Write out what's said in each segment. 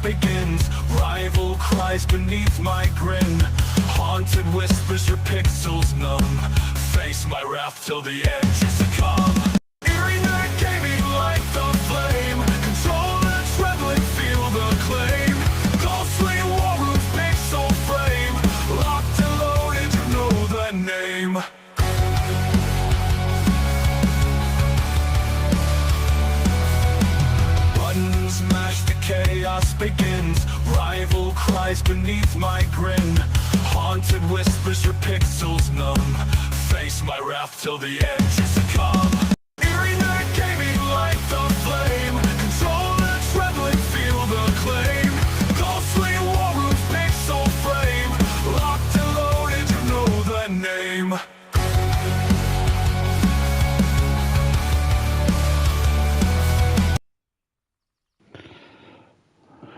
begins. Rival cries beneath my grin. Haunted whispers your pixels numb. Face my wrath till the edge is succumb. Eerie night gaming like the flame. Control the trembling, feel the claim. Ghostly war roof, pixel frame. Locked and loaded, you know the name. Buttons mash, the chaos begins. Rival cries beneath my grin. Haunted whispers your pixels numb. Face my wrath till the edge is succumb. Eerie night gaming like the flame. Control the trembling, feel the claim. Ghostly war roof, pixel frame. Locked and loaded, you know the name.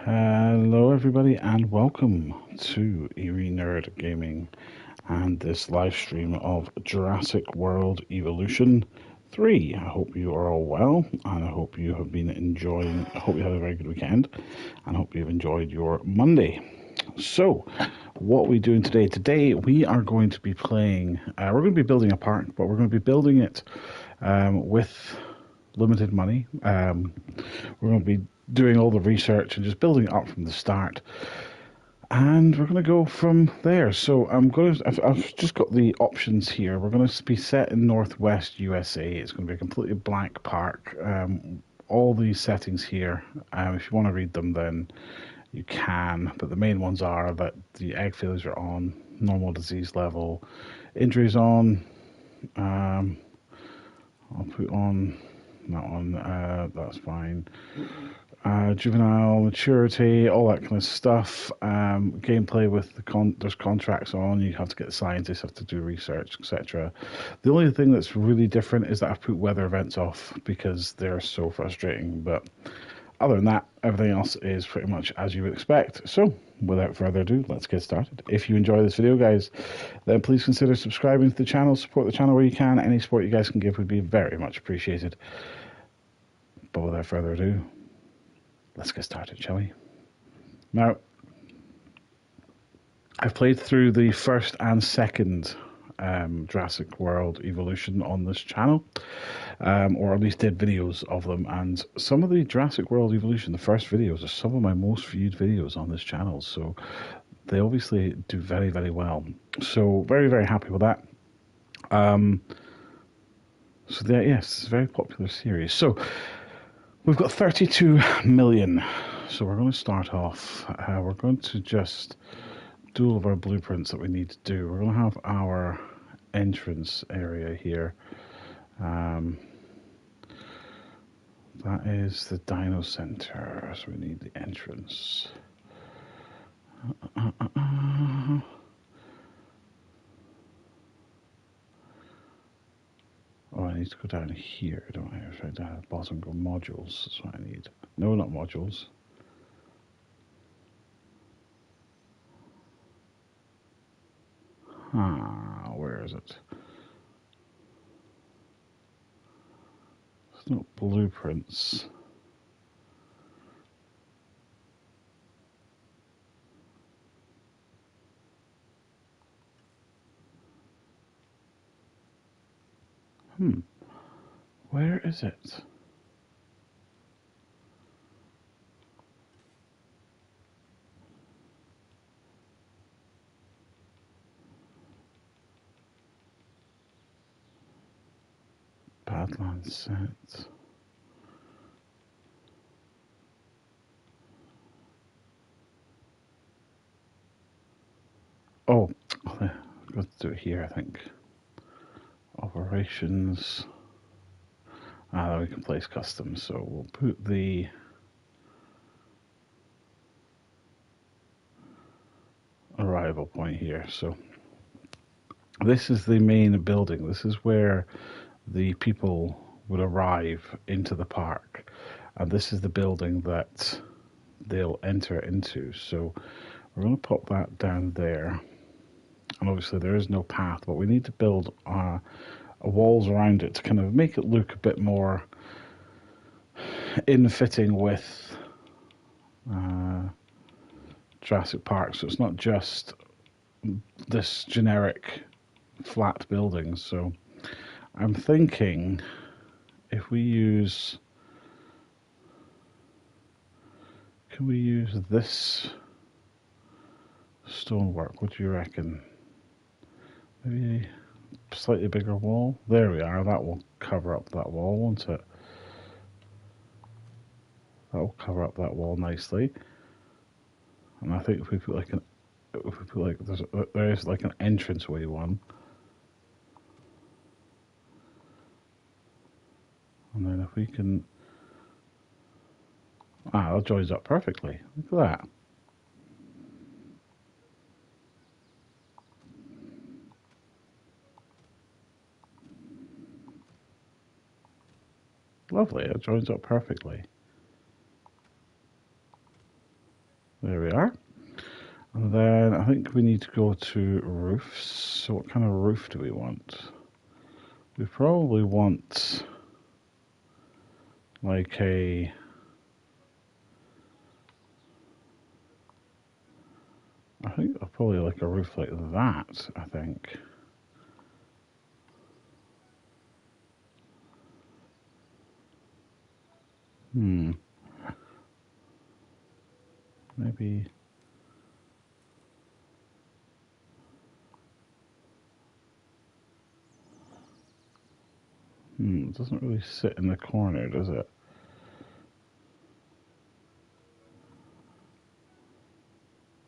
Hello everybody and welcome to Eerie Nerd Gaming and this live stream of Jurassic World Evolution 3. I hope you are all well and I hope you have been enjoying, I hope you had a very good weekend and I hope you've enjoyed your Monday. So, what are we doing today? Today we are going to be playing, we're going to be building a park, but we're going to be building it with limited money. We're going to be doing all the research and just building it up from the start, and we're going to go from there. So I've just got the options here. We're going to be set in Northwest USA. It's going to be a completely blank park. All these settings here, if you want to read them then you can, but the main ones are that the egg failures are on, normal disease level, injuries on, I'll put on that one, that's fine. Juvenile maturity, all that kind of stuff. Gameplay with there's contracts on. You have to get the scientists, have to do research, etc. The only thing that's really different is that I've put weather events off because they're so frustrating. But other than that, everything else is pretty much as you would expect. So, without further ado, let's get started. If you enjoy this video, guys, then please consider subscribing to the channel. Support the channel where you can. Any support you guys can give would be very much appreciated. But without further ado, let's get started, shall we? Now, I've played through the first and second Jurassic World Evolution on this channel, or at least did videos of them, and some of the Jurassic World Evolution, the first videos, are some of my most viewed videos on this channel, so they obviously do very, very well. So, very, very happy with that. So, yes, it's a very popular series. So, we've got 32 million, so we're going to start off. We're going to just do all of our blueprints that we need to do. We're going to have our entrance area here. That is the Dino Center, so we need the entrance. Oh, I need to go down here, don't I? Right down at the bottom, go modules. That's what I need. No, not modules. Where is it? It's not blueprints. Where is it? Badlands set. Oh, I've got to do it here, I think. Operations. Then we can place custom. So we'll put the arrival point here. So this is the main building. This is where the people would arrive into the park. And this is the building that they'll enter into. So we're going to pop that down there. And obviously there is no path, but we need to build walls around it to kind of make it look a bit more in fitting with Jurassic Park, so it's not just this generic flat building. So I'm thinking if we use, can we use this stonework? What do you reckon? Maybe a slightly bigger wall? There we are. That will cover up that wall, won't it? That will cover up that wall nicely. And I think if we put like an, if we put like there is like an entranceway one, and then if we can, that joins up perfectly. Look at that. Lovely. It joins up perfectly. There we are. And then I think we need to go to roofs. So what kind of roof do we want? We probably want like a, I think probably like a roof like that, I think. Maybe. It doesn't really sit in the corner, does it?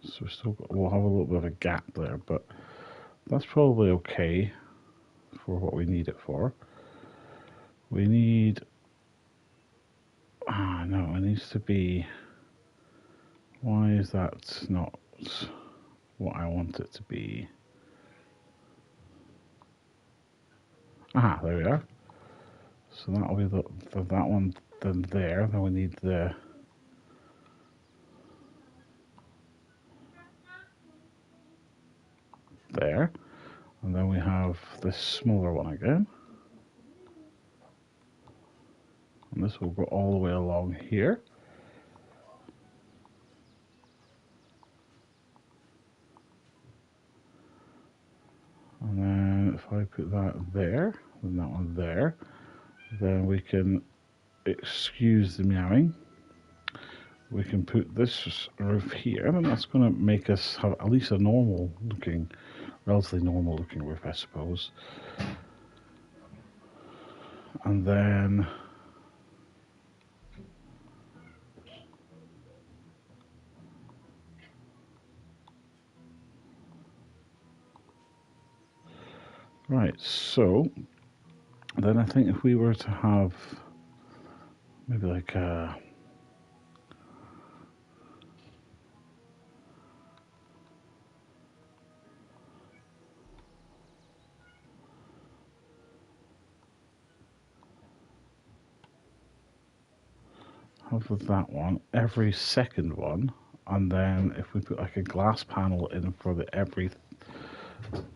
So we'll have a little bit of a gap there, but that's probably okay for what we need it for. We need, no, it needs to be, why is that not what I want it to be? There we are. So that'll be that one then there. Then we need the, there. And then we have this smaller one again. And this will go all the way along here. And then if I put that there, and that one there, then we can excuse the meowing. We can put this roof here, and that's going to make us have at least a normal looking, relatively normal looking roof, I suppose. And then right, so then I think if we were to have maybe like a, have with that one, every second one, and then if we put like a glass panel in for the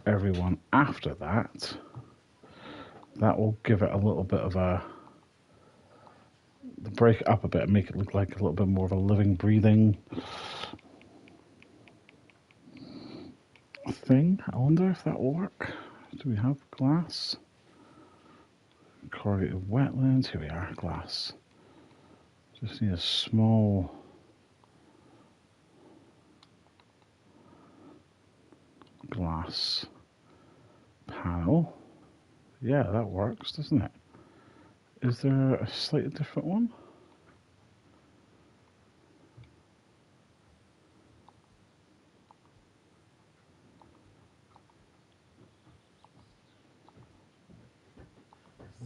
everyone after that, that will give it a little bit of a, break it up a bit and make it look like a little bit more of a living, breathing thing. I wonder if that will work. Do we have glass? Corrugated wetlands, here we are, glass. Just need a small glass panel. Yeah, that works, doesn't it? Is there a slightly different one?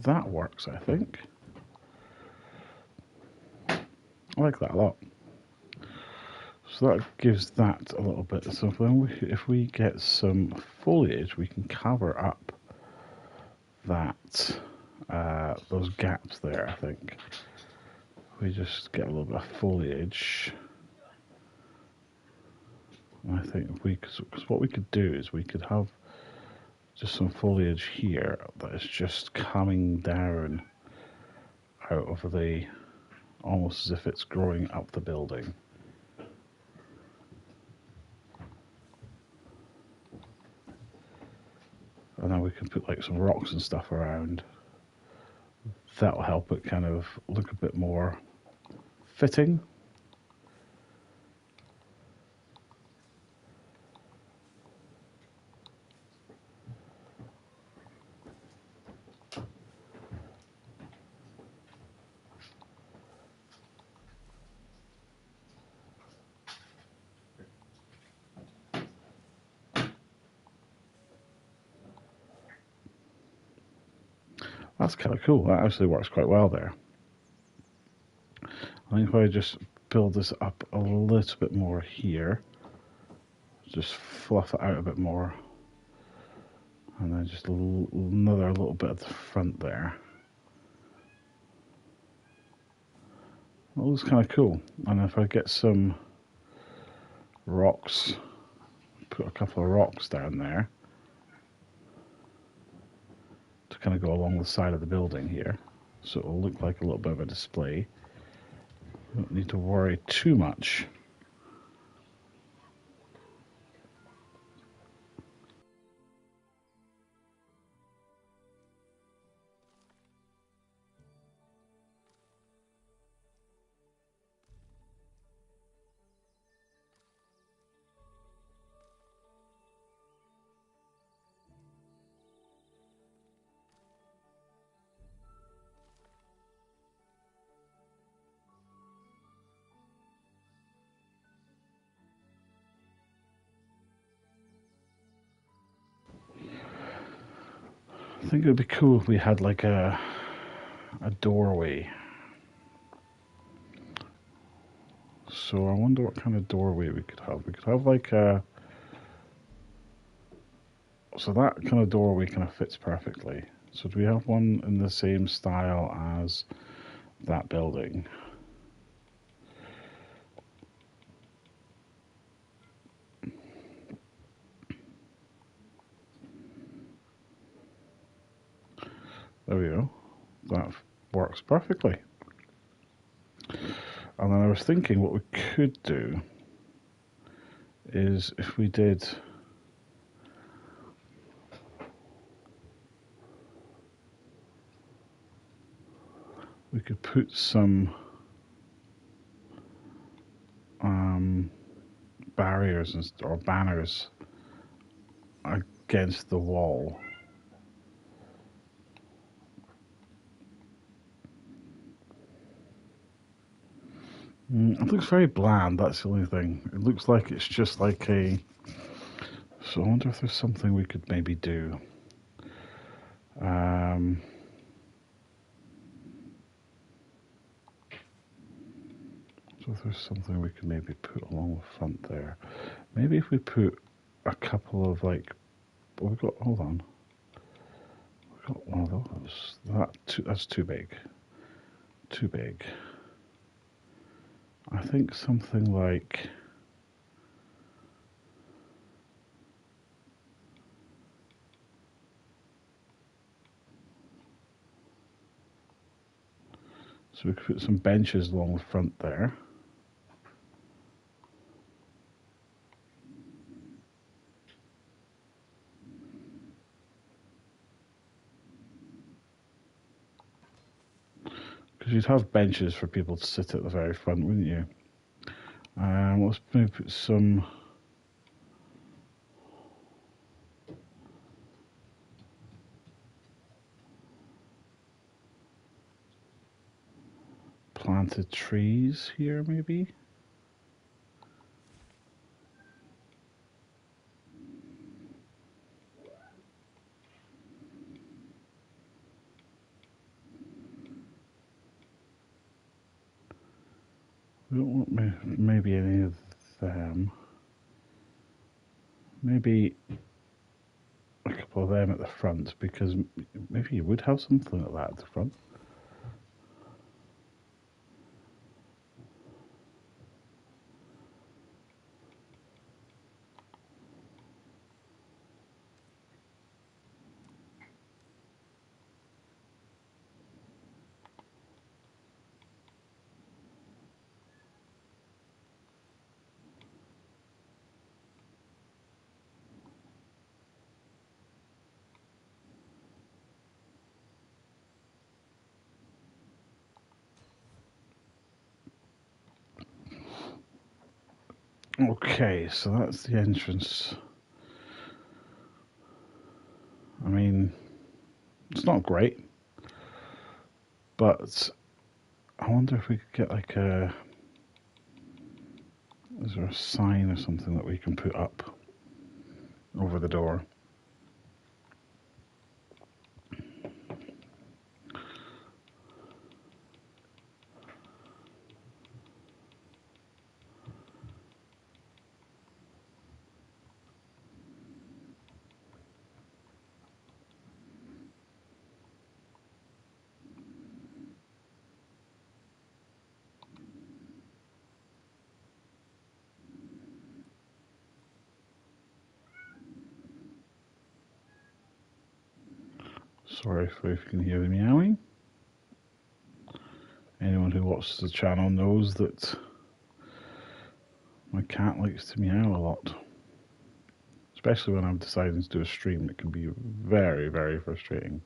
That works, I think. I like that a lot. So that gives that a little bit. So if we get some foliage, we can cover up that those gaps there. I think we just get a little bit of foliage. I think if we, because what we could do is we could have just some foliage here that is just coming down out of the, almost as if it's growing up the building. And then we can put like some rocks and stuff around. That'll help it kind of look a bit more fitting. That's kind of cool. That actually works quite well there. I think if I just build this up a little bit more here, just fluff it out a bit more, and then just another little bit at the front there. That looks kind of cool. And if I get some rocks, put a couple of rocks down there to kind of go along the side of the building here, so it'll look like a little bit of a display. Don't need to worry too much. I think it would be cool if we had like a doorway. So I wonder what kind of doorway we could have. We could have like a... So that kind of doorway kind of fits perfectly. So do we have one in the same style as that building? There we go. That works perfectly. And then I was thinking what we could do is if we did... We could put some barriers or banners against the wall. It looks very bland, that's the only thing. It looks like it's just like a... So I wonder if there's something we could maybe do. So if there's something we could maybe put along the front there. Maybe if we put a couple of like... Well, we've got... Hold on. We've got one of those. That's too big. Too big. I think something like... So we could put some benches along the front there. Because you'd have benches for people to sit at the very front, wouldn't you? Let's maybe put some... planted trees here, maybe? We don't want maybe any of them. Maybe a couple of them at the front, because maybe you would have something like that at the front. Okay, so that's the entrance. I mean, it's not great, but I wonder if we could get like a... Is there a sign or something that we can put up over the door? Sorry if you can hear the meowing. Anyone who watches the channel knows that my cat likes to meow a lot. Especially when I'm deciding to do a stream, it can be very, very frustrating.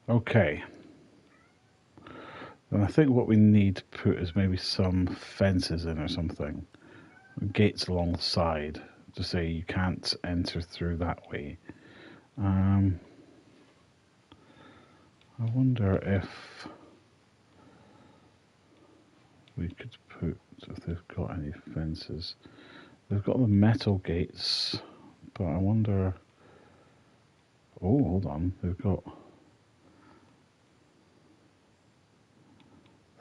Okay. Then I think what we need to put is maybe some fences in or something. Gates along the side to say you can't enter through that way. I wonder if we could put, if they've got any fences. They've got the metal gates, but I wonder... Oh, hold on. They've got...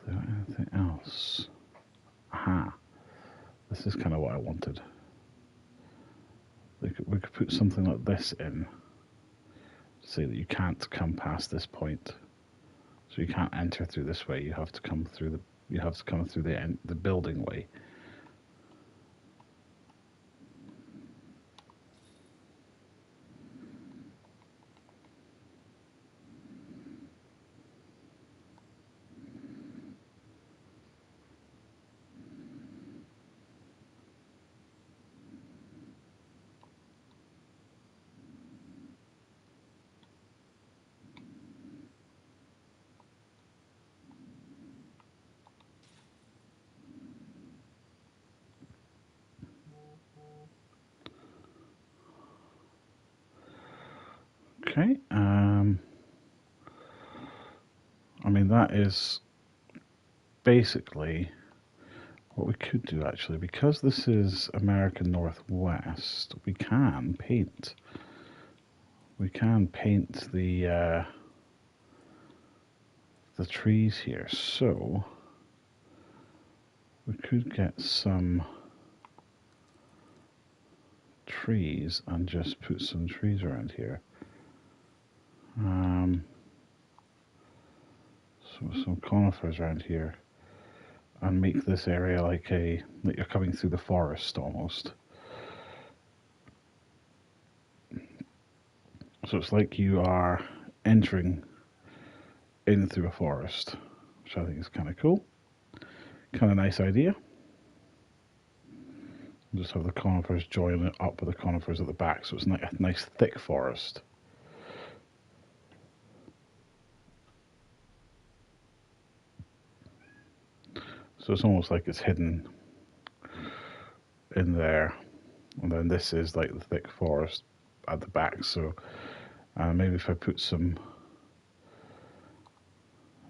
Is there anything else? Aha. This is kind of what I wanted. We could put something like this in to say that you can't come past this point. So you can't enter through this way. You have to come through the building way. Okay. I mean, that is basically what we could do, actually. Because this is American Northwest, we can paint. We can paint the trees here. So we could get some trees and just put some trees around here. So some conifers around here, and make this area like you're coming through the forest almost. So it's like you are entering in through a forest, which I think is kind of cool. Kind of nice idea. Just have the conifers join it up with the conifers at the back, so it's a nice thick forest. So it's almost like it's hidden in there, and then this is like the thick forest at the back. So maybe if I put some,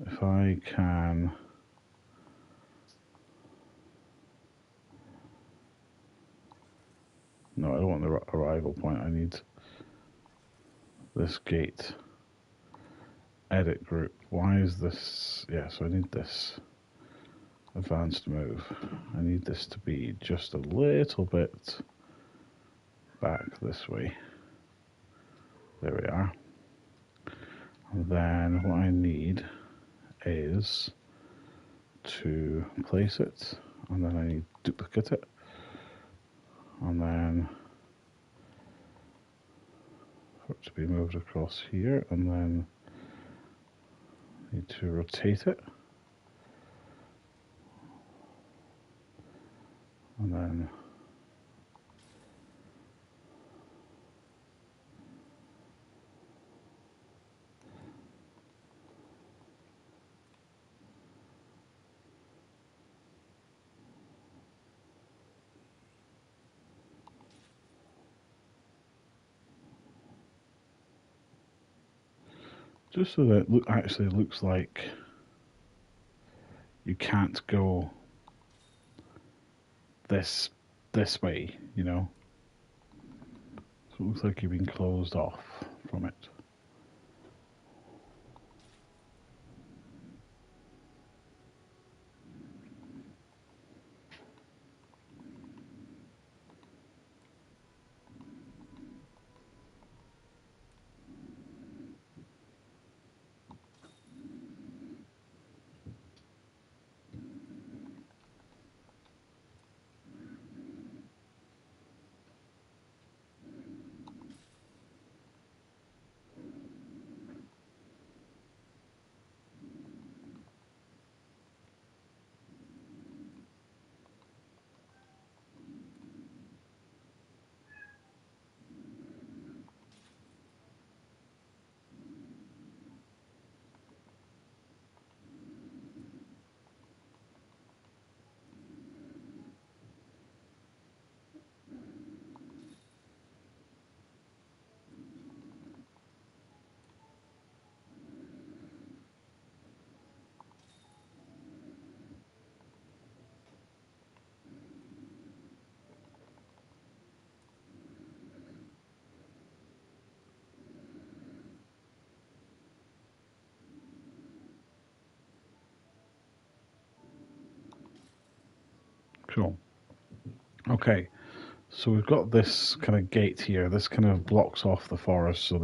if I can, no, I don't want the arrival point. I need this gate edit group. Why is this? Yeah, so I need this advanced move. I need this to be just a little bit back this way. There we are. And then what I need is to place it, and then I need to duplicate it, and then for it to be moved across here, and then need to rotate it, and then just so that it actually looks like you can't go this way, you know. So it looks like you've been closed off from it. Cool. Okay, so we've got this kind of gate here. This kind of blocks off the forest, so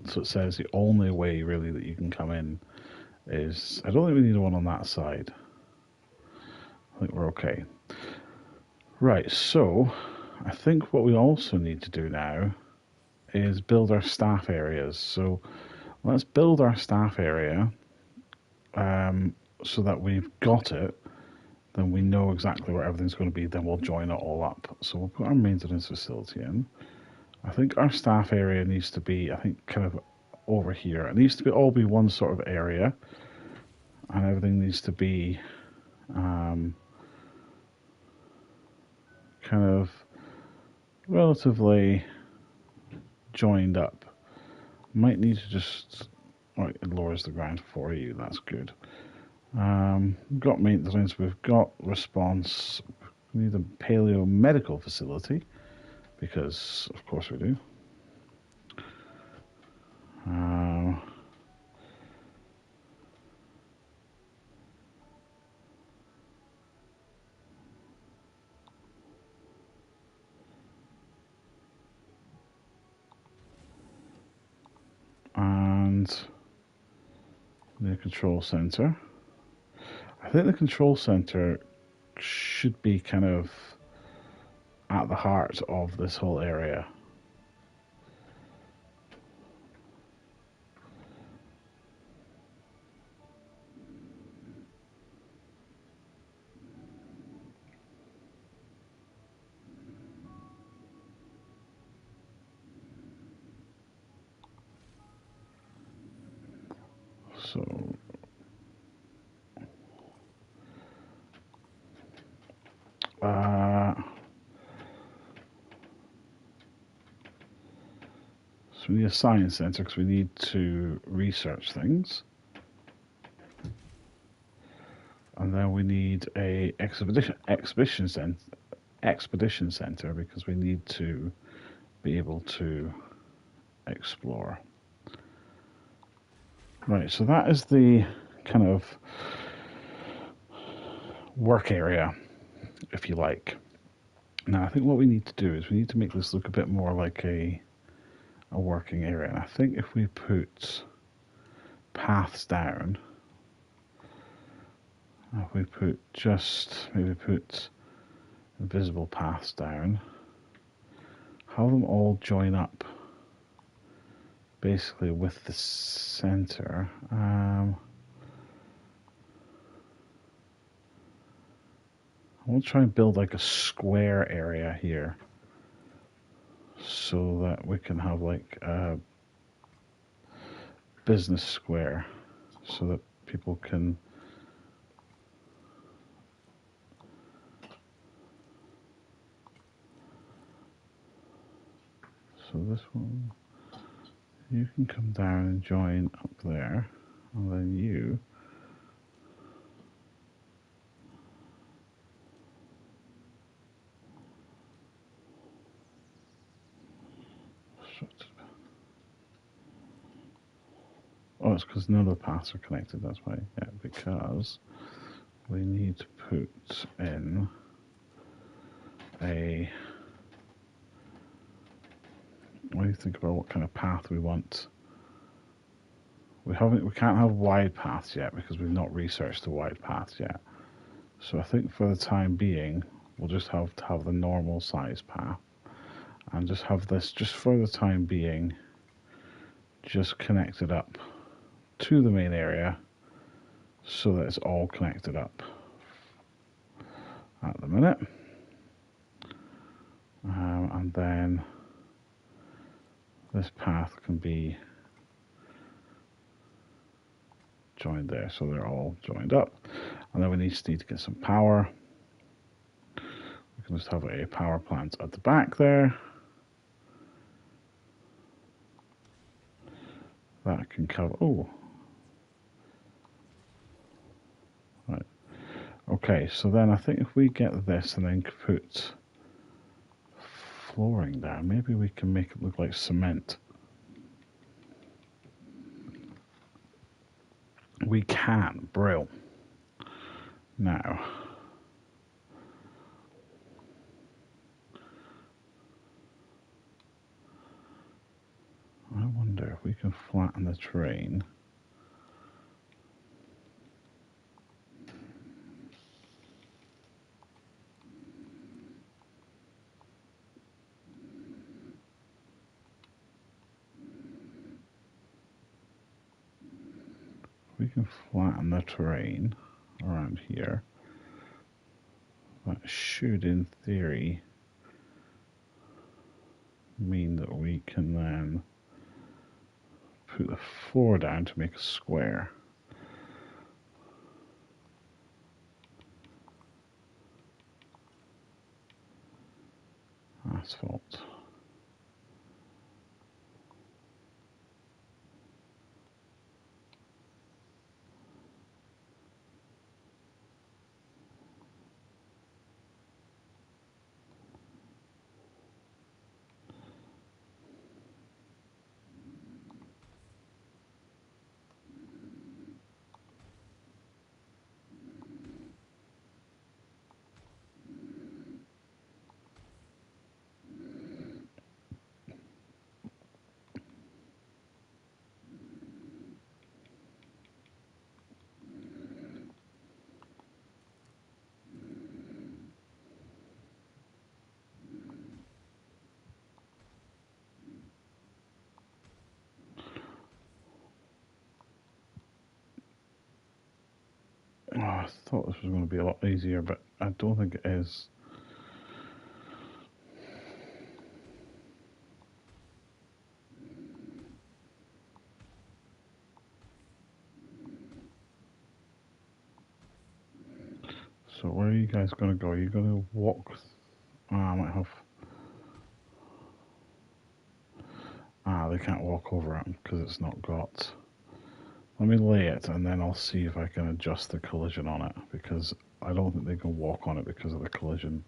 so it says the only way really that you can come in is. I don't think we need one on that side. I think we're okay. Right, so I think what we also need to do now is build our staff areas. So let's build our staff area so that we've got it. Then we know exactly where everything's going to be. Then we'll join it all up. So we'll put our maintenance facility in. I think our staff area needs to be, I think, kind of over here. It needs to be all be one sort of area, and everything needs to be kind of relatively joined up. Might need to just, right, it lowers the ground for you. That's good. We've got maintenance, we've got response. We need a paleo medical facility because, of course, we do. And the control center. I think the control center should be kind of at the heart of this whole area. So we need a science center because we need to research things. And then we need a expedition center because we need to be able to explore. Right, so that is the kind of work area, if you like. Now, I think what we need to do is we need to make this look a bit more like a working area. And I think if we put paths down, if we put maybe put invisible paths down, have them all join up basically with the center. We'll try and build like a square area here so that we can have like a business square so that people can so this one you can come down and join up there, and then you oh, it's because none of the paths are connected, that's why. Yeah, because we need to put in a what do you think about what kind of path we want? We can't have wide paths yet because we've not researched the wide paths yet. So I think for the time being, we'll just have to have the normal size path and just have this, just for the time being, just connected up to the main area so that it's all connected up at the minute. And then this path can be joined there, so they're all joined up. And then we need to get some power. We can just have a power plant at the back there. That can cover. Oh, right. Okay, so then I think if we get this and then put flooring down, maybe we can make it look like cement. We can. Brill. Now, I wonder if we can flatten the terrain. We can flatten the terrain around here. That should, in theory, mean that we can then put the floor down to make a square. Asphalt. Oh, I thought this was going to be a lot easier, but I don't think it is. So where are you guys going to go? Are you going to walk? I might have. They can't walk over it because it's not got. Let me lay it and then I'll see if I can adjust the collision on it, because I don't think they can walk on it because of the collision.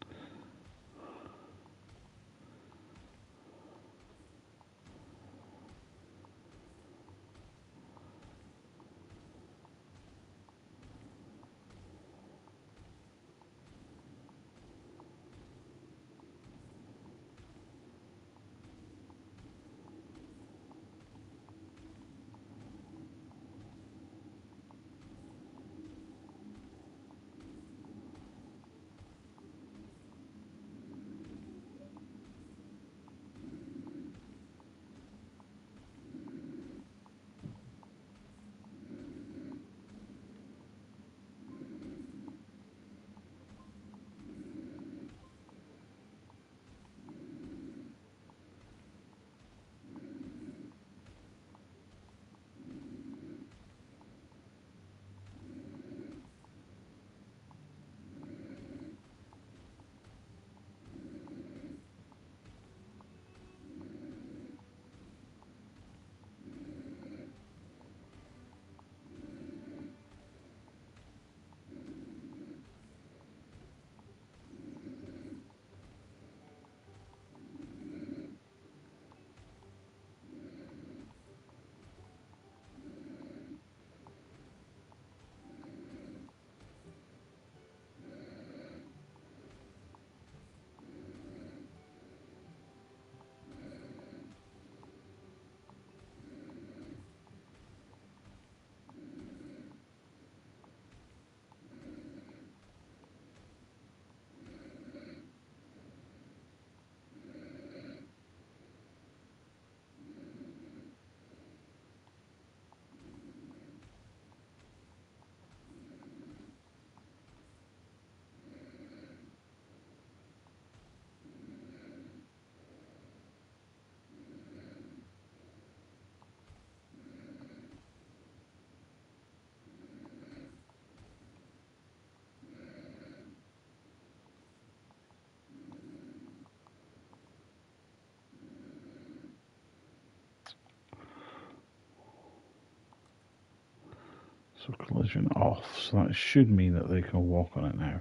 So collision off, so that should mean that they can walk on it now.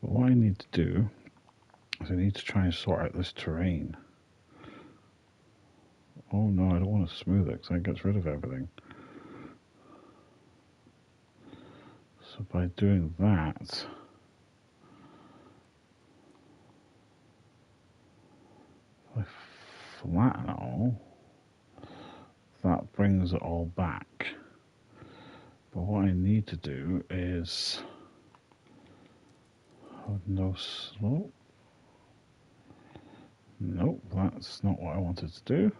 But what I need to do is I need to try and sort out this terrain. Oh no, I don't want to smooth it because that gets rid of everything. So by doing that, if I flatten it all, that brings it all back. But what I need to do is have no slope. Nope, that's not what I wanted to do.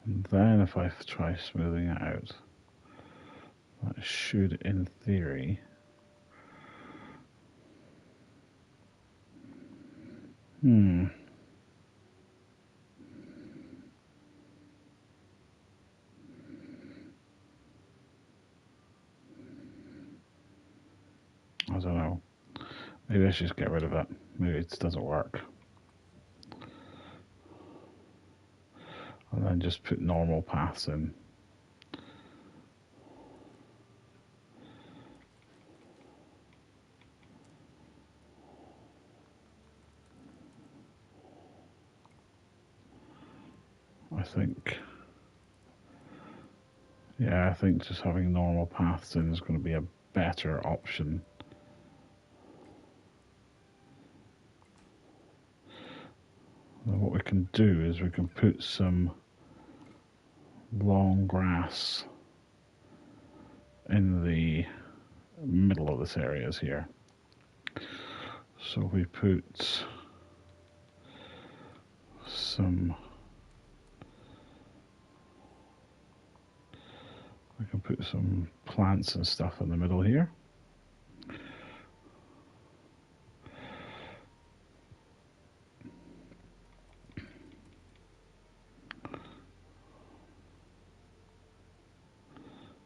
And then if I try smoothing it out, that should, in theory, I don't know. Maybe I should just get rid of it. Maybe it doesn't work. And then just put normal paths in. I think. Yeah, I think just having normal paths in is going to be a better option. And what we can do is we can put some long grass in the middle of this area here. So we put some. We can put some plants and stuff in the middle here.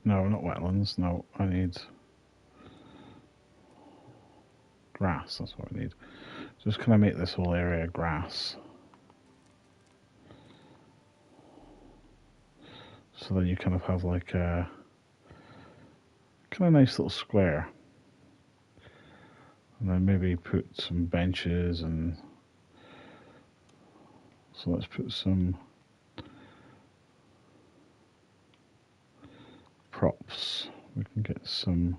No, not wetlands. No, I need grass. That's what I need. Just kind of make this whole area grass. So then you kind of have like a kind of nice little square. And then maybe put some benches and so let's put some props. We can get some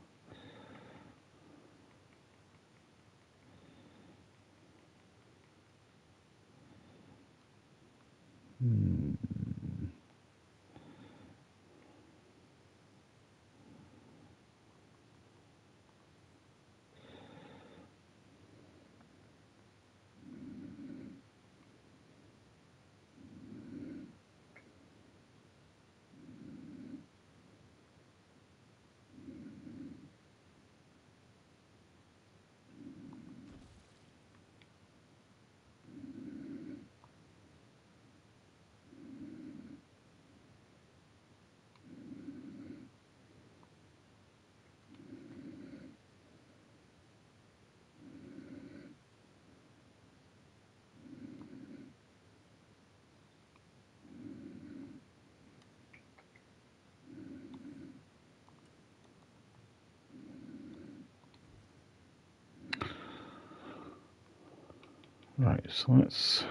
right, so let's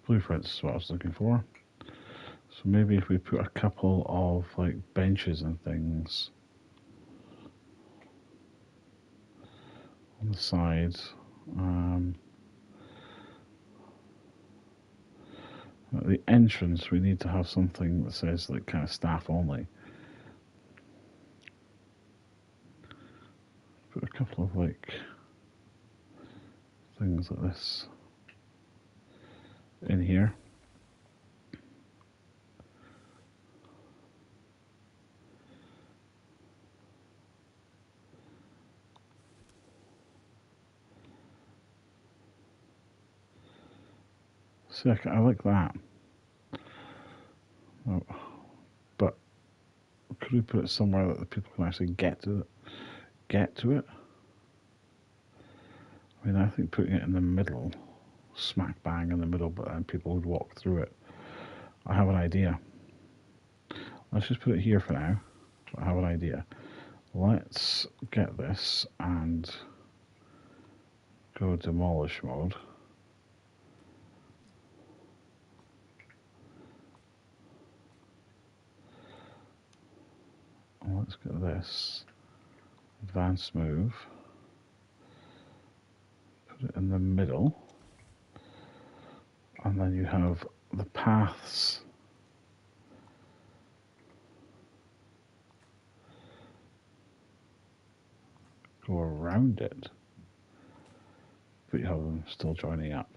blueprints is what I was looking for. So maybe if we put a couple of like benches and things on the sides. At the entrance we need to have something that says like kind of staff only. Put a couple of like things like this in here. See, I like that. Oh, but could we put it somewhere that the people can actually get to it? I mean, I think putting it in the middle, smack bang in the middle, but then people would walk through it. I have an idea. Let's just put it here for now. I have an idea. Let's get this and go demolish mode. And let's get this advanced move. Put it in the middle. And then you have the paths go around it, but you have them still joining up.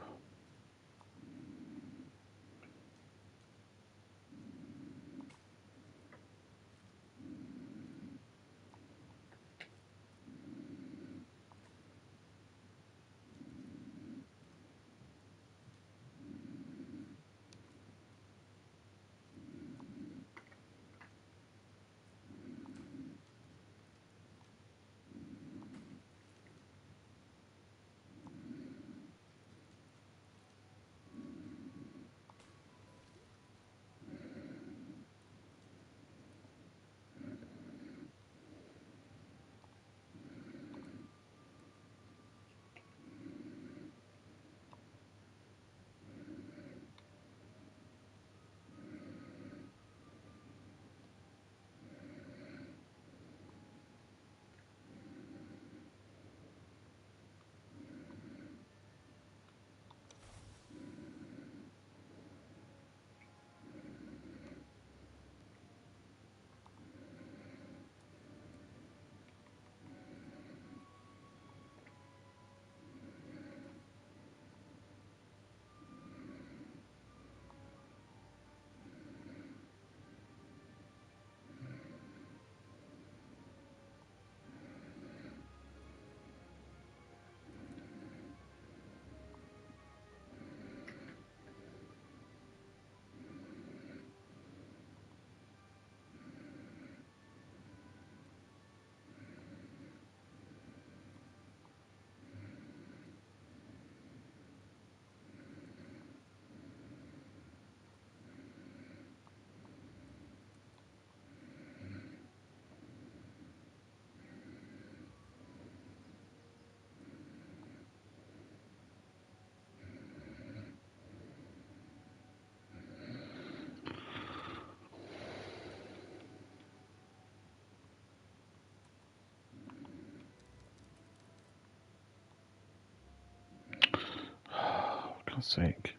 For God's sake.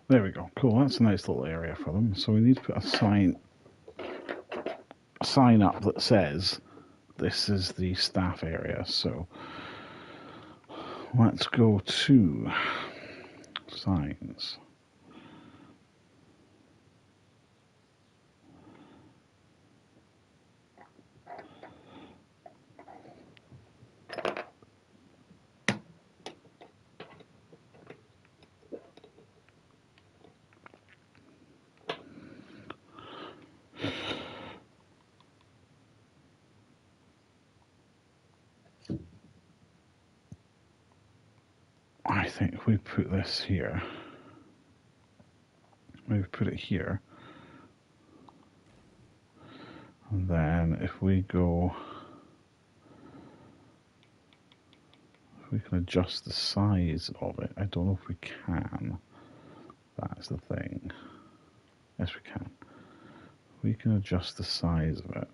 There we go. Cool. That's a nice little area for them. So we need to put a sign up that says this is the staff area. So let's go to signs. I think if we put this here, we put it here, and then if we go We can adjust the size of it. I don't know if we can. That's the thing. Yes, we can. We can adjust the size of it.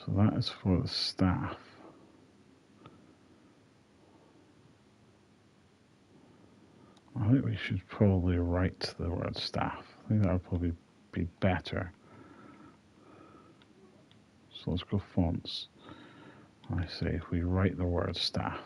So that is for the staff. I think we should probably write the word staff. I think that would probably be better. So let's go fonts. I say if we write the word staff.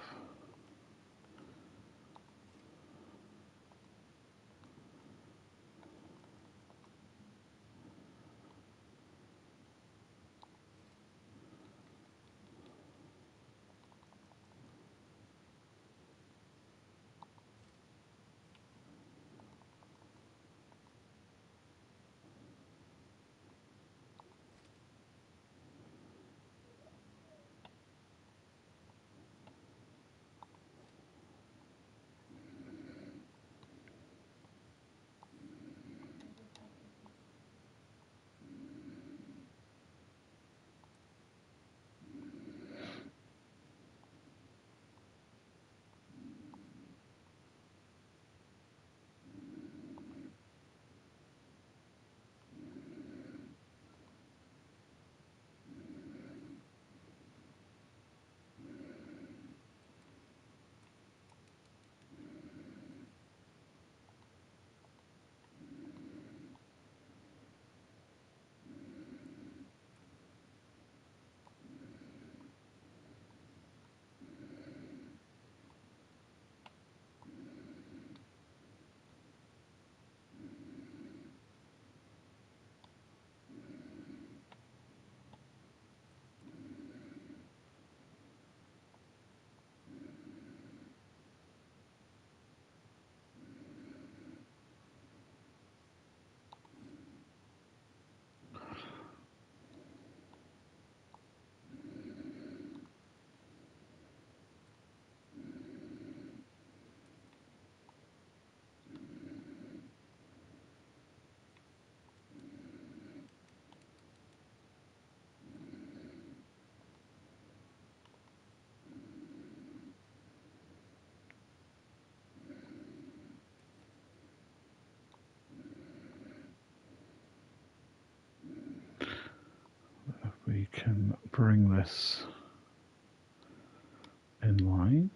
We can bring this in line.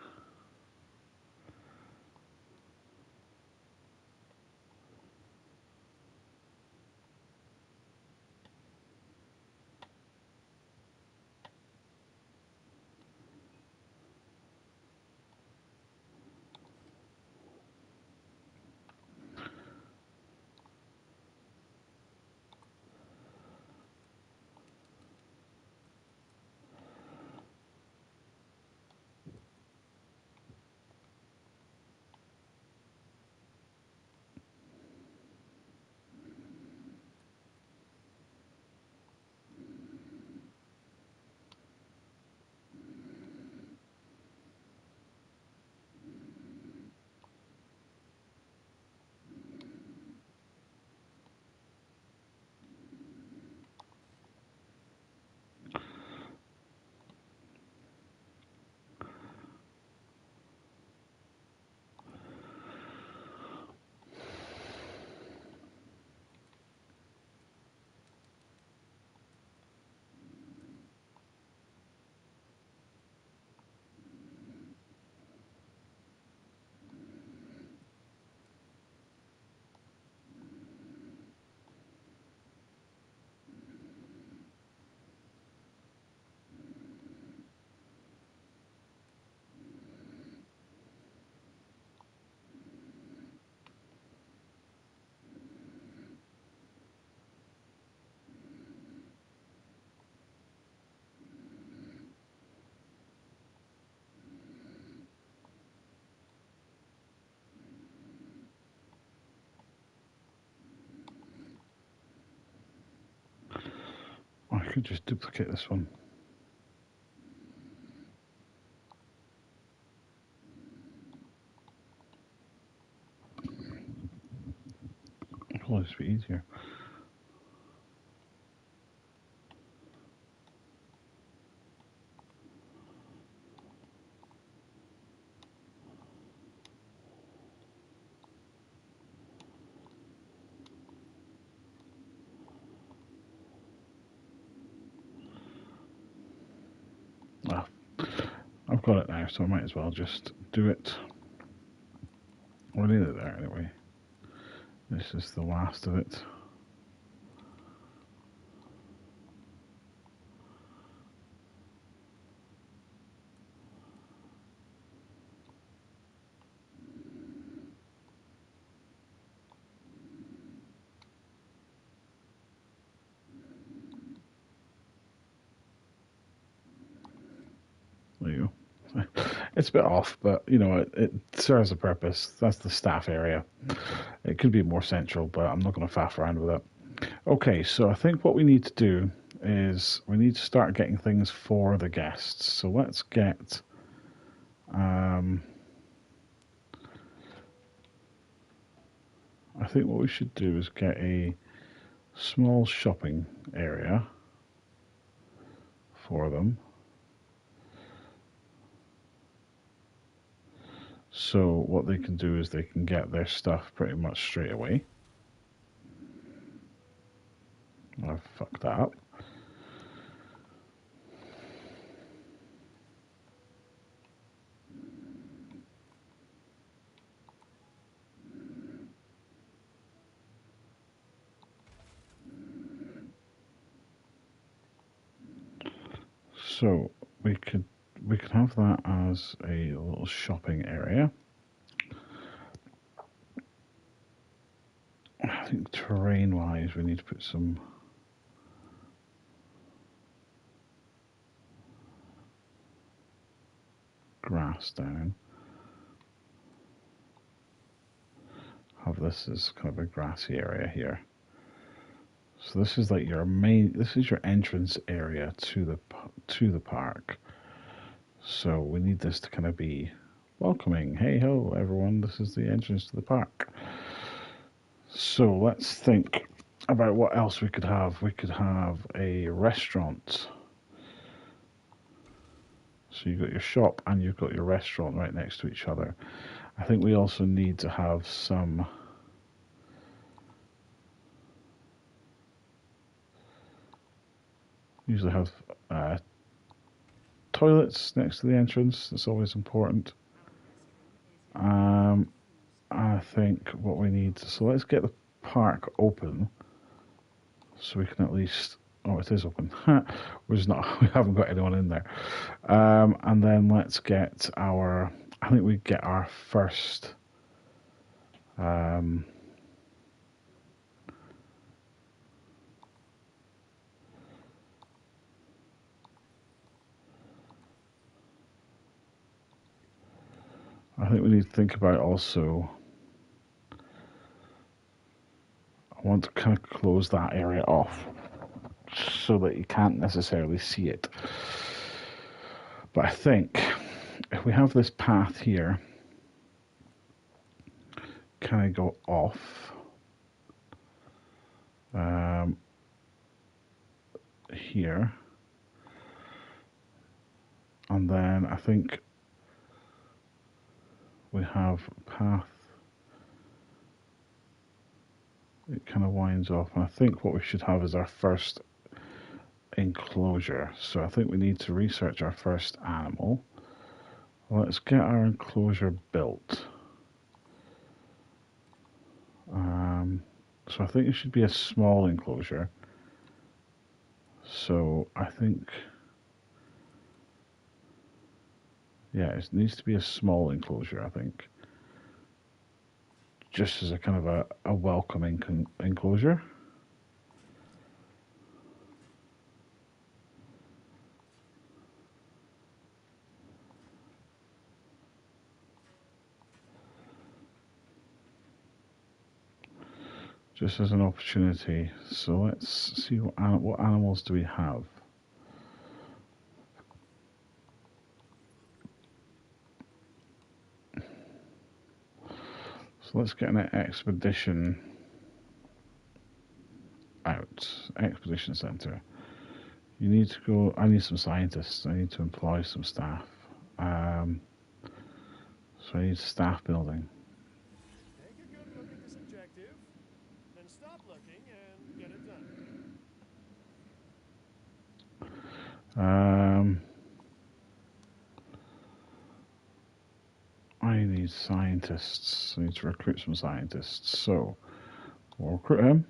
I could just duplicate this one. It'll just be easier. Well, I've got it now, so I might as well just do it. We're nearly there anyway. This is the last of it. There you go. It's a bit off, but you know, it serves a purpose. That's the staff area. It could be more central, but I'm not going to faff around with it. Okay, so I think what we need to do is we need to start getting things for the guests. So let's get I think what we should do is get a small shopping area for them. So what they can do is they can get their stuff pretty much straight away. I've fucked that up. So we could have that as a little shopping area. I think terrain-wise, we need to put some grass down. Have this as kind of a grassy area here. So this is like your main. This is your entrance area to the park. So we need this to kind of be welcoming. Hey ho, everyone! This is the entrance to the park. So let's think about what else we could have. We could have a restaurant. So you've got your shop and you've got your restaurant right next to each other. I think we also need to have some usually have toilets next to the entrance. That's always important. I think what we need, so let's get the park open so we can at least, oh, it is open. We're just not, we haven't got anyone in there. And then let's get our, I think we get our first, I think we need to think about also, I want to kind of close that area off so that you can't necessarily see it. But I think if we have this path here, kind of go off here, and then I think we have a path, it kind of winds off, and I think what we should have is our first enclosure. So I think we need to research our first animal. Let's get our enclosure built. So I think it should be a small enclosure. So I think, yeah, it needs to be a small enclosure, I think. Just as a kind of a welcoming enclosure. just as an opportunity. So let's see what animals do we have. So let's get an expedition out. Expedition center. You need to go. I need some scientists. I need to employ some staff. Um, so I need staff building. Take a good look at this objective, then stop looking and get it done. I need scientists. I need to recruit some scientists. So we'll recruit him.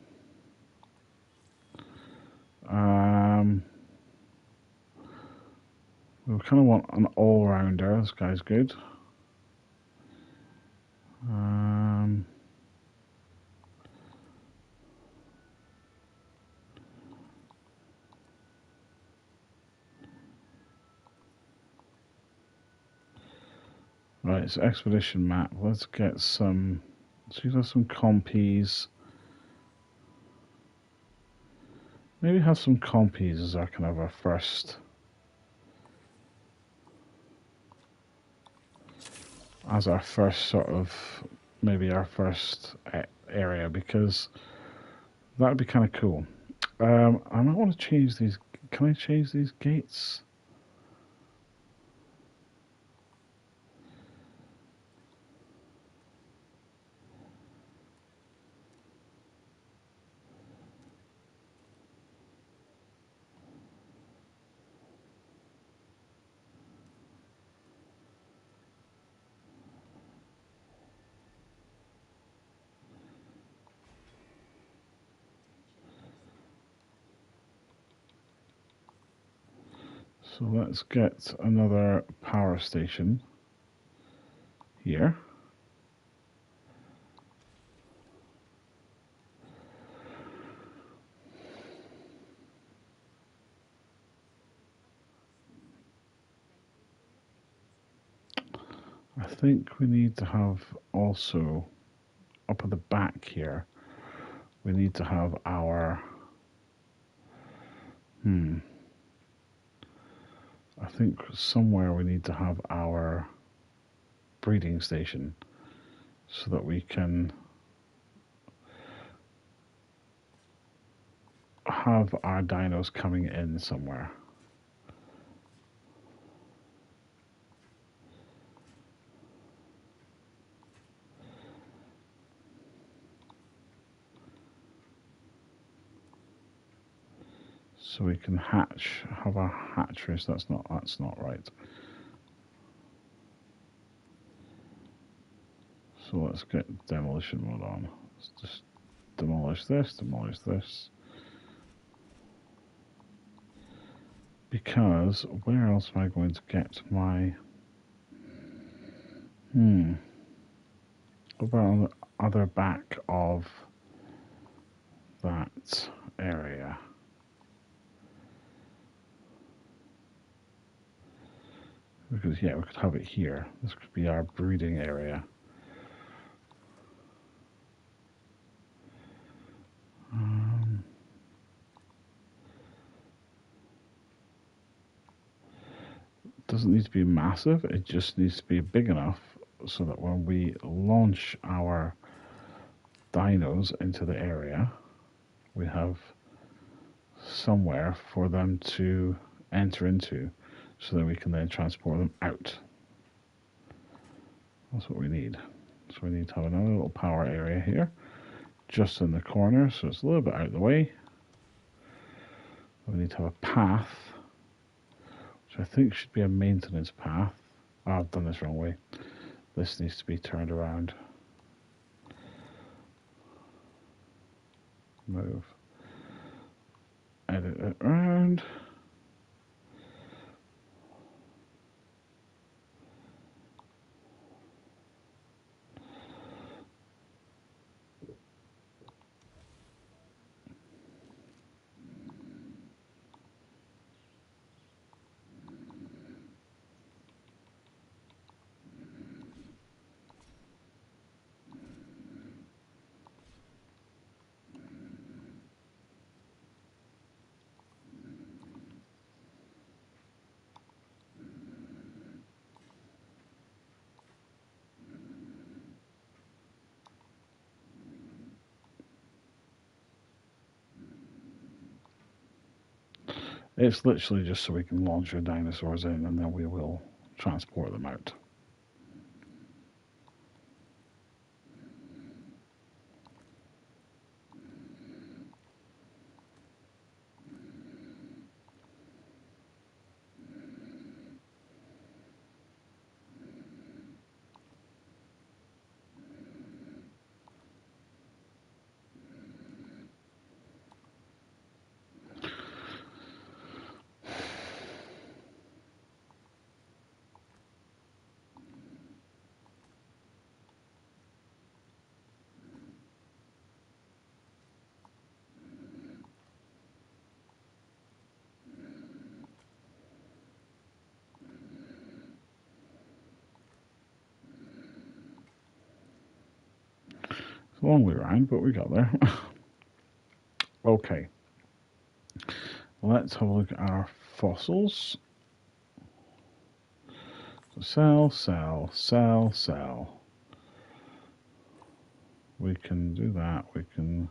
We kind of want an all-rounder. This guy's good. Right, so expedition map. Let's get some. So you got some compies. Maybe have some compies as our kind of our first. As our first sort of, maybe our first area, because that would be kind of cool. I might want to change these. Can I change these gates? So let's get another power station here. I think we need to have also up at the back here, we need to have our I think somewhere we need to have our breeding station so that we can have our dinos coming in somewhere. So we can have our hatcheries. That's not right. So let's get demolition mode on. Let's just demolish this. Because where else am I going to get my... What about on the other back of that area? Because, yeah, we could have it here. This could be our breeding area. Doesn't need to be massive, it just needs to be big enough so that when we launch our dinos into the area, we have somewhere for them to enter into so that we can then transport them out. That's what we need. So we need to have another little power area here, just in the corner, so it's a little bit out of the way. We need to have a path, which I think should be a maintenance path. Oh, I've done this wrong way. This needs to be turned around. Move. Edit it around. It's literally just so we can launch our dinosaurs in and then we will transport them out. It's a long way around, but we got there. Okay. Let's have a look at our fossils. So sell, sell, sell, sell. We can do that. We can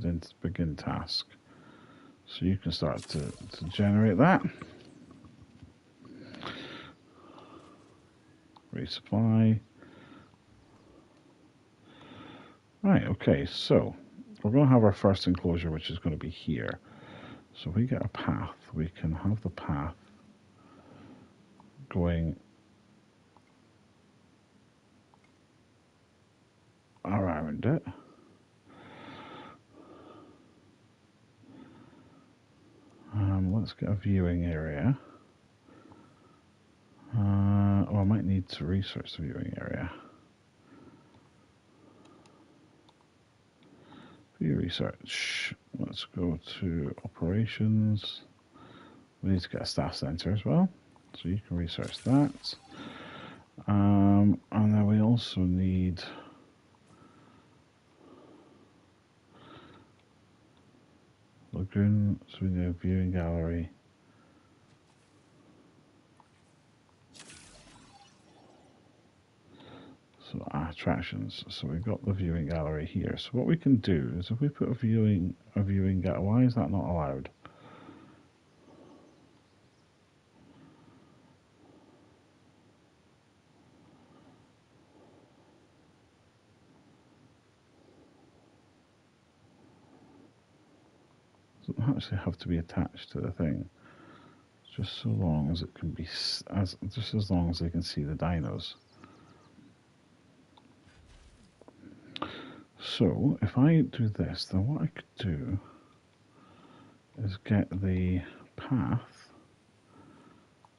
then begin task. So you can start to generate that. Resupply. Right, okay, so we're going to have our first enclosure, which is going to be here. So if we get a path, we can have the path going around it. Let's get a viewing area. Oh, I might need to research the viewing area. View research. Let's go to operations. We need to get a staff center as well. So you can research that. And then we also need lagoon, so we need a viewing gallery. So attractions. So we've got the viewing gallery here. So what we can do is if we put a viewing gallery, why is that not allowed? It doesn't actually have to be attached to the thing. Just so long as it can be just as long as they can see the dinos. So if I do this, then what I could do is get the path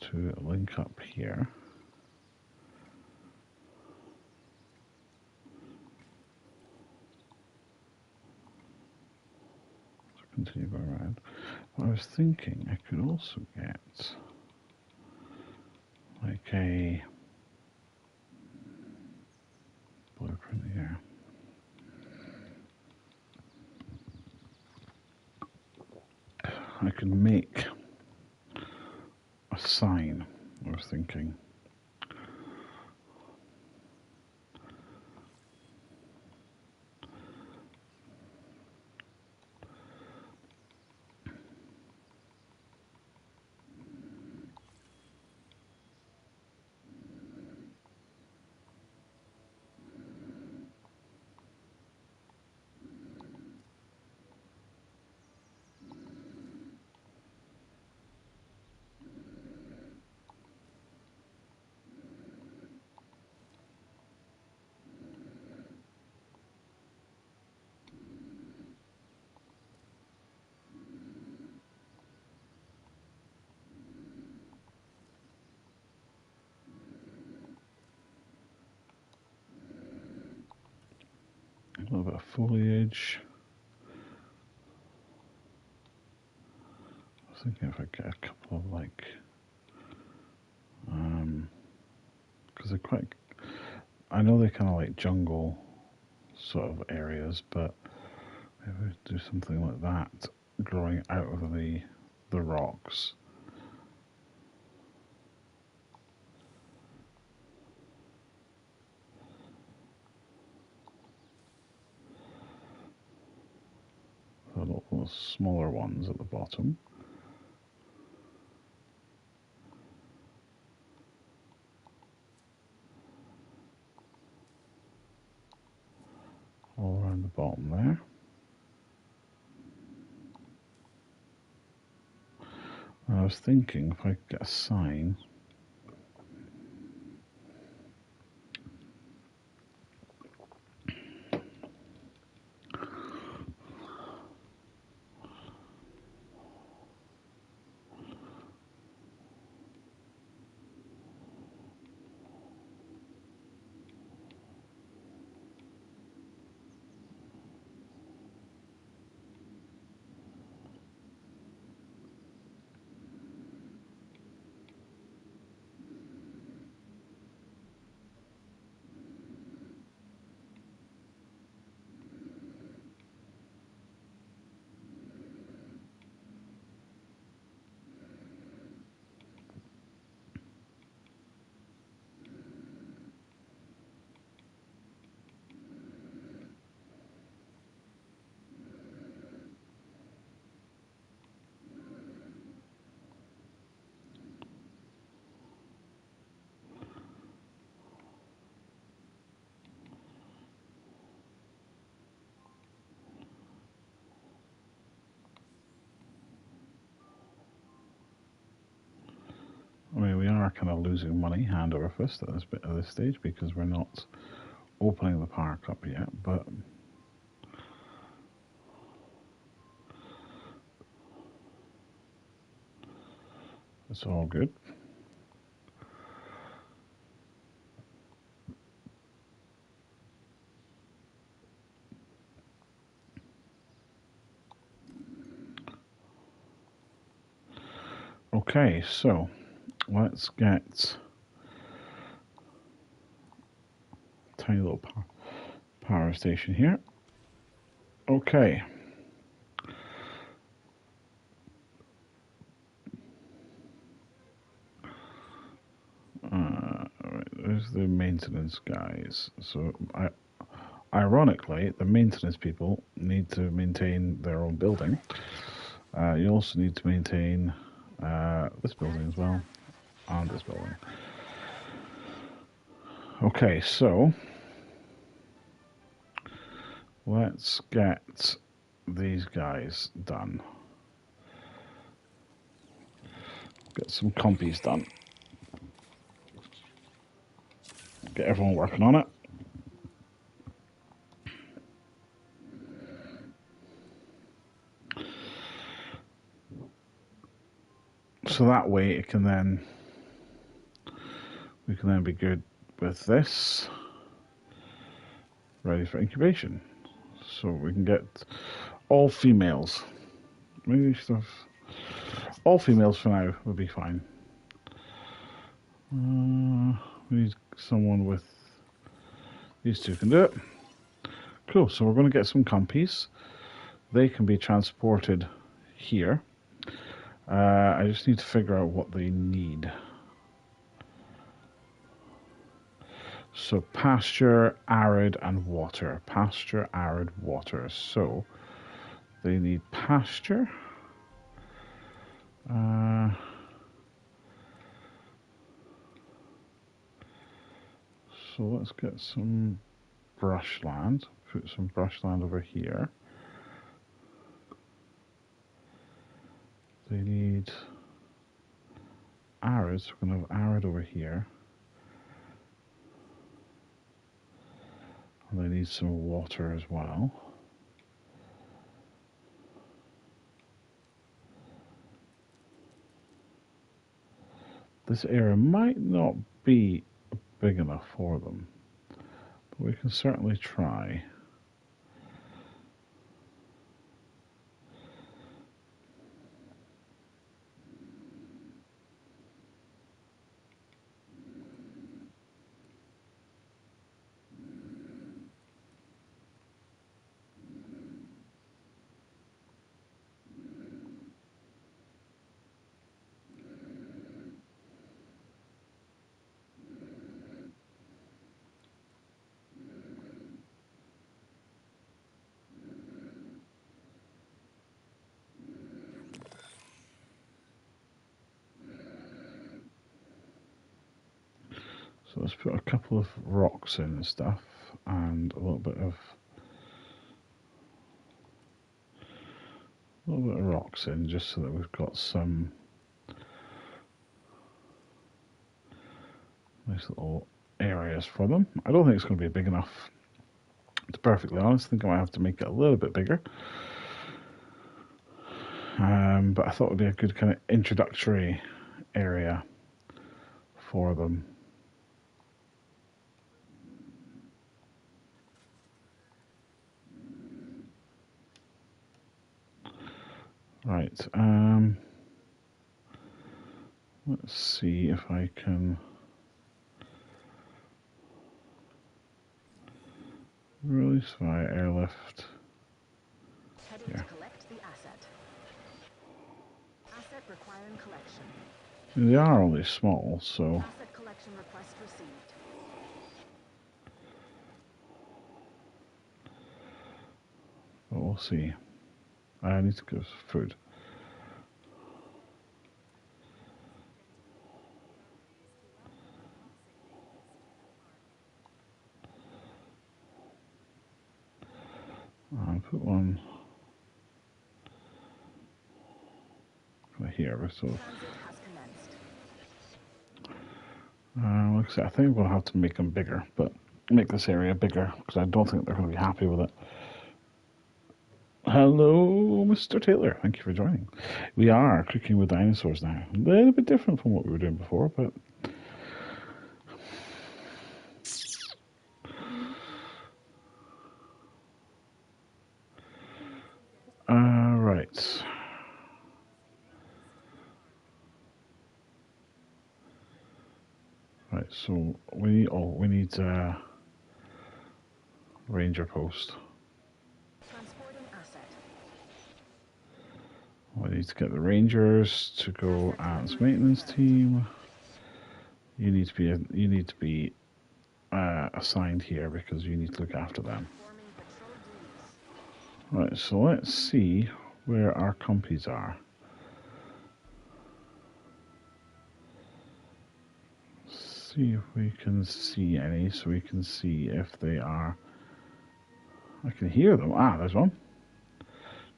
to link up here. So continue going around. But I was thinking I could also get like a blueprint here. I can make a sign, I was thinking. A little bit of foliage. I was thinking if I get a couple of like, because they're quite, I know they're kind of like jungle sort of areas, but maybe do something like that, growing out of the rocks. smaller ones at the bottom. All around the bottom there. And I was thinking if I could get a sign. I mean, we are kind of losing money hand over fist at this stage because we're not opening the park up yet, but it's all good. Okay, so let's get a tiny little power station here. Okay. Right, there's the maintenance guys. So, ironically, the maintenance people need to maintain their own building. You also need to maintain this building as well, and this building. Okay, so let's get these guys done. Get some compies done. Get everyone working on it. So that way we can then be good with this, ready for incubation. So we can get all females. Maybe stuff. All females for now would be fine. We need someone with these two can do it. Cool. So we're going to get some compies. They can be transported here. I just need to figure out what they need. So pasture, arid, and water. Pasture, arid, water. So they need pasture. So let's get some brushland. Put some brushland over here. They need arid, so we're going to have arid over here. And they need some water as well. This area might not be big enough for them, but we can certainly try. So let's put a couple of rocks in and stuff, and a little bit of rocks in, just so that we've got some nice little areas for them. I don't think it's going to be big enough, to be perfectly honest. I think I might have to make it a little bit bigger. But I thought it would be a good kind of introductory area for them. Right, let's see if I can release my airlift. Heading to collect the asset. Asset requiring collection. They are only small, so Asset collection request received. but we'll see. I need to get food. I'll put one here. So, Transit has commenced. like I said, I think we'll have to make them bigger, but make this area bigger because I don't think they're going to be happy with it. Hello, Mr. Taylor. Thank you for joining. We are cooking with dinosaurs now. A little bit different from what we were doing before, but right. Right, so we need ranger post. Transporting asset. We need to get the rangers to go as maintenance team. You need to be assigned here because you need to look after them. Forming patrol duties. Right, so let's see where our compies are. See if we can see any, so we can see if they are. I can hear them. Ah, there's one.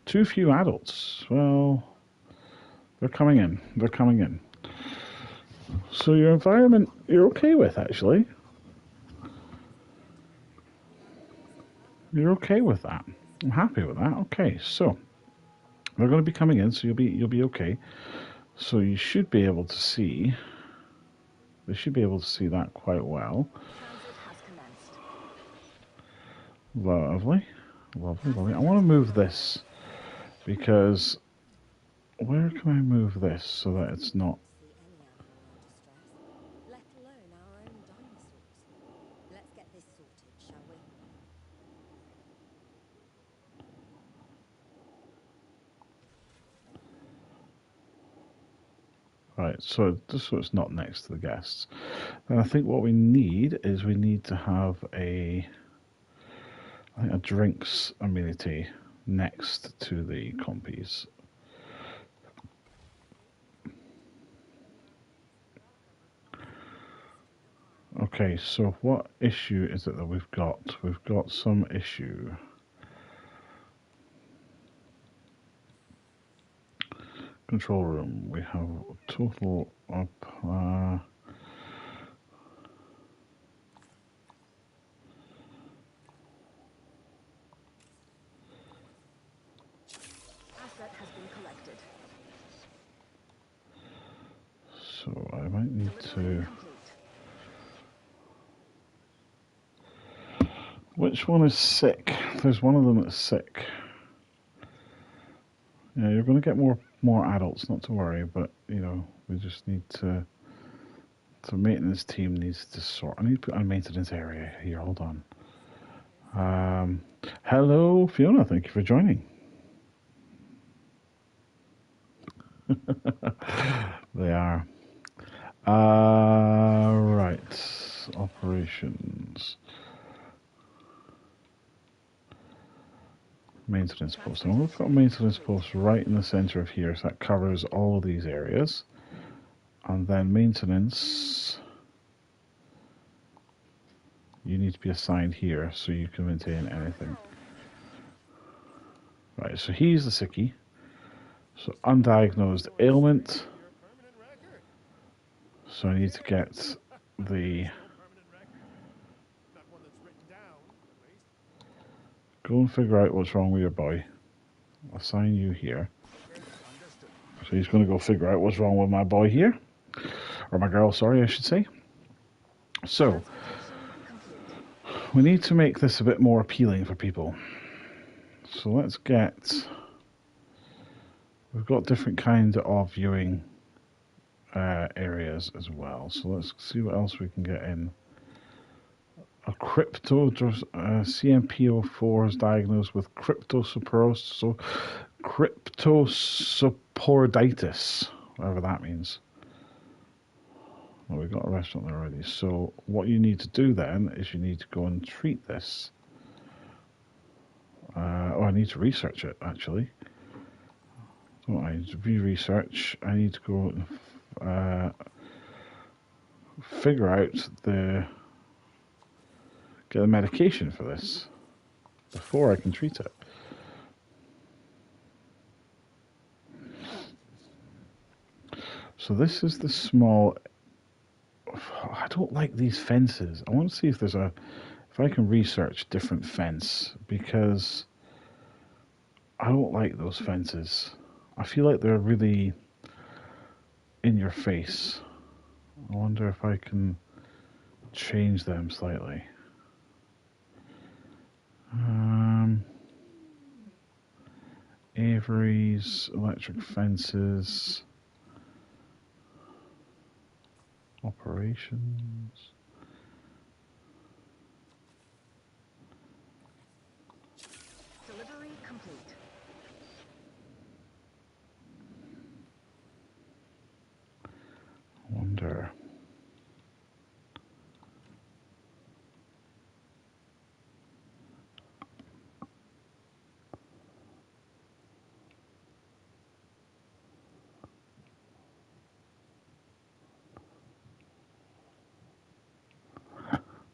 Too few adults. Well, they're coming in. They're coming in. So your environment, you're okay with, actually. You're okay with that. I'm happy with that. Okay, so they're going to be coming in, so you'll be okay. So you should be able to see. They should be able to see that quite well. Transit has commenced. Lovely, lovely, lovely. I want to move this because where can I move this so that it's not? See any animal in distress, let alone our own dinosaurs. Let's get this sorted, shall we? Right, so just so it's not next to the guests. And I think what we need is we need to have a drinks amenity next to the compies. Okay, so what issue is it that we've got? We've got some issue. Control room. We have a total up. Asset has been collected. So I might need Delivery to. complete. Which one is sick? There's one of them that's sick. Yeah, you're going to get more adults, not to worry, but you know, we just need to. The maintenance team needs to sort. I need to put a maintenance area here. Hold on. Hello, Fiona. Thank you for joining. They are. Right. Operations. Maintenance post. I'm going to put a maintenance post right in the center of here, so that covers all of these areas. And then maintenance You need to be assigned here so you can maintain anything. Right, so he's the sickie. So undiagnosed ailment. Your permanent record. So I need to get the... No permanent record. Not one that's written down, at least. Go and figure out what's wrong with your boy. Assign you here. So he's going to go figure out what's wrong with my boy here. Or my girl, sorry, I should say. So, we need to make this a bit more appealing for people. So let's get... We've got different kinds of viewing areas as well. So let's see what else we can get in. A CMP04 is diagnosed with cryptosupportitis, whatever that means. Well, we've got a restaurant there already. So what you need to do then is you need to go and treat this. I need to research it, actually. Don't I? To be research, I need to go and figure out get the medication for this before I can treat it. So this is the small... I don't like these fences. I want to see if there's if I can research different fence, because I don't like those fences. I feel like they're really in your face. I wonder if I can change them slightly. Avery's, electric fences, operations. Delivery complete. I wonder.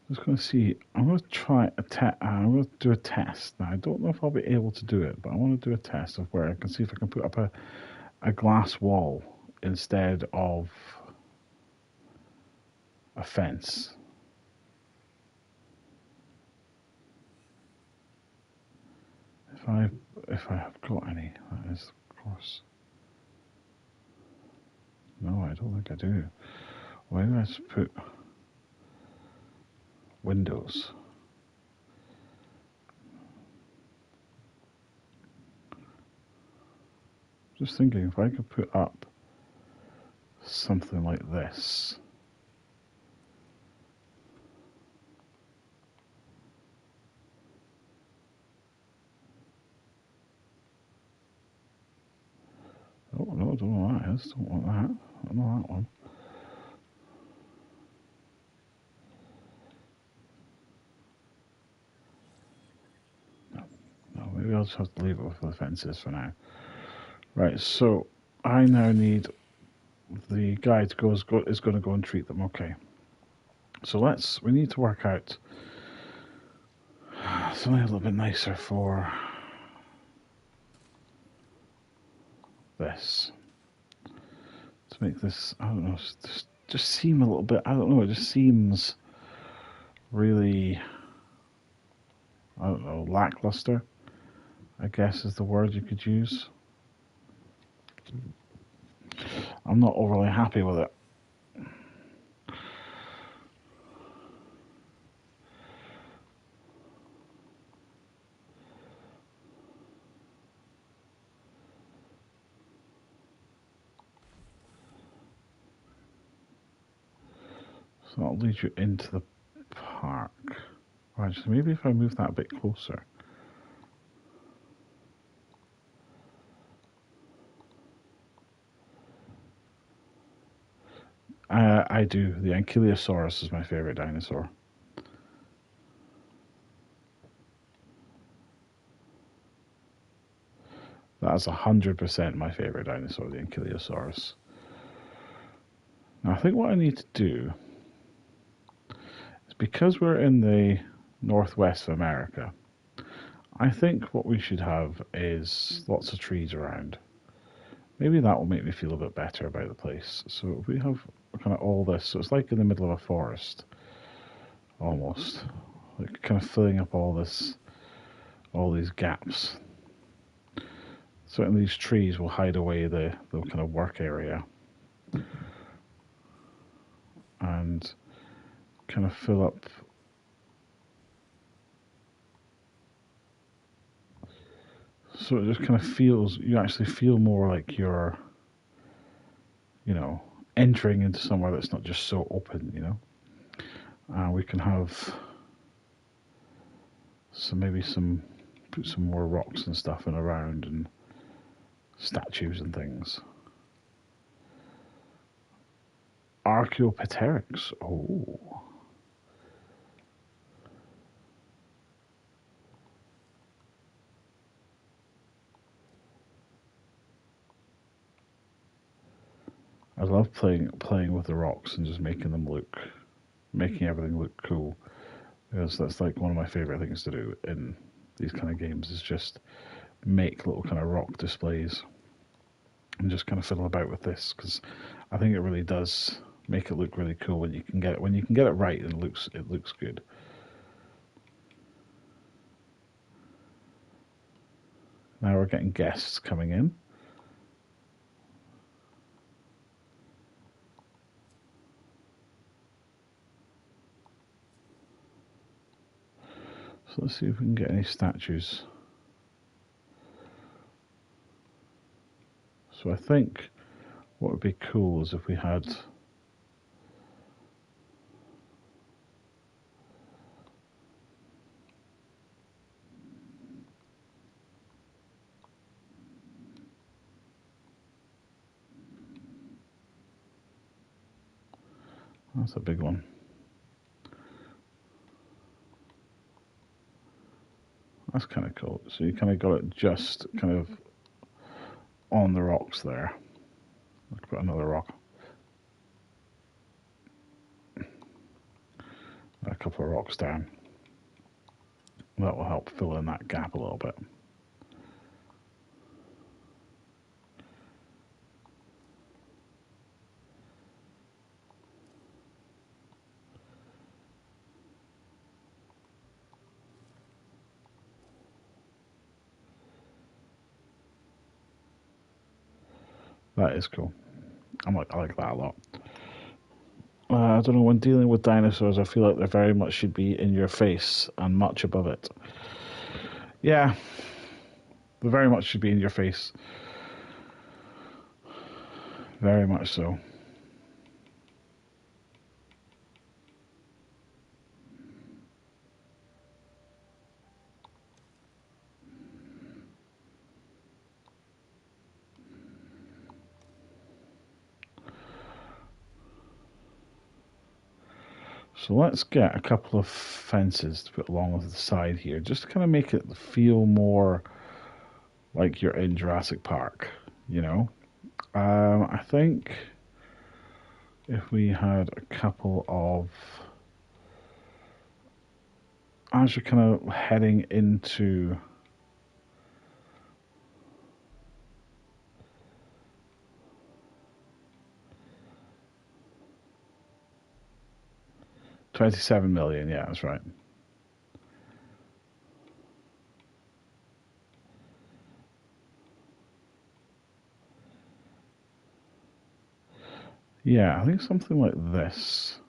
Just going to see. I'm going to try I'm going to do a test. Now I don't know if I'll be able to do it, but I want to do a test of where I can see if I can put up a glass wall instead of a fence. If I have got any, that is, of course. No, I don't think I do. Why do I just put windows? Just thinking if I could put up something like this. Oh no, I don't know what that is. Don't want that. I don't know that one. No, maybe I'll just have to leave it with the fences for now. Right, so I now need the guy is going to go and treat them. Okay. So we need to work out something a little bit nicer for this. To make this, I don't know, just seem a little bit, I don't know, it just seems really, I don't know, lackluster, I guess is the word you could use. I'm not overly happy with it. So that'll lead you into the park. Right, so maybe if I move that a bit closer. I do. The Ankylosaurus is my favorite dinosaur. That's 100% my favorite dinosaur, the Ankylosaurus. Now I think what I need to do is because we're in the northwest of America, I think what we should have is lots of trees around. Maybe that will make me feel a bit better about the place. So if we have kind of all this, so it's like in the middle of a forest, almost, like kind of filling up all these gaps. Certainly these trees will hide away the kind of work area and kind of fill up. So it just kind of feels, you actually feel more like you're, entering into somewhere that's not just so open. We can have put some more rocks and stuff in around and statues and things. Archaeopteryx. Oh. I love playing with the rocks and just making everything look cool. Because that's like one of my favorite things to do in these kind of games is just make little kind of rock displays and just kind of fiddle about with this because I think it really does make it look really cool when you can get it right and it looks good. Now we're getting guests coming in. So let's see if we can get any statues. So I think what would be cool is if we had that's a big one. That's kind of cool. So you kind of got it just kind of on the rocks there. Let's put another rock. A couple of rocks down. That will help fill in that gap a little bit. That is cool. I like that a lot. I don't know, when dealing with dinosaurs, I feel like they very much should be in your face and much above it. Yeah, they very much should be in your face. Very much so. So let's get a couple of fences to put along the side here, just to kind of make it feel more like you're in Jurassic Park. I think if we had a couple of, as you're kind of heading into 27 million, yeah, that's right. Yeah, I think something like this.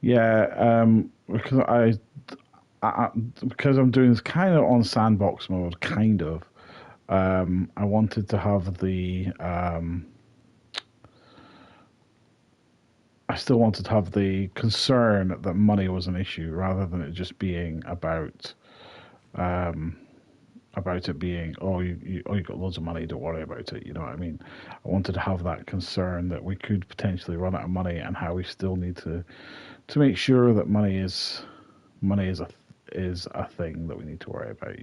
Yeah, because because I'm doing this kind of on sandbox mode, kind of. I wanted to have I still wanted to have the concern that money was an issue rather than it just being about it being, you got loads of money, don't worry about it. You know what I mean? I wanted to have that concern that we could potentially run out of money and how we still need to make sure that money is a thing that we need to worry about.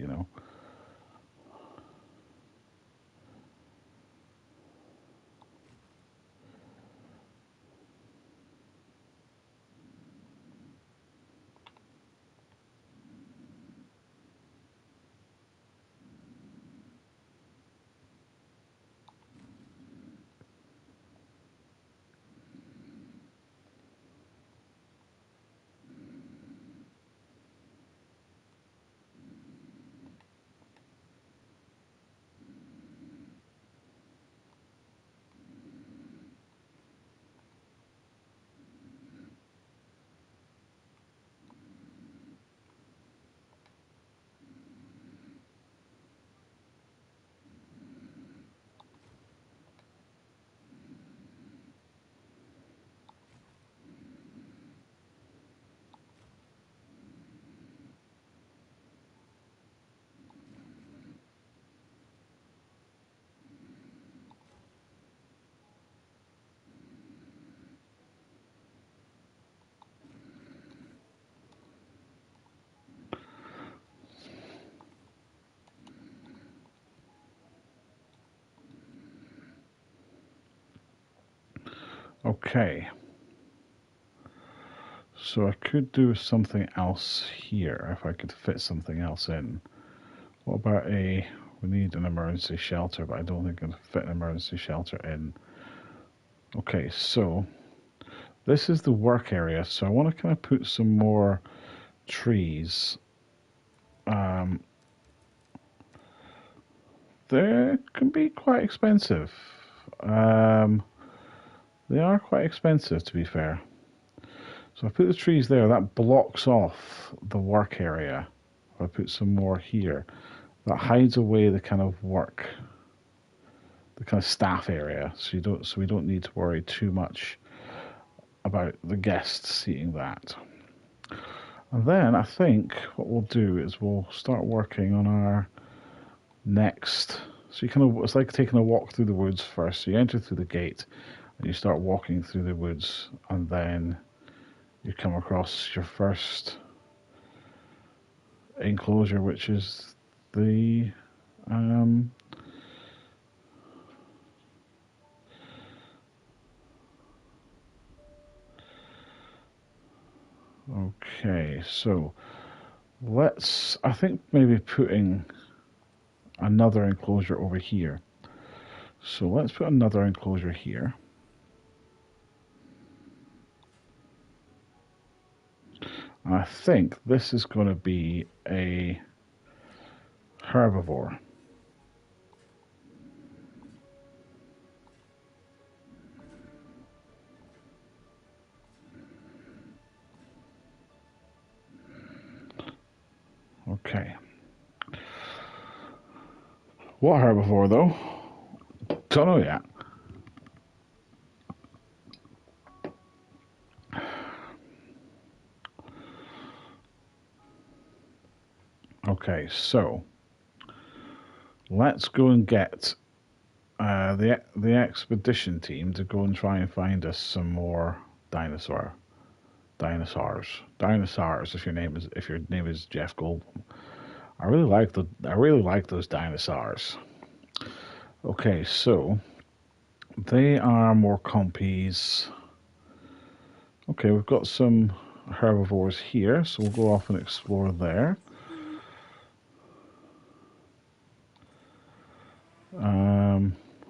Okay. So I could do something else here if I could fit something else in. What about we need an emergency shelter, but I don't think I can fit an emergency shelter in. Okay, so this is the work area, so I want to kind of put some more trees. They can be quite expensive. Um, they are quite expensive, to be fair. So if I put the trees there, that blocks off the work area. If I put some more here, that hides away the kind of work, the kind of staff area. So we don't need to worry too much about the guests seeing that. And then I think what we'll do is we'll start working on our next. So you kind of, it's like taking a walk through the woods first. So you enter through the gate and you start walking through the woods, and then you come across your first enclosure, which is the okay, so I think maybe putting another enclosure over here. So let's put another enclosure here. And I think this is going to be a herbivore. Okay. What herbivore, though? Don't know yet. Okay, so let's go and get the expedition team to go and try and find us some more dinosaurs. If your name is Jeff Goldblum. I really like those dinosaurs. Okay, so they are more compies. Okay, we've got some herbivores here, so we'll go off and explore there.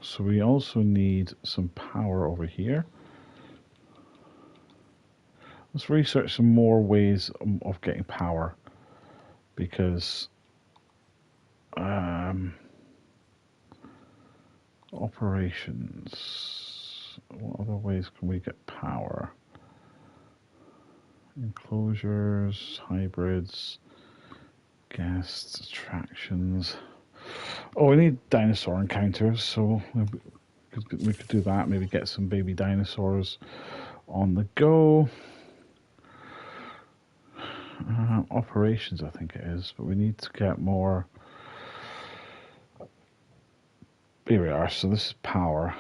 So we also need some power over here. Let's research some more ways of getting power, because operations. What other ways can we get power? Enclosures, hybrids, guests, attractions. Oh, we need dinosaur encounters, so we could do that. Maybe get some baby dinosaurs on the go. Operations, I think it is, but we need to get more. Here we are. So this is power.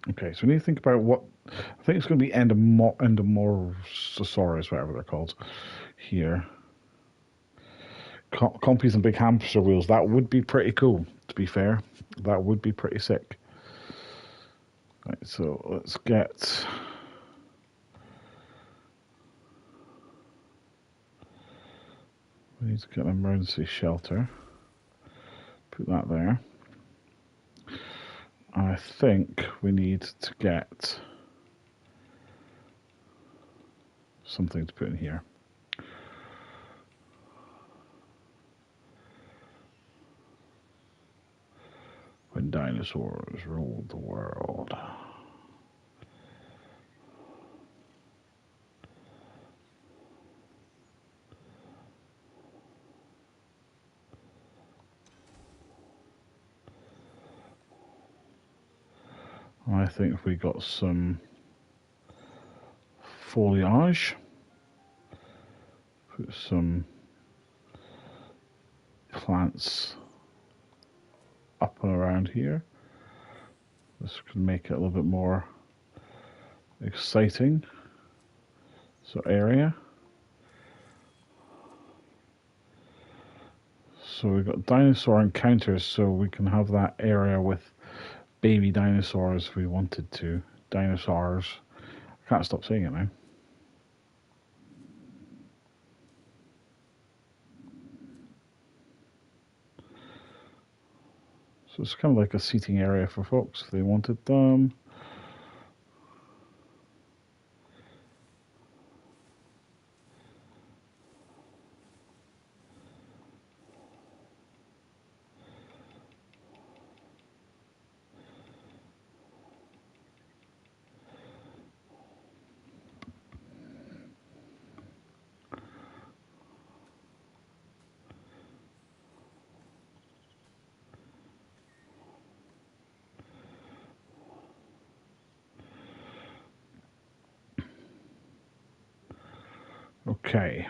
Okay, so we need to think about what. I think it's going to be Endomorosaurus, whatever they're called, here. Compies and big hamster wheels. That would be pretty cool, to be fair. That would be pretty sick. Right, so let's get. We need to get an emergency shelter. Put that there. I think we need to get something to put in here. When dinosaurs ruled the world. I think if we got some foliage, put some plants up and around here, this could make it a little bit more exciting. So area. So So we've got dinosaur encounters, so we can have that area with baby dinosaurs if we wanted to. Dinosaurs. I can't stop saying it now. So it's kind of like a seating area for folks if they wanted them. Okay.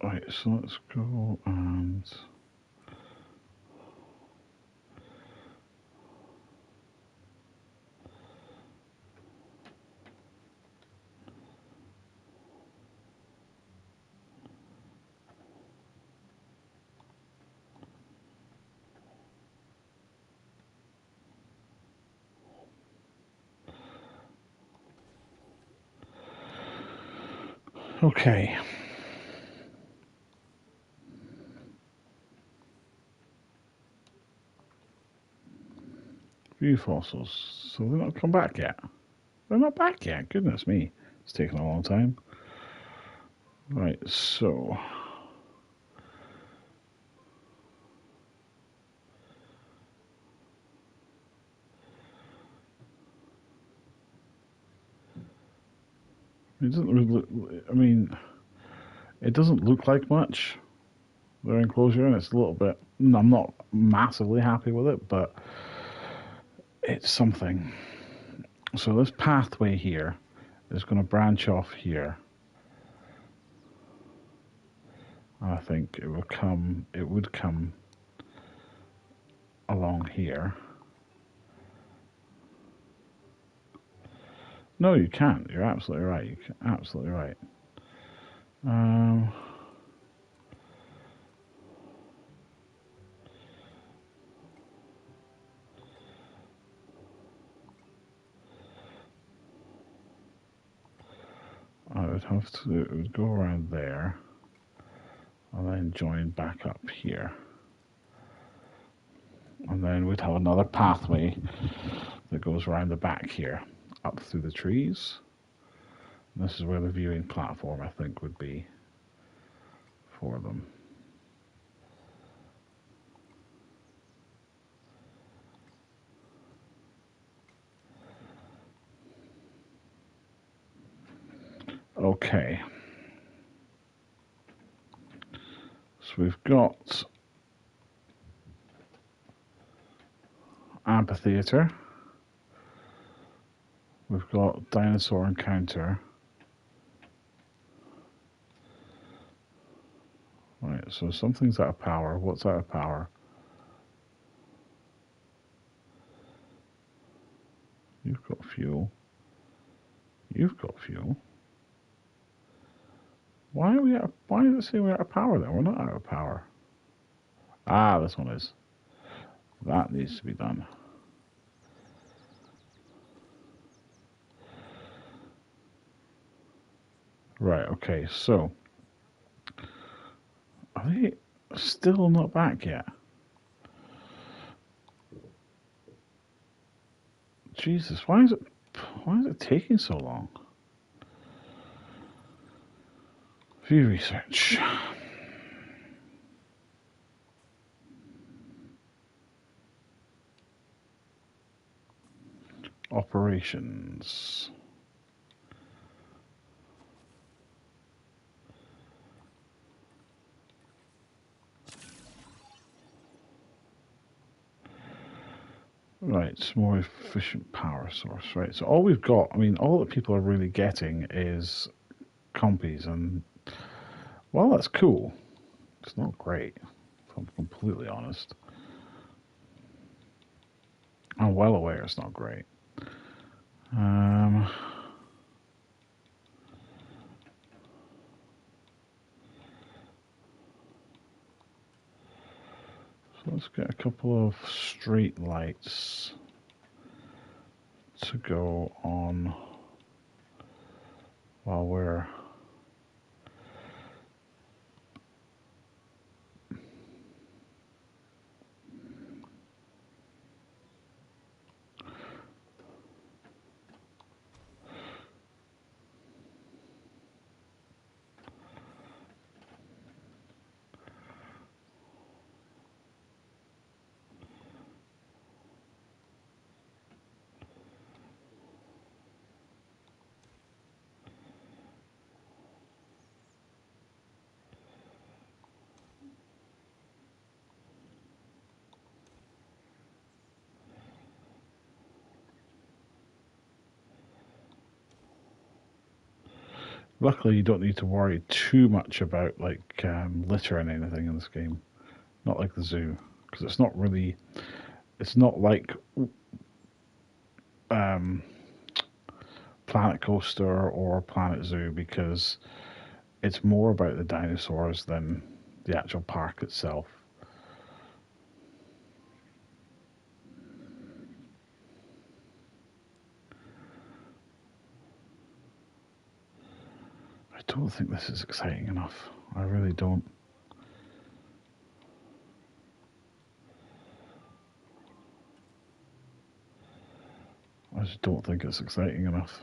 Right, so let's go and... Okay. View fossils. So they're not come back yet. They're not back yet. Goodness me. It's taken a long time. Right, so... It doesn't really look... I mean, it doesn't look like much, their enclosure, and it's a little bit... I'm not massively happy with it, but it's something. So this pathway here is going to branch off here. I think it would come along here. No, you can't. You're absolutely right. You're absolutely right. I would have to, it would go around there and then join back up here. And then we'd have another pathway that goes around the back here, up through the trees. And this is where the viewing platform, I think, would be for them. Okay. So we've got amphitheater. We've got dinosaur encounter. Right, so something's out of power. What's out of power? You've got fuel. You've got fuel. Why are we out of, why does it say we're out of power then? We're not out of power. Ah, this one is. That needs to be done. Right, okay, so are they still not back yet? Jesus, why is it taking so long? View research. Operations. Right, it's more efficient power source. Right, so all we've got, I mean, all that people are really getting is compies, and well, that's cool. It's not great, if I'm completely honest. I'm well aware it's not great. So let's get a couple of street lights to go on while we're luckily you don't need to worry too much about like litter and anything in this game. Not like the zoo, because it's not really. It's not like um, Planet Coaster or Planet Zoo, because it's more about the dinosaurs than the actual park itself. I don't think this is exciting enough. I really don't. I just don't think it's exciting enough.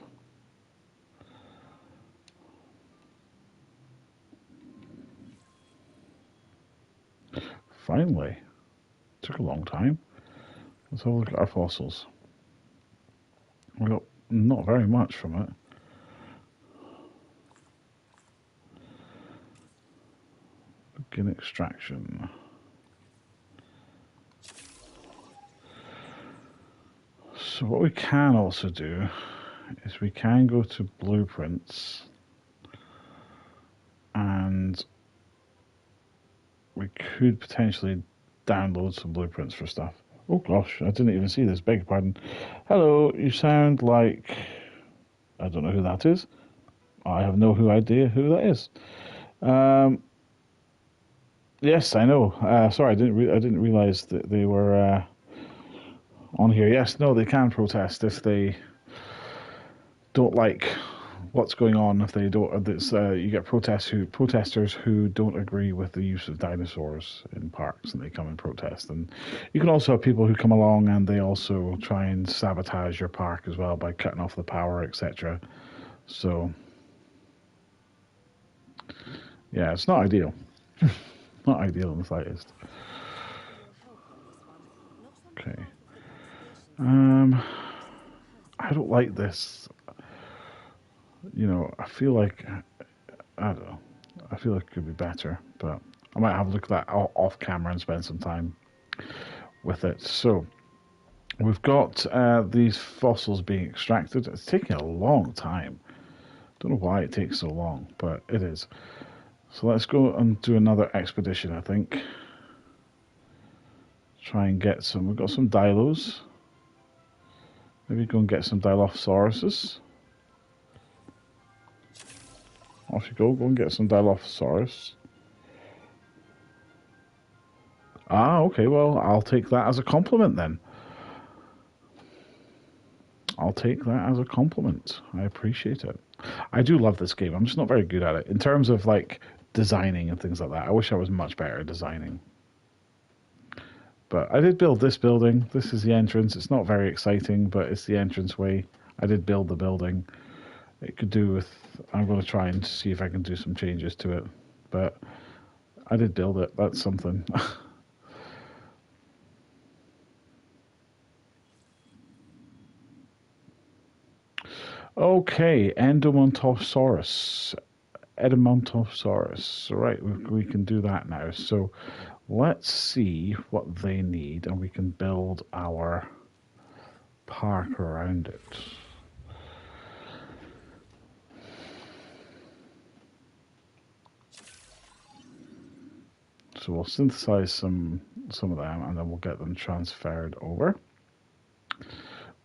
Finally. Took a long time. Let's have a look at our fossils. We got not very much from it. Begin extraction. So what we can also do is we can go to blueprints and we could potentially download some blueprints for stuff. Oh gosh, I didn't even see this. Beg your pardon. Hello, you sound like... I don't know who that is. I have no idea who that is. Yes, I know. Sorry, I didn't realize that they were on here. Yes, no, they can protest if they don't like what's going on. If they don't, you get protesters who don't agree with the use of dinosaurs in parks, and they come and protest. And you can also have people who come along and they also try and sabotage your park as well by cutting off the power, etc. So, yeah, it's not ideal. Not ideal in the slightest. Okay. I don't like this. You know, I feel like, I don't know. I feel like it could be better, but I might have a look at that off camera and spend some time with it. So, we've got these fossils being extracted. It's taking a long time. Don't know why it takes so long, but it is. So let's go and do another expedition, I think. Try and get some. We've got some Dilos. Maybe go and get some Dilophosauruses. Off you go. Go and get some Dilophosaurus. Ah, okay. Well, I'll take that as a compliment then. I'll take that as a compliment. I appreciate it. I do love this game. I'm just not very good at it. In terms of like designing and things like that, I wish I was much better at designing. But I did build this building. This is the entrance. It's not very exciting, but it's the entranceway. I did build the building. It could do with... I'm going to try and see if I can do some changes to it. But I did build it. That's something. Okay, Edmontosaurus. Right, we can do that now. So let's see what they need, and we can build our park around it. So we'll synthesize some of them, and then we'll get them transferred over,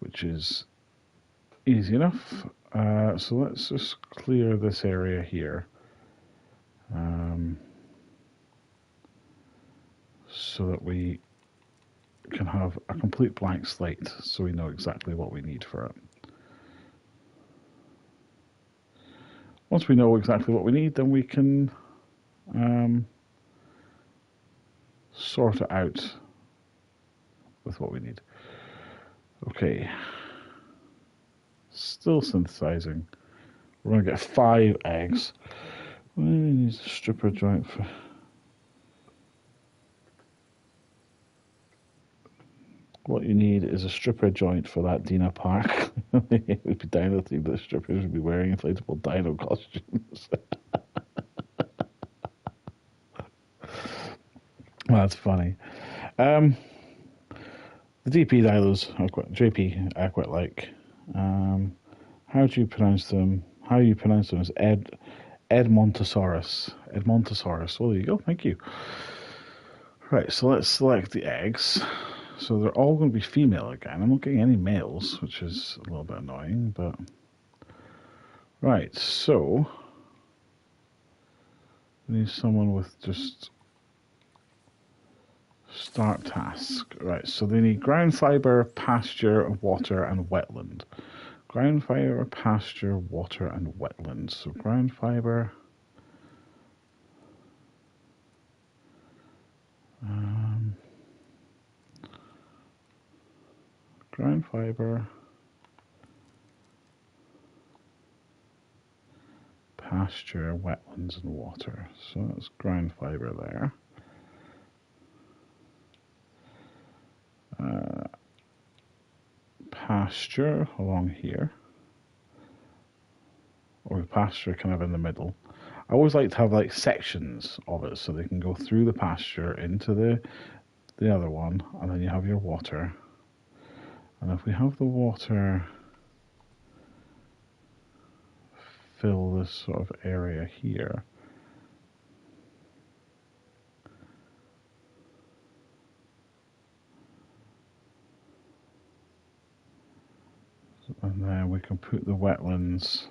which is easy enough. So let's just clear this area here. so that we can have a complete blank slate so we know exactly what we need for it. Once we know exactly what we need, then we can sort it out with what we need. Okay. Still synthesizing. We're going to get 5 eggs. We need a stripper joint for... What you need is a stripper joint for that Dina Park. It would be dino themed. The strippers would be wearing inflatable dino costumes. That's funny. The DP dinos, JP, I quite like. How do you pronounce them? How you pronounce them is Edmontosaurus. Edmontosaurus. Well, there you go. Thank you. Right, so let's select the eggs. So they're all going to be female again. I'm not getting any males, which is a little bit annoying, but... Right, so... we need someone with just... Start task. Right, so they need ground fiber, pasture, water, and wetland. Ground fiber, pasture, water, and wetland. So ground fiber... ground fiber, pasture, wetlands, and water. So that's ground fiber there. Pasture along here, or pasture kind of in the middle. I always like to have like sections of it so they can go through the pasture into the other one, and then you have your water. And if we have the water fill this sort of area here, and then we can put the wetlands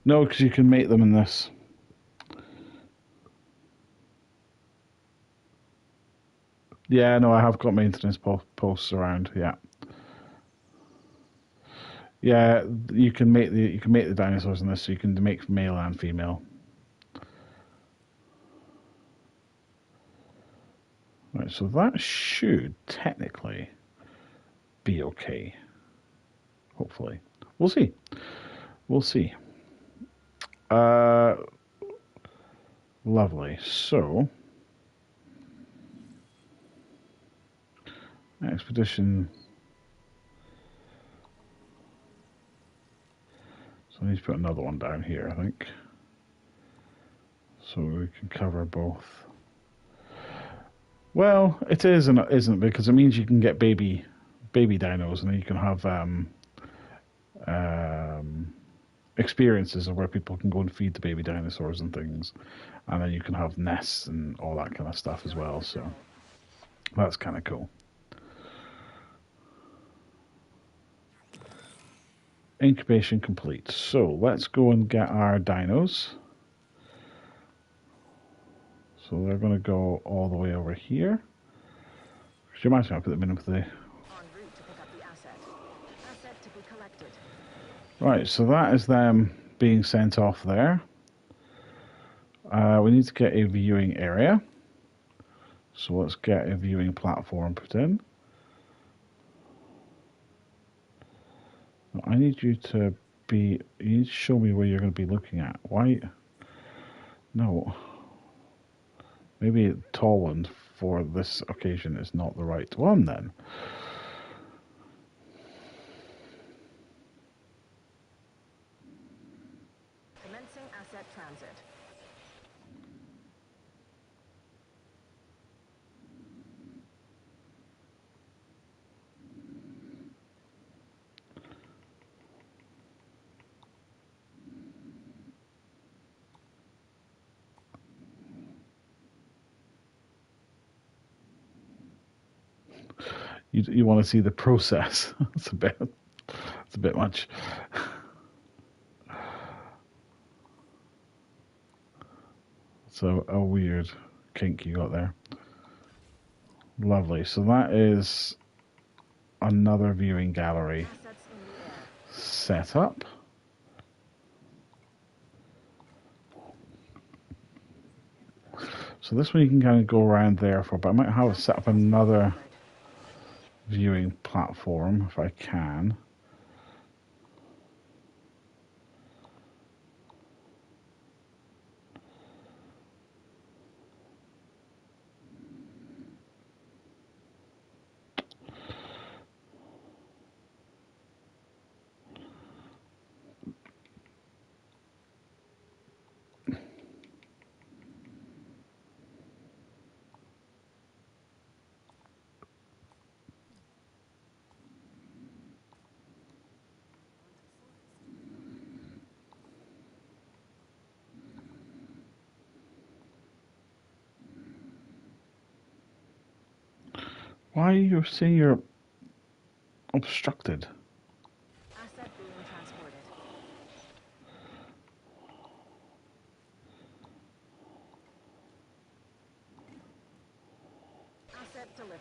no, because you can make them in this. Yeah, no, I have got maintenance posts around. Yeah, yeah, you can make the dinosaurs in this, so you can make male and female. Right, so that should technically be okay. Hopefully, we'll see. We'll see. Lovely. So. Expedition. So I need to put another one down here, I think. So we can cover both. Well, it is and it isn't, because it means you can get baby dinos, and then you can have experiences of where people can go and feed the baby dinosaurs and things. And then you can have nests and all that kind of stuff as well. So that's kind of cool. Incubation complete. So let's go and get our dinos. So they're going to go all the way over here. Could you imagine I put them in with the... En route to pick up the asset. Asset to be collected. Right, so that is them being sent off there. We need to get a viewing area. So let's get a viewing platform put in. I need you to be... You need to show me where you're going to be looking at. Why? No. Maybe a tall one for this occasion is not the right one then. Commencing asset transit. You want to see the process. It's a bit much. So a weird kink you got there. Lovely. So that is another viewing gallery Assets in the air. set up. So this one you can kind of go around there for, but I might have to set up another viewing platform if I can. Why are you saying you're obstructed? Asset being transported. Asset delivered.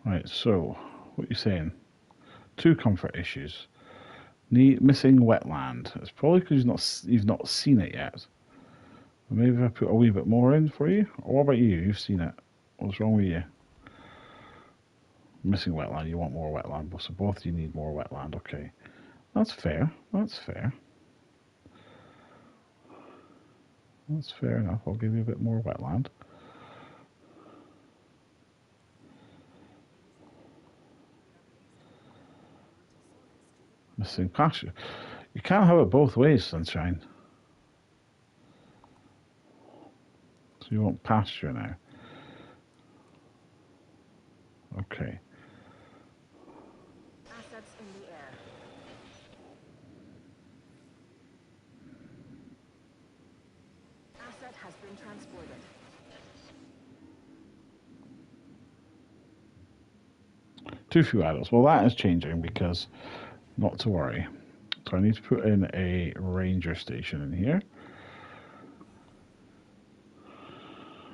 Right, so what are you saying? 2 comfort issues. Missing wetland. It's probably because you've not seen it yet. Maybe if I put a wee bit more in for you. Or what about you? You've seen it. What's wrong with you? Missing wetland. You want more wetland. So both of you need more wetland. Okay. That's fair. That's fair. That's fair enough. I'll give you a bit more wetland. Missing pasture. You can't have it both ways, sunshine. So you want pasture now. Okay. Assets in the air. Asset has been transported. Too few adults. Well, that is changing because, not to worry. So I need to put in a ranger station in here.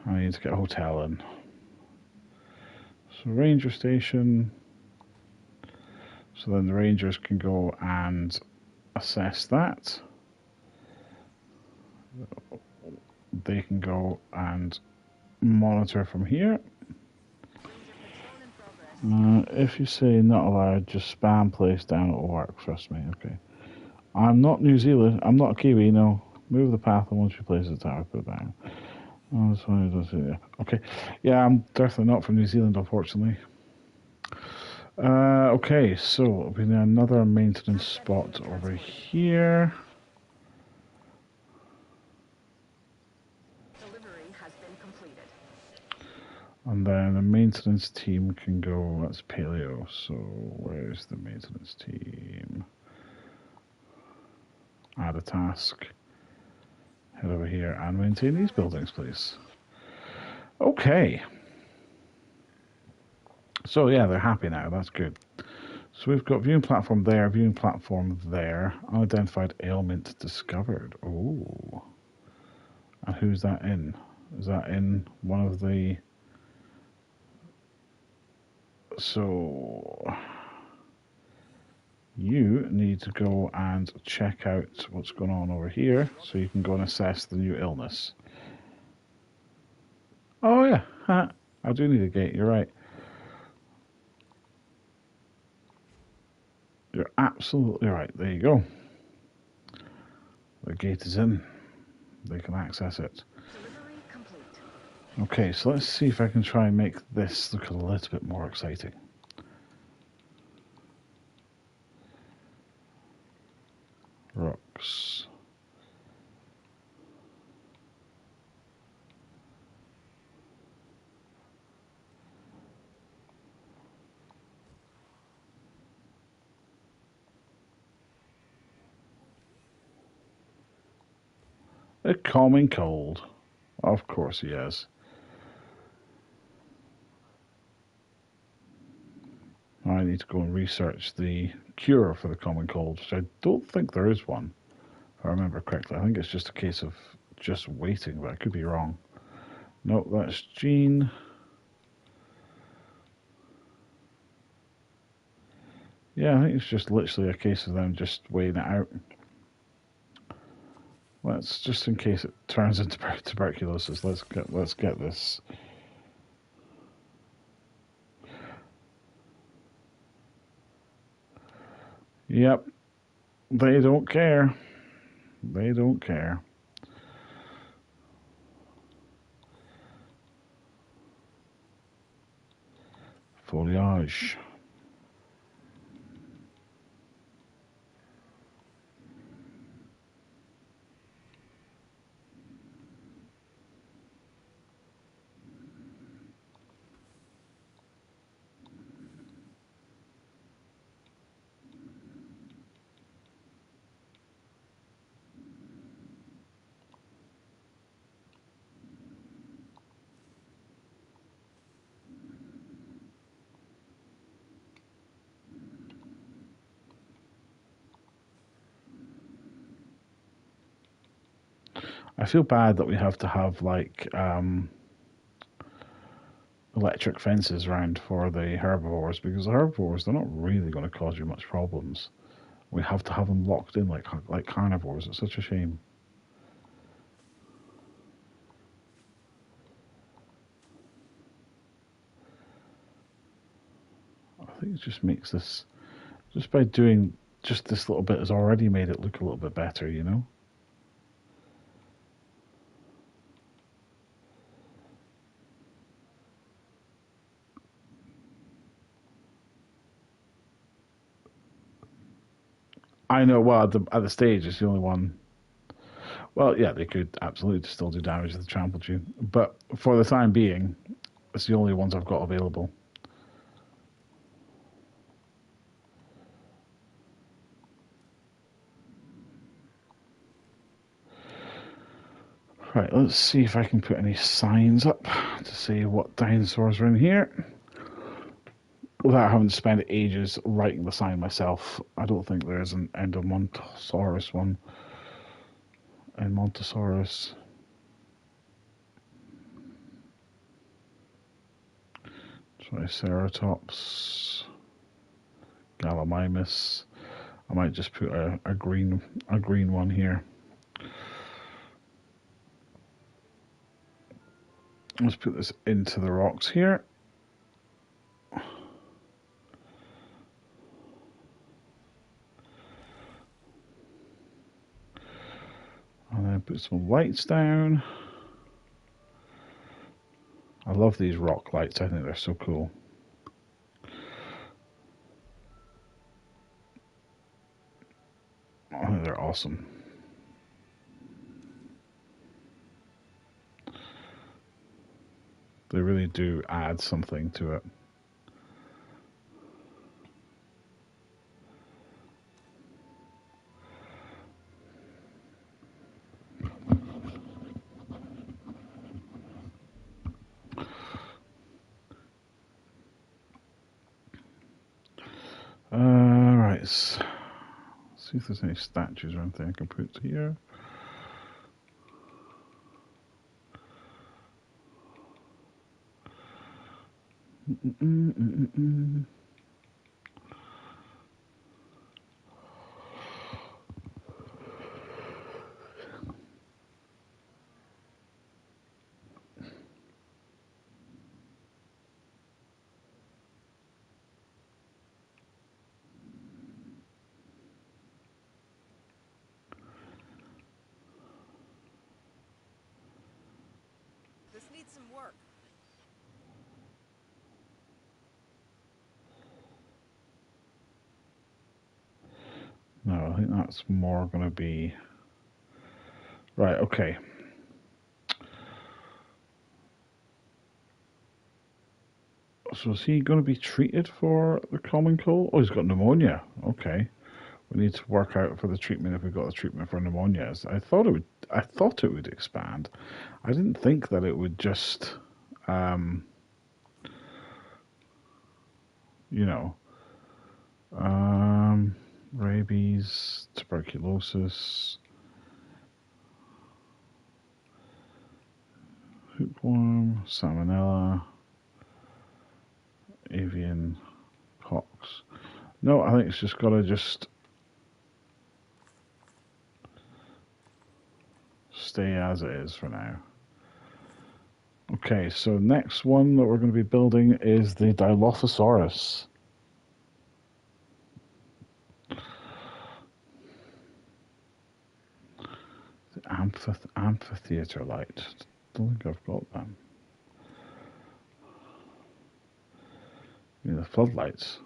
I need to get a hotel in. So ranger station. So then the rangers can go and assess that. They can go and monitor from here. If you say not allowed, just spam place down, it'll work, trust me, okay. I'm not New Zealand, I'm not a Kiwi, no. Move the path and once you place the tower, put it down. Oh, that's why it does it, yeah. Okay. Yeah, I'm definitely not from New Zealand, unfortunately. Okay, so we need another maintenance spot over here. Delivery has been completed. And then the maintenance team can go, that's paleo, so where's the maintenance team? Add a task. Head over here and maintain these buildings, please. Okay. So yeah, they're happy now, that's good. So we've got viewing platform there, viewing platform there. Unidentified ailment discovered. Oh. And who's that in? Is that in one of the... So... You need to go and check out what's going on over here so you can go and assess the new illness. Oh yeah, I do need a gate, you're right. You're absolutely right, there you go. The gate is in. They can access it. Delivery complete. Okay, so let's see if I can try and make this look a little bit more exciting. Rocks. A calming cold. Of course he has. I need to go and research the cure for the common cold, which I don't think there is one. I remember correctly. I think it's just a case of just waiting, but I could be wrong. Nope, that's Jean. Yeah, I think it's just literally a case of them just waiting it out. Let's just in case it turns into tuberculosis. Let's get this. Yep, they don't care. They don't care. Foliage. I feel bad that we have to have like electric fences around for the herbivores because the herbivores they're not really going to cause you much problems. We have to have them locked in like carnivores. It's such a shame. I think it just makes this just by doing just this little bit has already made it look a little bit better, you know. I know. Well, at the stage, it's the only one. Well, yeah, they could absolutely still do damage to the trample tune, but for the time being, it's the only ones I've got available. Right, let's see if I can put any signs up to say what dinosaurs are in here without having to spend ages writing the sign myself. I don't think there is an Endomontosaurus one. Enmontosaurus. Triceratops. Gallimimus. I might just put a green one here. Let's put this into the rocks here. And then put some lights down. I love these rock lights. I think they're so cool. I think they're awesome. They really do add something to it. Right. Let's see if there's any statues or anything I can put here. This needs some work. No, I think that's more going to be... Right, okay. So is he going to be treated for the common cold? Oh, he's got pneumonia. Okay. We need to work out for the treatment if we've got the treatment for pneumonia. I thought it would expand. I didn't think that it would just you know, rabies, tuberculosis. Bookworm, salmonella, avian pox. No, I think it's just got to just stay as it is for now. Okay, so next one that we're going to be building is the Dilophosaurus. The amphitheater light. Don't think I've got that. The floodlights.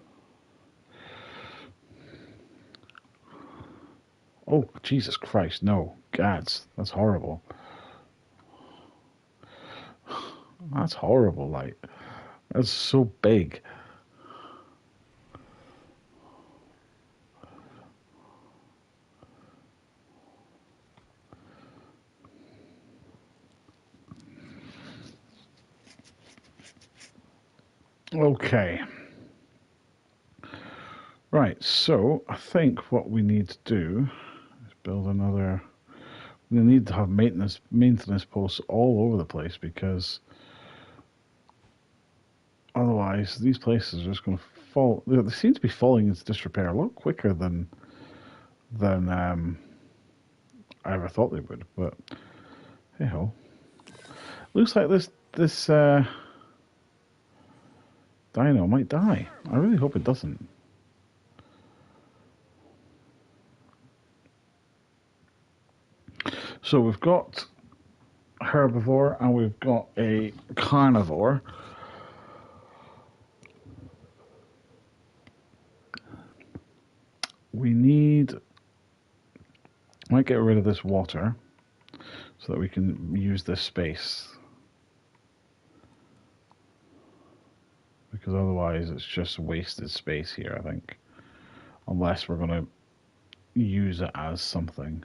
Oh, Jesus Christ, no. Gads, that's horrible. That's horrible light. That's so big. Okay. Right, so I think what we need to do is build another. We need to have maintenance posts all over the place because otherwise these places are just going to fall. They seem to be falling into disrepair a lot quicker than I ever thought they would. But hey ho, looks like this dino might die. I really hope it doesn't. So we've got herbivore and we've got a carnivore. We might get rid of this water so that we can use this space. Because otherwise it's just wasted space here, I think. Unless we're going to use it as something.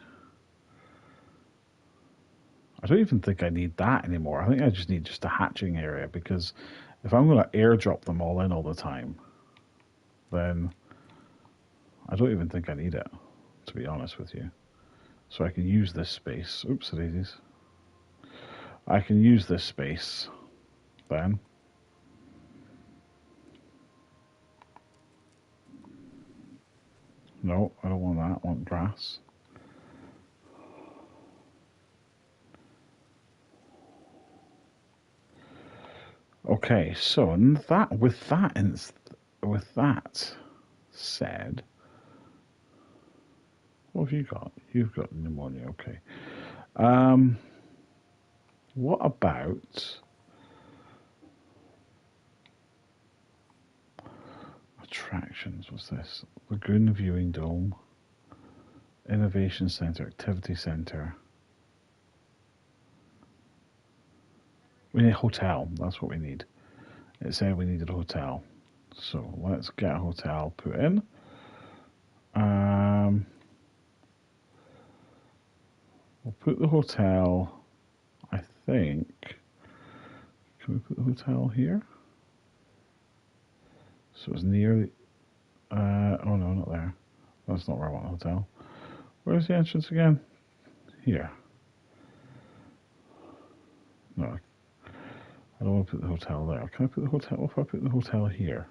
I don't even think I need that anymore. I think I just need just a hatching area because if I'm going to airdrop them all in all the time, then I don't even think I need it, to be honest with you. So I can use this space. Oops, daisies. I can use this space then. No, I don't want that. I want grass. Okay, so with that said, what have you got? You've got pneumonia. Okay. What about attractions? What's this? Lagoon Viewing Dome, Innovation Center, Activity Center. We need a hotel. That's what we need. It said we needed a hotel. So let's get a hotel put in. We'll put the hotel, I think. Can we put the hotel here? So it's near the. Oh no, not there. That's not where I want a hotel. Where's the entrance again? Here. No, I don't want to put the hotel there. Can I put the hotel? What if I put the hotel here?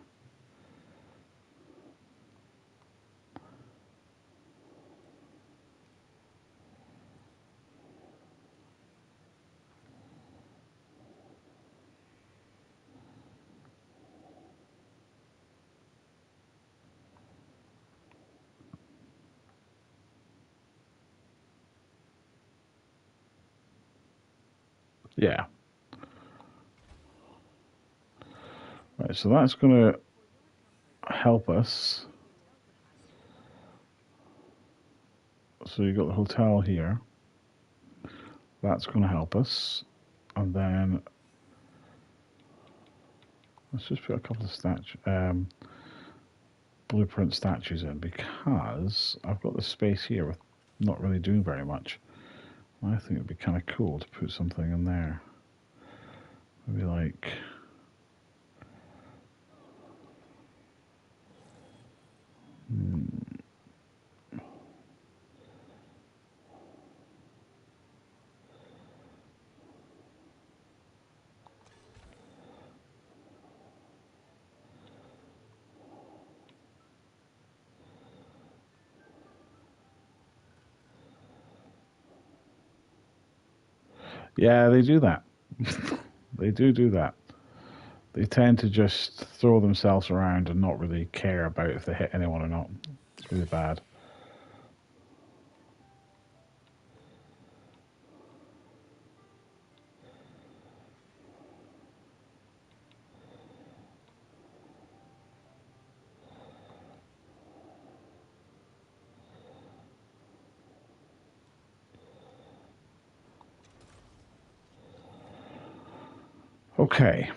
Yeah. Right, so that's going to help us. So you've got the hotel here. That's going to help us. And then let's just put a couple of blueprint statues in because I've got the space here with not really doing very much. I think it'd be kind of cool to put something in there. Maybe like Yeah, they do that. They do that. They tend to just throw themselves around and not really care about if they hit anyone or not. It's really bad. Okay,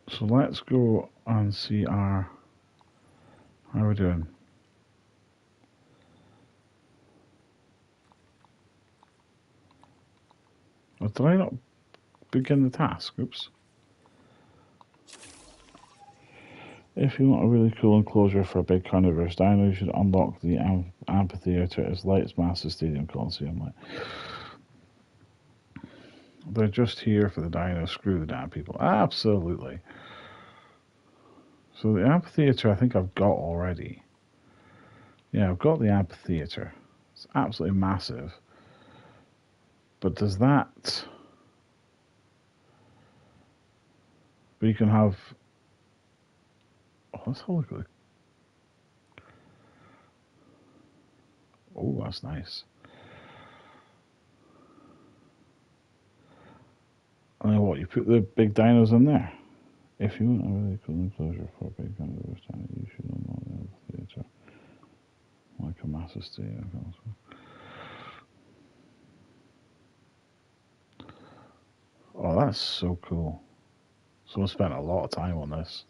so let's go and see our. How are we doing? Oh, did I not begin the task? Oops. If you want a really cool enclosure for a big carnivorous dino, you should unlock the amphitheater as Lights Massive Stadium Coliseum. Like, they're just here for the dinos. Screw the damn people. Absolutely. So the amphitheater, I think I've got already. Yeah, I've got the amphitheater. It's absolutely massive. But does that... But you can have... Oh, let's have a look at it. Oh, that's nice. And then what, you put the big dinos in there? If you want a really cool enclosure for a big carnivorous dino, you should unlock the amphitheater. Like a massive stadium. Oh, that's so cool. Someone spent a lot of time on this.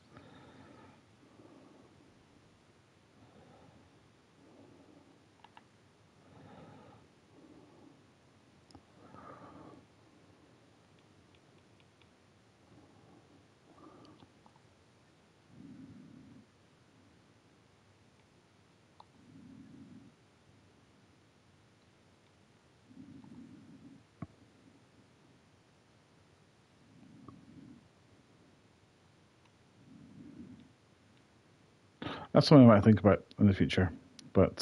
That's something I might think about in the future. But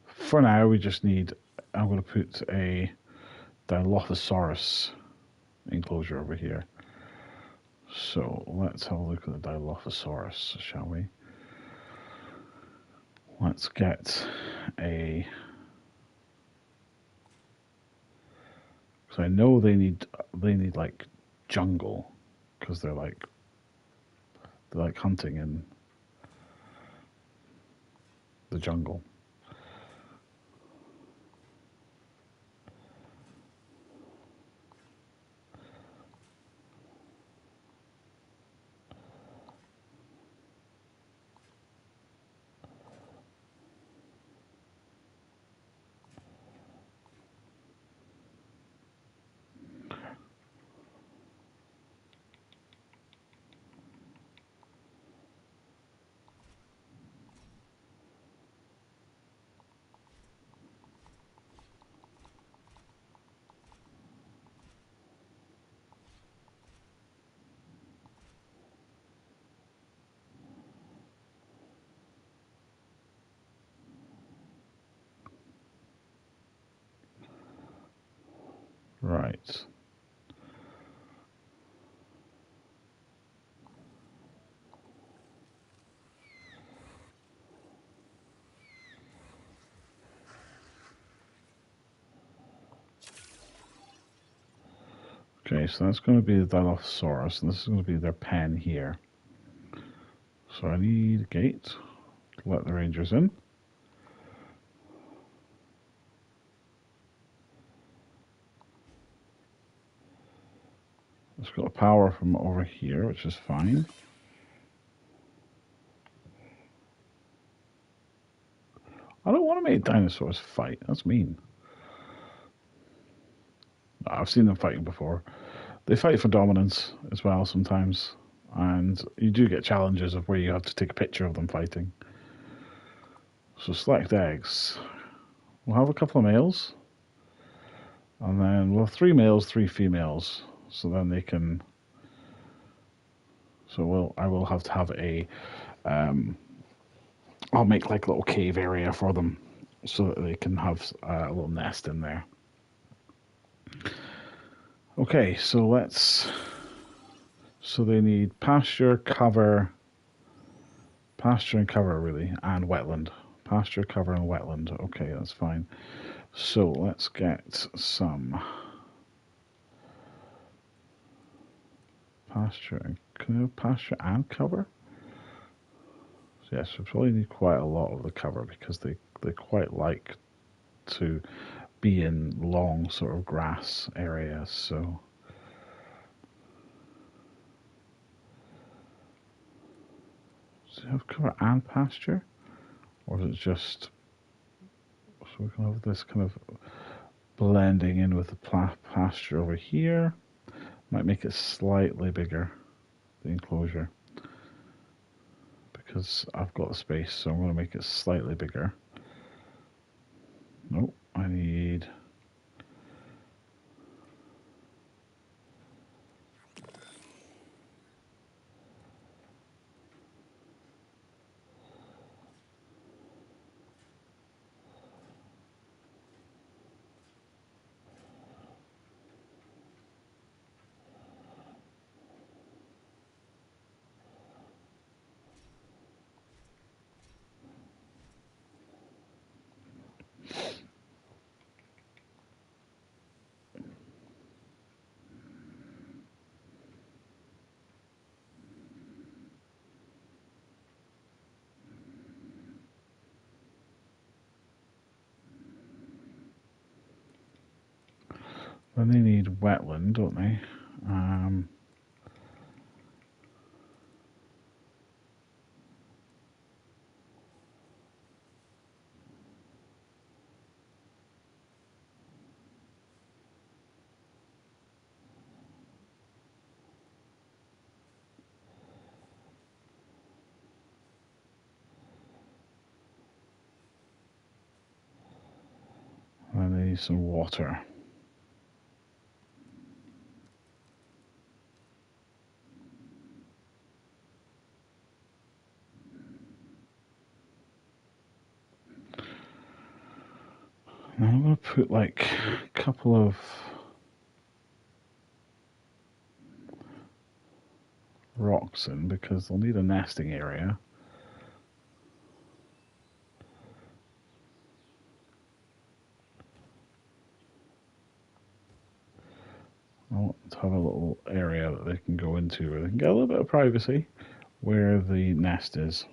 for now, we just need... I'm going to put a Dilophosaurus enclosure over here. So let's have a look at the Dilophosaurus, shall we? Let's get a... So I know they need like jungle, because they're like hunting in the jungle. Right. Okay, so that's going to be the Dilophosaurus, and this is going to be their pen here. So I need a gate to let the rangers in. It's got power from over here, which is fine. I don't want to make dinosaurs fight. That's mean. I've seen them fighting before. They fight for dominance as well sometimes. And you do get challenges of where you have to take a picture of them fighting. So select eggs. We'll have a couple of males. And then we'll have 3 males, 3 females. So then they can... So I will have to have a... I'll make like a little cave area for them so that they can have a little nest in there. Okay, so they need pasture and cover really, and wetland. Pasture, cover, and wetland. Okay, that's fine. So let's get some pasture. Can I have pasture and cover? So yes, we probably need quite a lot of the cover because they quite like to be in long sort of grass areas. So does it have cover and pasture, or is it just so we can have this kind of blending in with the pasture over here? Might make it slightly bigger, the enclosure, because I've got the space, so I'm going to make it slightly bigger. Nope, I need then they need wetland, don't they? And they need some water. Now I'm going to put like a couple of rocks in because they'll need a nesting area. I want to have a little area that they can go into where they can get a little bit of privacy where the nest is.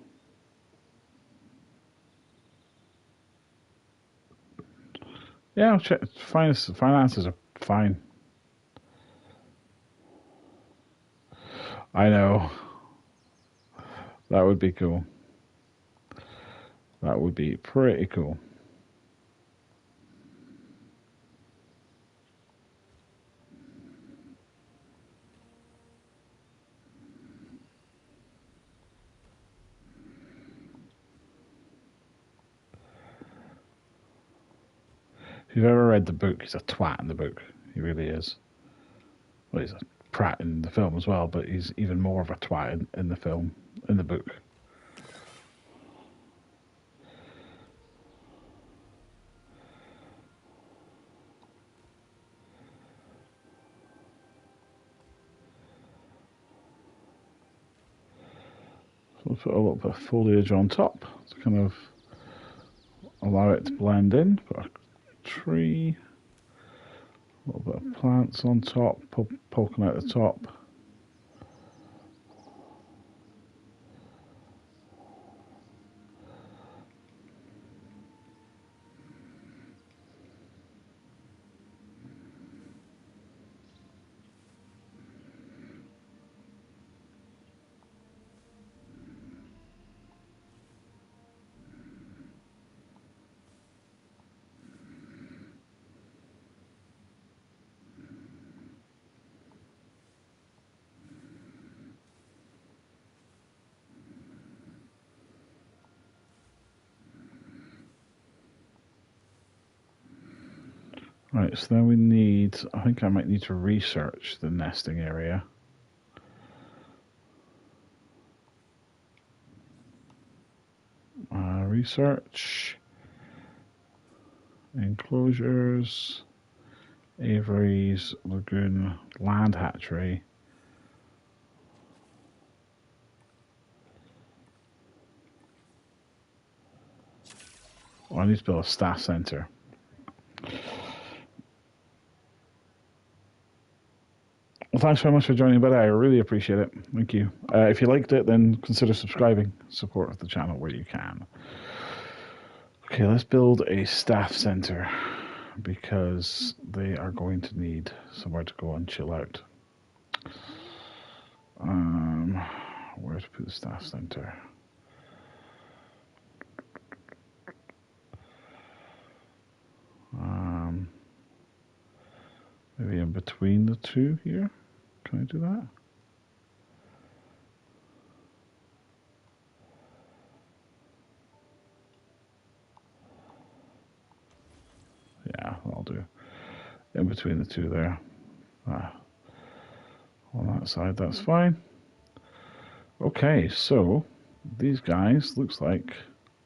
Yeah, I'll check. Finances are fine. I know. That would be cool. That would be pretty cool. If you've ever read the book, he's a twat in the book. He really is. Well, he's a prat in the film as well, but he's even more of a twat in the film, in the book. So we'll put a little bit of foliage on top to kind of allow it to blend in. Put a tree, a little bit of plants on top, poking out the top. Right, so then we need, I think I might need to research the nesting area. Research, enclosures, Avery's Lagoon Land Hatchery. Oh, I need to build a staff center. Well, thanks very much for joining, buddy. I really appreciate it. Thank you. If you liked it, then consider subscribing. Support the channel where you can. Okay, let's build a staff center because they are going to need somewhere to go and chill out. Where to put the staff center? Maybe in between the two here. Can I do that? Yeah, that'll do. In between the two there. On that side, that's fine. Okay, so these guys looks like.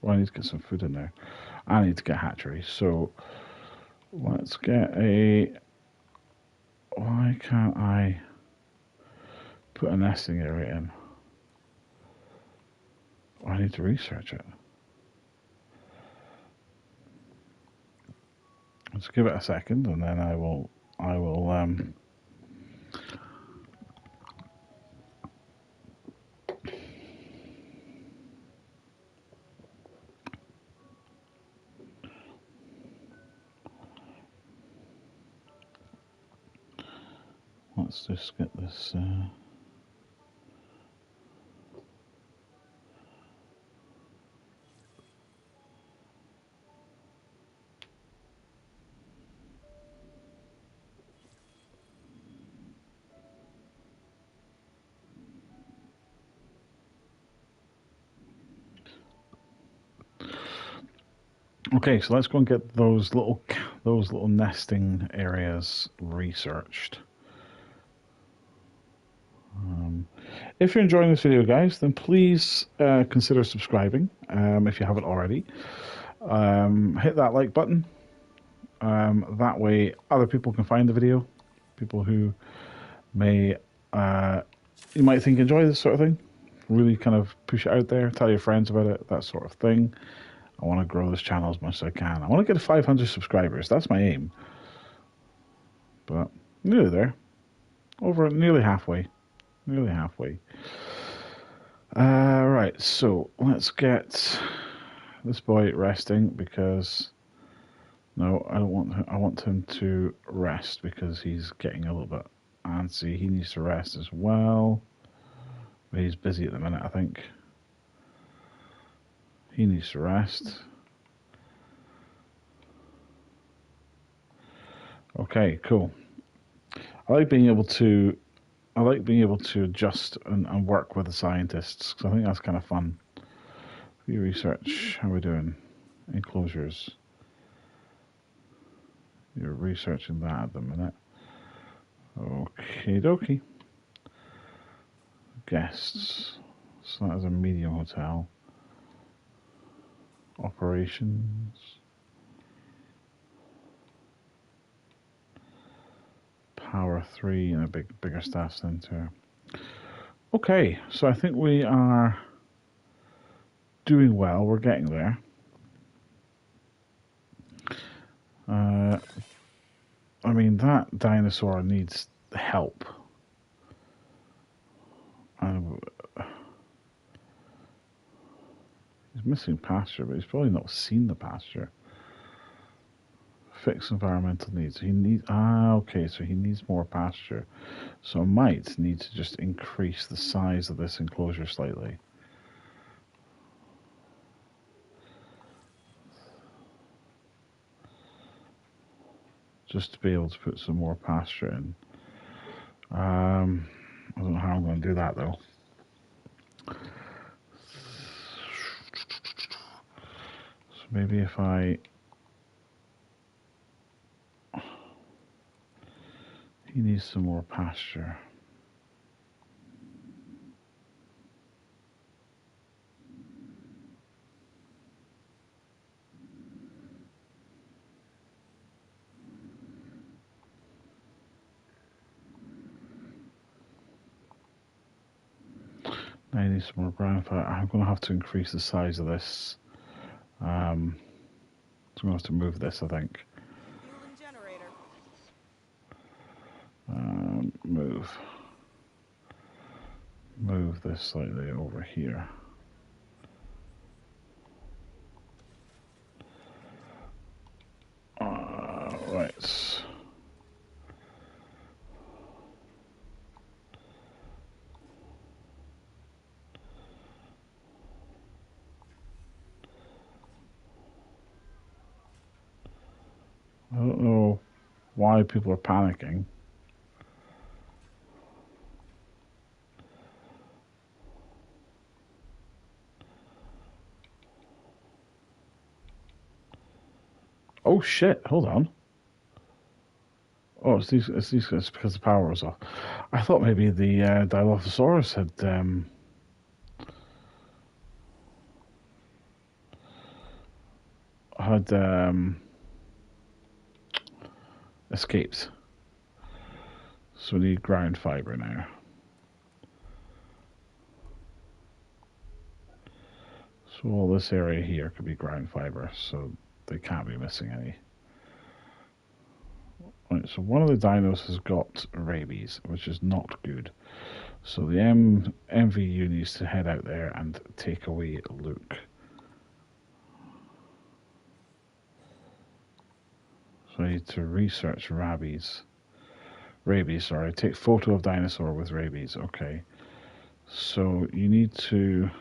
Well, I need to get some food in there. I need to get hatcheries. So let's get a. Why can't I put a nesting area in? I need to research it. Let's give it a second, and then I will. Let's just get this. Okay, so let's go and get those little nesting areas researched. If you're enjoying this video, guys, then please consider subscribing if you haven't already. Hit that like button. That way other people can find the video. People who may, you might think enjoy this sort of thing. Really kind of push it out there. Tell your friends about it, that sort of thing. I want to grow this channel as much as I can. I want to get to 500 subscribers. That's my aim. But nearly there. Over nearly halfway. Nearly halfway. Right, so let's get this boy resting because no, I don't want him, I want him to rest because he's getting a little bit antsy. He needs to rest as well. But he's busy at the minute, I think. He needs to rest. Okay, cool. I like being able to adjust and work with the scientists because I think that's kind of fun. Research, how are we doing? Enclosures. You're researching that at the minute. Okie dokie. Guests. So that is a medium hotel. Operations. Power 3 and a bigger staff center. Okay, so I think we are doing well. We're getting there. I mean, that dinosaur needs help. He's missing pasture, but he's probably not seen the pasture. Fix environmental needs. He needs. Okay, so he needs more pasture. So I might need to just increase the size of this enclosure slightly. Just to be able to put some more pasture in. I don't know how I'm going to do that though. So maybe if he needs some more pasture. I need some more ground fire. I'm going to have to increase the size of this. So I'm going to have to move this, I think. Fueling generator. Move this slightly over here. Right. I don't know why people are panicking. Oh shit, hold on. Oh, it's because the power was off. I thought maybe the Dilophosaurus had escaped. So we need ground fiber now. So all this area here could be ground fiber, so they can't be missing any. Right, so one of the dinos has got rabies, which is not good. So the MVU needs to head out there and take away Luke. So I need to research rabies. Rabies, sorry. Take photo of dinosaur with rabies. Okay. So you need to...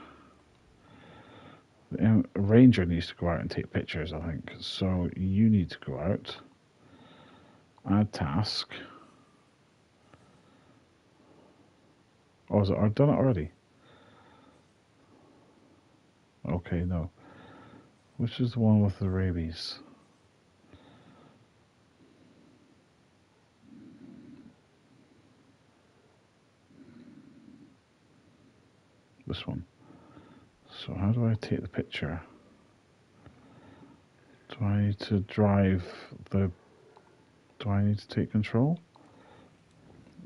The ranger needs to go out and take pictures, I think. So you need to go out. Add task. Oh, is it? I've done it already. Okay, no. Which is the one with the rabies? This one. So how do I take the picture? Do I need to drive the... Do I need to take control?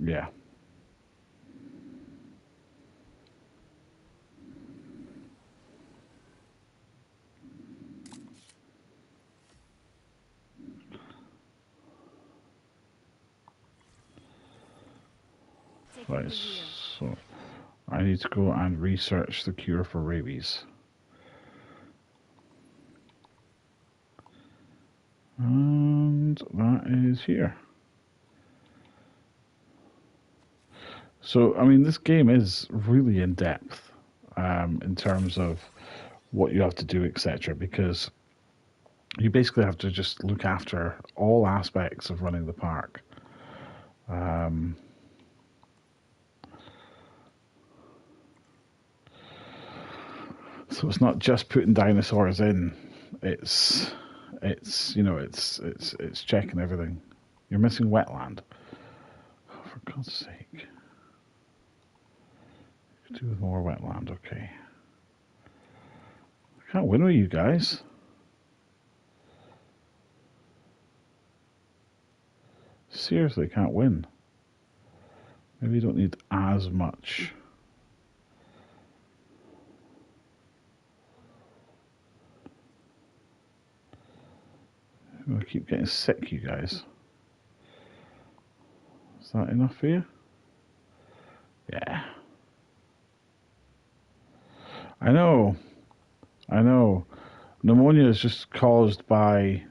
Yeah. Right, so I need to go and research the cure for rabies. And that is here. So, I mean, this game is really in depth in terms of what you have to do, etc. Because you basically have to just look after all aspects of running the park. So it's not just putting dinosaurs in. It's checking everything. You're missing wetland. Oh, for God's sake. Could do with more wetland, okay. I can't win with you guys. Seriously, can't win. Maybe you don't need as much. I'm gonna keep getting sick, you guys. Is that enough for you? Yeah. I know. Pneumonia is just caused by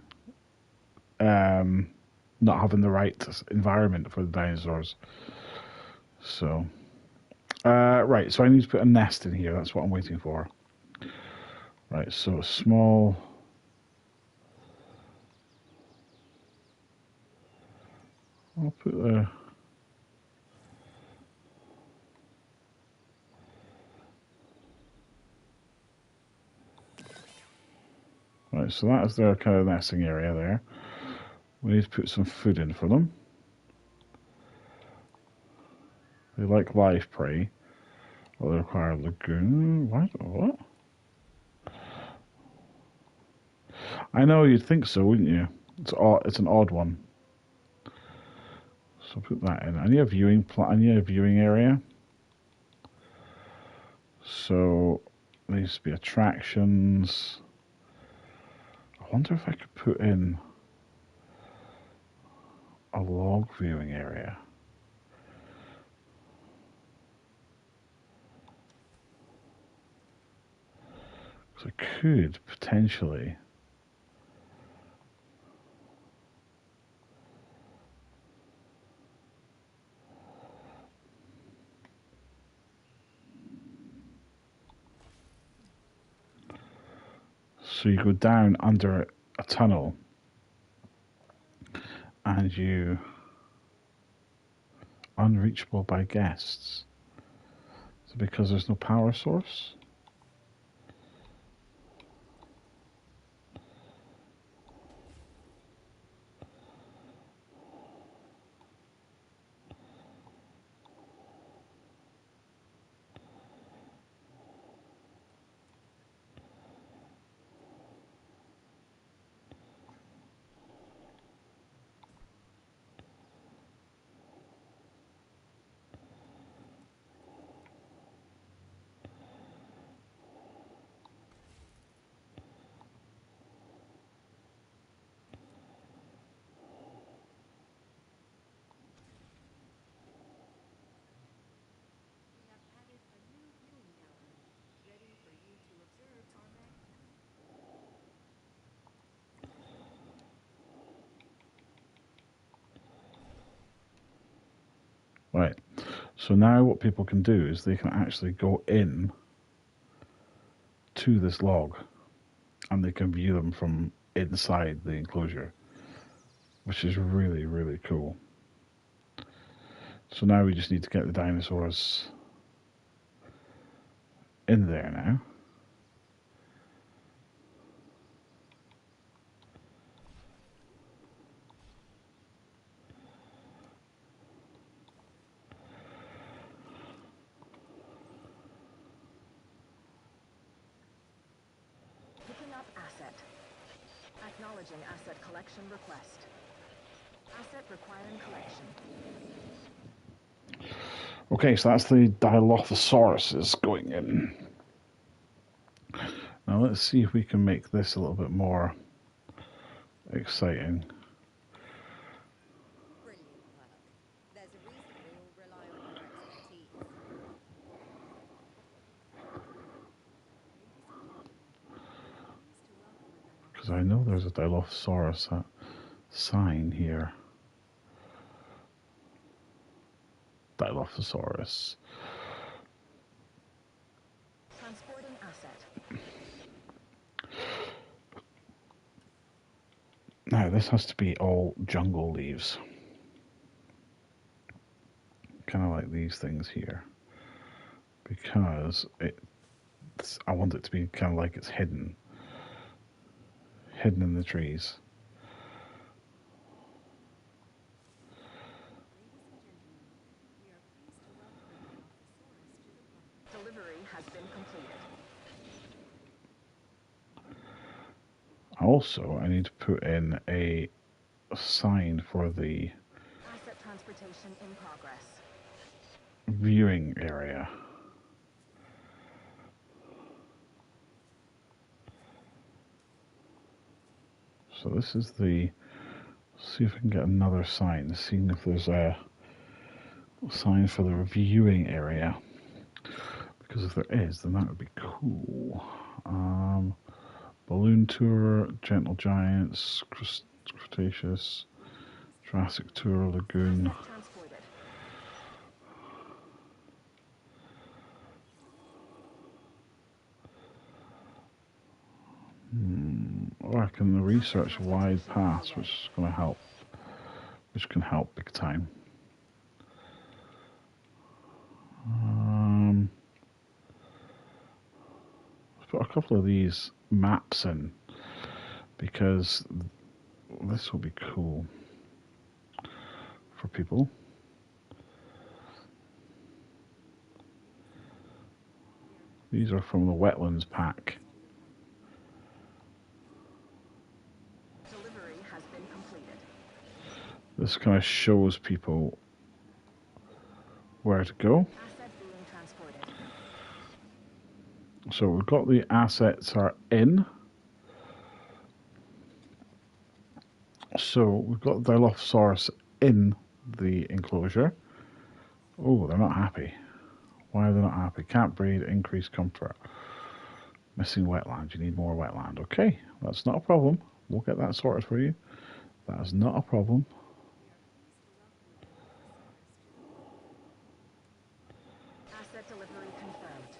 not having the right environment for the dinosaurs. So, right, so I need to put a nest in here. That's what I'm waiting for. Right, so small... I'll put the... Right, so that is their kind of nesting area there. We need to put some food in for them. They like live prey. Well, they require a lagoon. What? I know, you'd think so, wouldn't you? It's an odd one. So put that in. I need a viewing area. So there needs to be attractions. I wonder if I could put in a log viewing area. So I could potentially. So you go down under a tunnel and you unreachable by guests. So because there's no power source. We have added a new viewing gallery, ready for you to observe tarmac. Right. So now what people can do is they can actually go in to this log and they can view them from inside the enclosure, which is really, really cool. So now we just need to get the dinosaurs in there now. Picking up asset. Acknowledging asset collection request. Asset requiring collection. Okay, so that's the Dilophosaurus going in. Now let's see if we can make this a little bit more exciting. Brilliant work. There's a reason we all rely on your expertise. Because I know there's a Dilophosaurus sign here. Dilophosaurus. Transporting asset. Now this has to be all jungle leaves. Kind of like these things here. Because I want it to be kind of like it's hidden. Hidden in the trees. Delivery has been completed. Also, I need to put in a sign for the Asset transportation in progress. viewing area. So this is the, see if we can get another sign, seeing if there's a sign for the viewing area. Because if there is, then that would be cool. Balloon Tour, Gentle Giants, Cretaceous, Jurassic Tour, Lagoon. Asset transported. Or I can research wide paths, which is going to help, which can help big time. Let's put a couple of these maps in because this will be cool for people. These are from the wetlands pack. Delivery has been completed. This kind of shows people where to go. Asset being transported. So we've got the assets are in. So we've got the Dilophosaurus in the enclosure. Oh, they're not happy. Why are they not happy? Can't breed, increased comfort. Missing wetland. You need more wetland. Okay, that's not a problem. We'll get that sorted for you. That is not a problem. Asset delivery confirmed.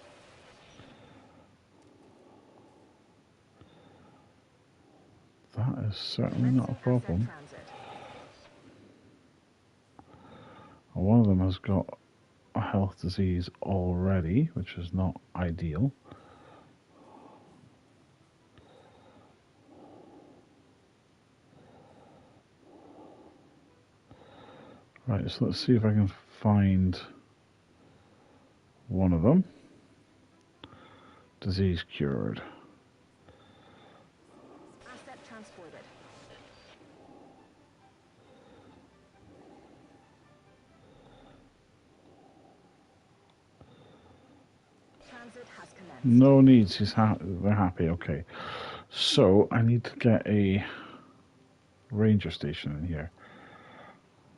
That is certainly not a Commencing asset problem. transit. One of them has got a health disease already, which is not ideal. Right, so let's see if I can find one of them. Disease cured. Asset transported. Transit has commenced. No needs. They're happy. Okay. So I need to get a ranger station in here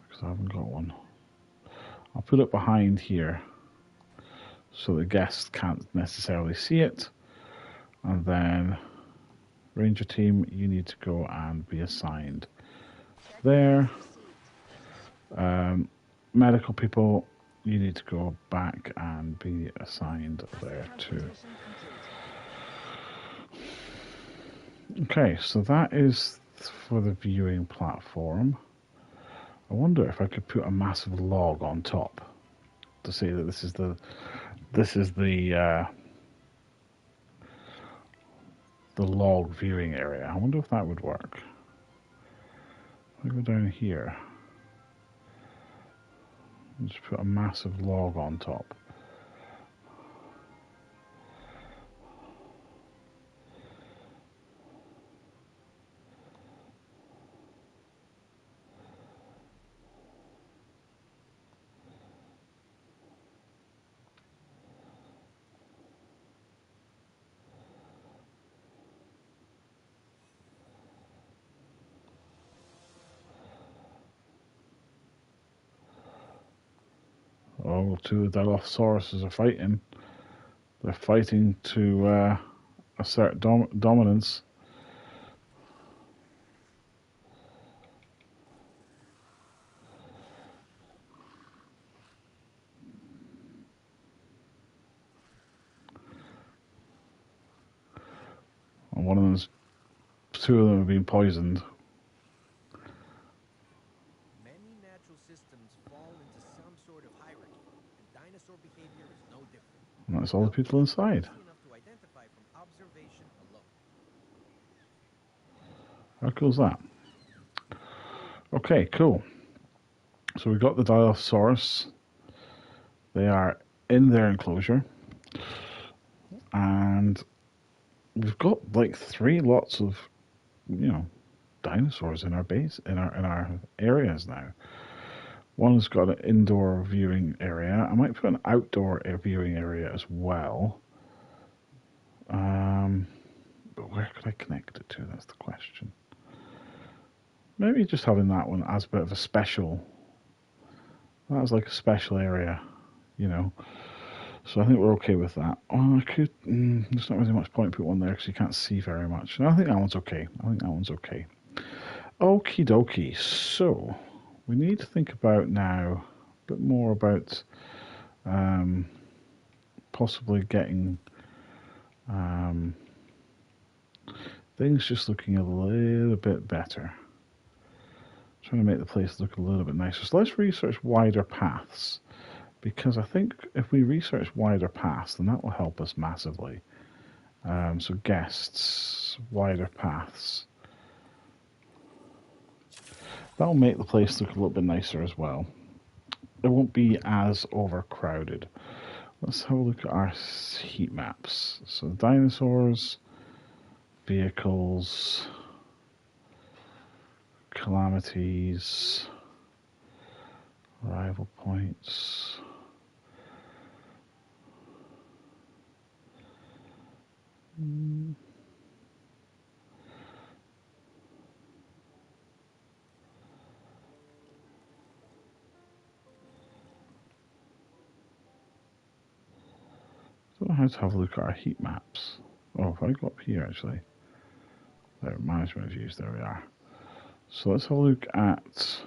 because I haven't got one. I'll put it behind here so the guests can't necessarily see it. And then ranger team, you need to go and be assigned there. Medical people, you need to go back and be assigned there too. Transportation complete. Okay, so that is for the viewing platform. I wonder if I could put a massive log on top to say that this is the log viewing area. I wonder if that would work. I go down here and just put a massive log on top. Oh, two of the Dilophosauruses are fighting. They're fighting to assert dominance. And one of them's, two of them have been poisoned. Many natural systems fall into some sort of hierarchy, and dinosaur behavior is no different. And that's all the people inside. Easy enough to identify from observation alone. How cool is that? Okay, cool. So we've got the Dilophosaurus. They are in their enclosure. And we've got like 3 lots of, dinosaurs in our base, in our areas now. One has got an indoor viewing area. I might put an outdoor viewing area as well. But where could I connect it to? That's the question. Maybe just having that one as a bit of a special. That's like a special area, So I think we're okay with that. Oh, I could. There's not really much point put one there because you can't see very much. No, I think that one's okay. Okie dokie. So we need to think about now a bit more about possibly getting things just looking a little bit better. Trying to make the place look a little bit nicer. So let's research wider paths, because I think if we research wider paths, then that will help us massively. So guests, wider paths. That'll make the place look a little bit nicer as well. It won't be as overcrowded. Let's have a look at our heat maps. So dinosaurs, vehicles, calamities, arrival points. how to have a look at our heat maps. Oh, if I go up here actually. There, management views, there we are. So let's have a look at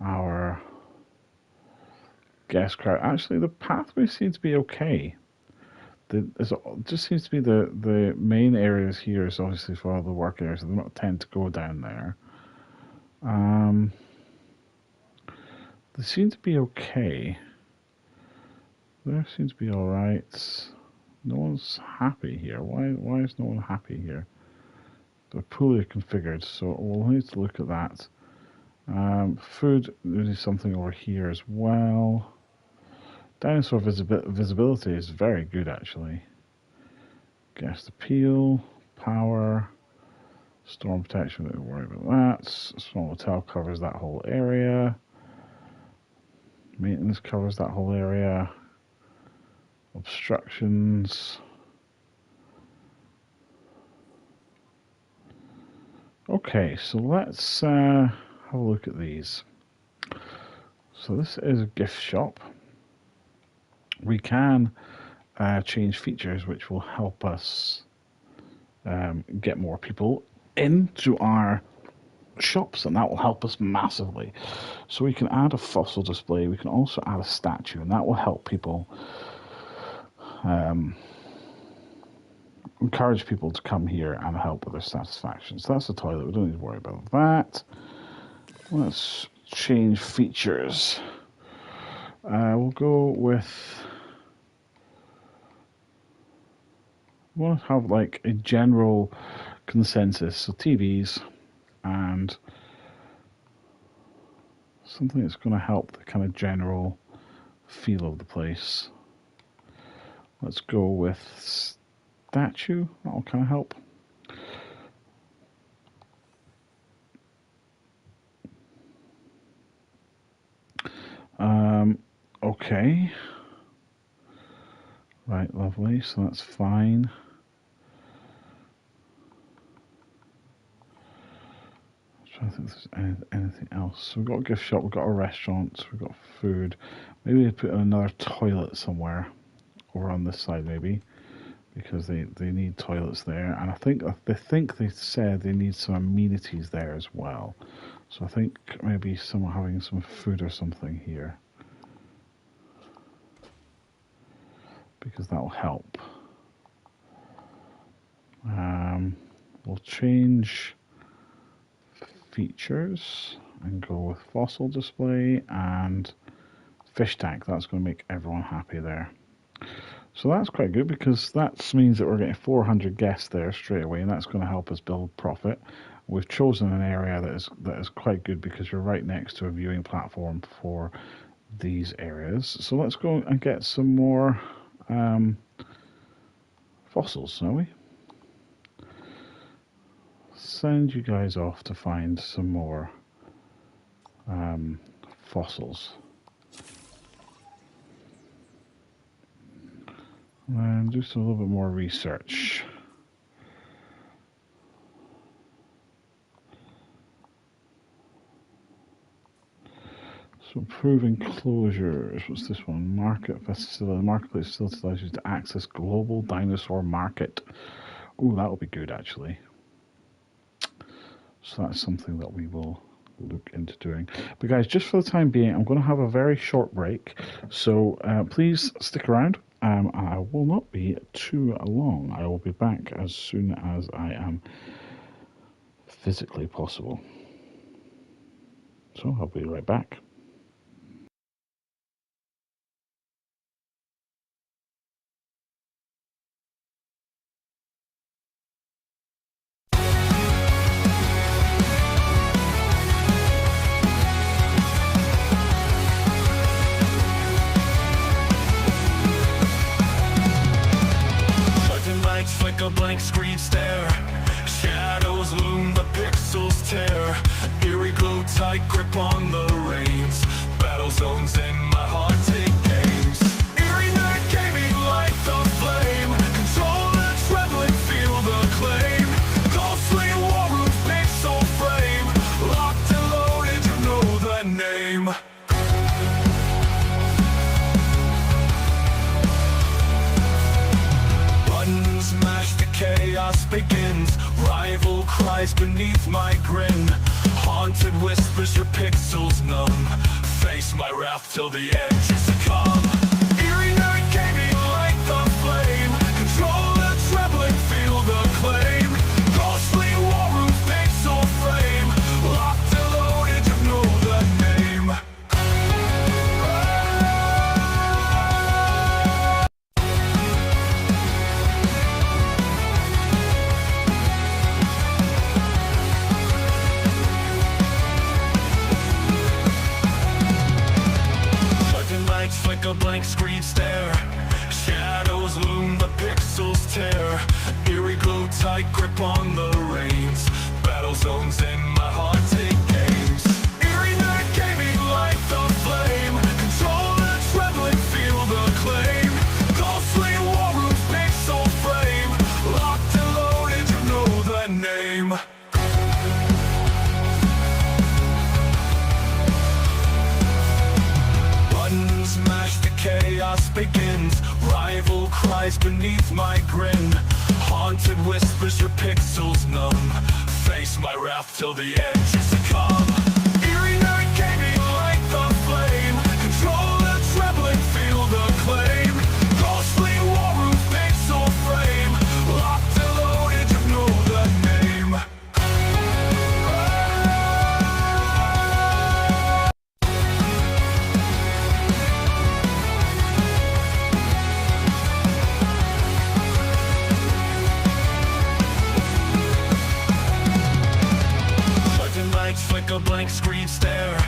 our guest crowd. Actually, the pathway seems to be okay. It just seems to be the main areas here is obviously for all the work areas, so they don't tend to go down there. They seem to be okay. There seems to be alright. No one's happy here. Why is no one happy here? They're poorly configured, so we'll need to look at that. Food, there's something over here as well. Dinosaur visibility is very good actually. Guest appeal, power, storm protection, don't worry about that. Small hotel covers that whole area. Maintenance covers that whole area. Obstructions. Okay, so let's have a look at these. So this is a gift shop. We can change features which will help us get more people into our shops, and that will help us massively. So we can add a fossil display, we can also add a statue, and that will help people encourage people to come here and help with their satisfaction. So that's the toilet, we don't need to worry about that. Let's change features. We'll go with, we'll have like a general consensus, so TVs and something that's going to help the kind of general feel of the place. Let's go with statue, that'll kind of help. Okay. Right, lovely, so that's fine. I'm trying to think if there's anything else. So we've got a gift shop, we've got a restaurant, we've got food. Maybe we put another toilet somewhere over on this side maybe, because they need toilets there, and I think they said they need some amenities there as well. So I think maybe someone having some food or something here, because that will help. We'll change features and go with fossil display and fish tank. That's going to make everyone happy there. So that's quite good, because that means that we're getting 400 guests there straight away, and that's going to help us build profit. We've chosen an area that is quite good because you're right next to a viewing platform for these areas. So let's go and get some more fossils, shall we? Send you guys off to find some more fossils. And do some a little bit more research. So improving closures. What's this one? Market facility. Marketplace facility allows you to access global dinosaur market. Oh, that'll be good actually. So that's something that we will look into doing. But guys, just for the time being, I'm going to have a very short break. So please stick around. I will not be too long. I will be back as soon as I am physically possible. So I'll be right back. Like a blank screen stare, shadows loom, the pixels tear. Eerie glow, tight grip on the reins. Battle zones in my heart take games. Eerie night gaming like the flame. Control the trembling, feel the claim. Ghostly war room, pixel frame. Locked and loaded, you know the name. cries beneath my grin. Haunted whispers your pixels numb. Face my wrath till the edge is succumb. Eerie night gaming like the flame. Control the trembling, feel the claim. Ghostly war room, pixel frame. Locked and loaded, you know the name. Sudden lights flick a blank screen stare. Shadows loom, the pixels tear. Eerie glow, tight grip on the reins. Battle zones in my haunted games. Eerie night gaming like the flame. Control the trembling, feel the claim. Ghostly war rooms, pixel frame. Locked and loaded, you know the name. Buttons mash, the chaos begins. Rival cries beneath my grin. Haunted whispers your pixels numb. Face my wrath till the edge is succumb. Eerie night gaming like the flame. Control the trembling, feel the claim. Ghostly war room, pixel frame. Locked and loaded, you know the name. Sudden lights flick a blank screen stare.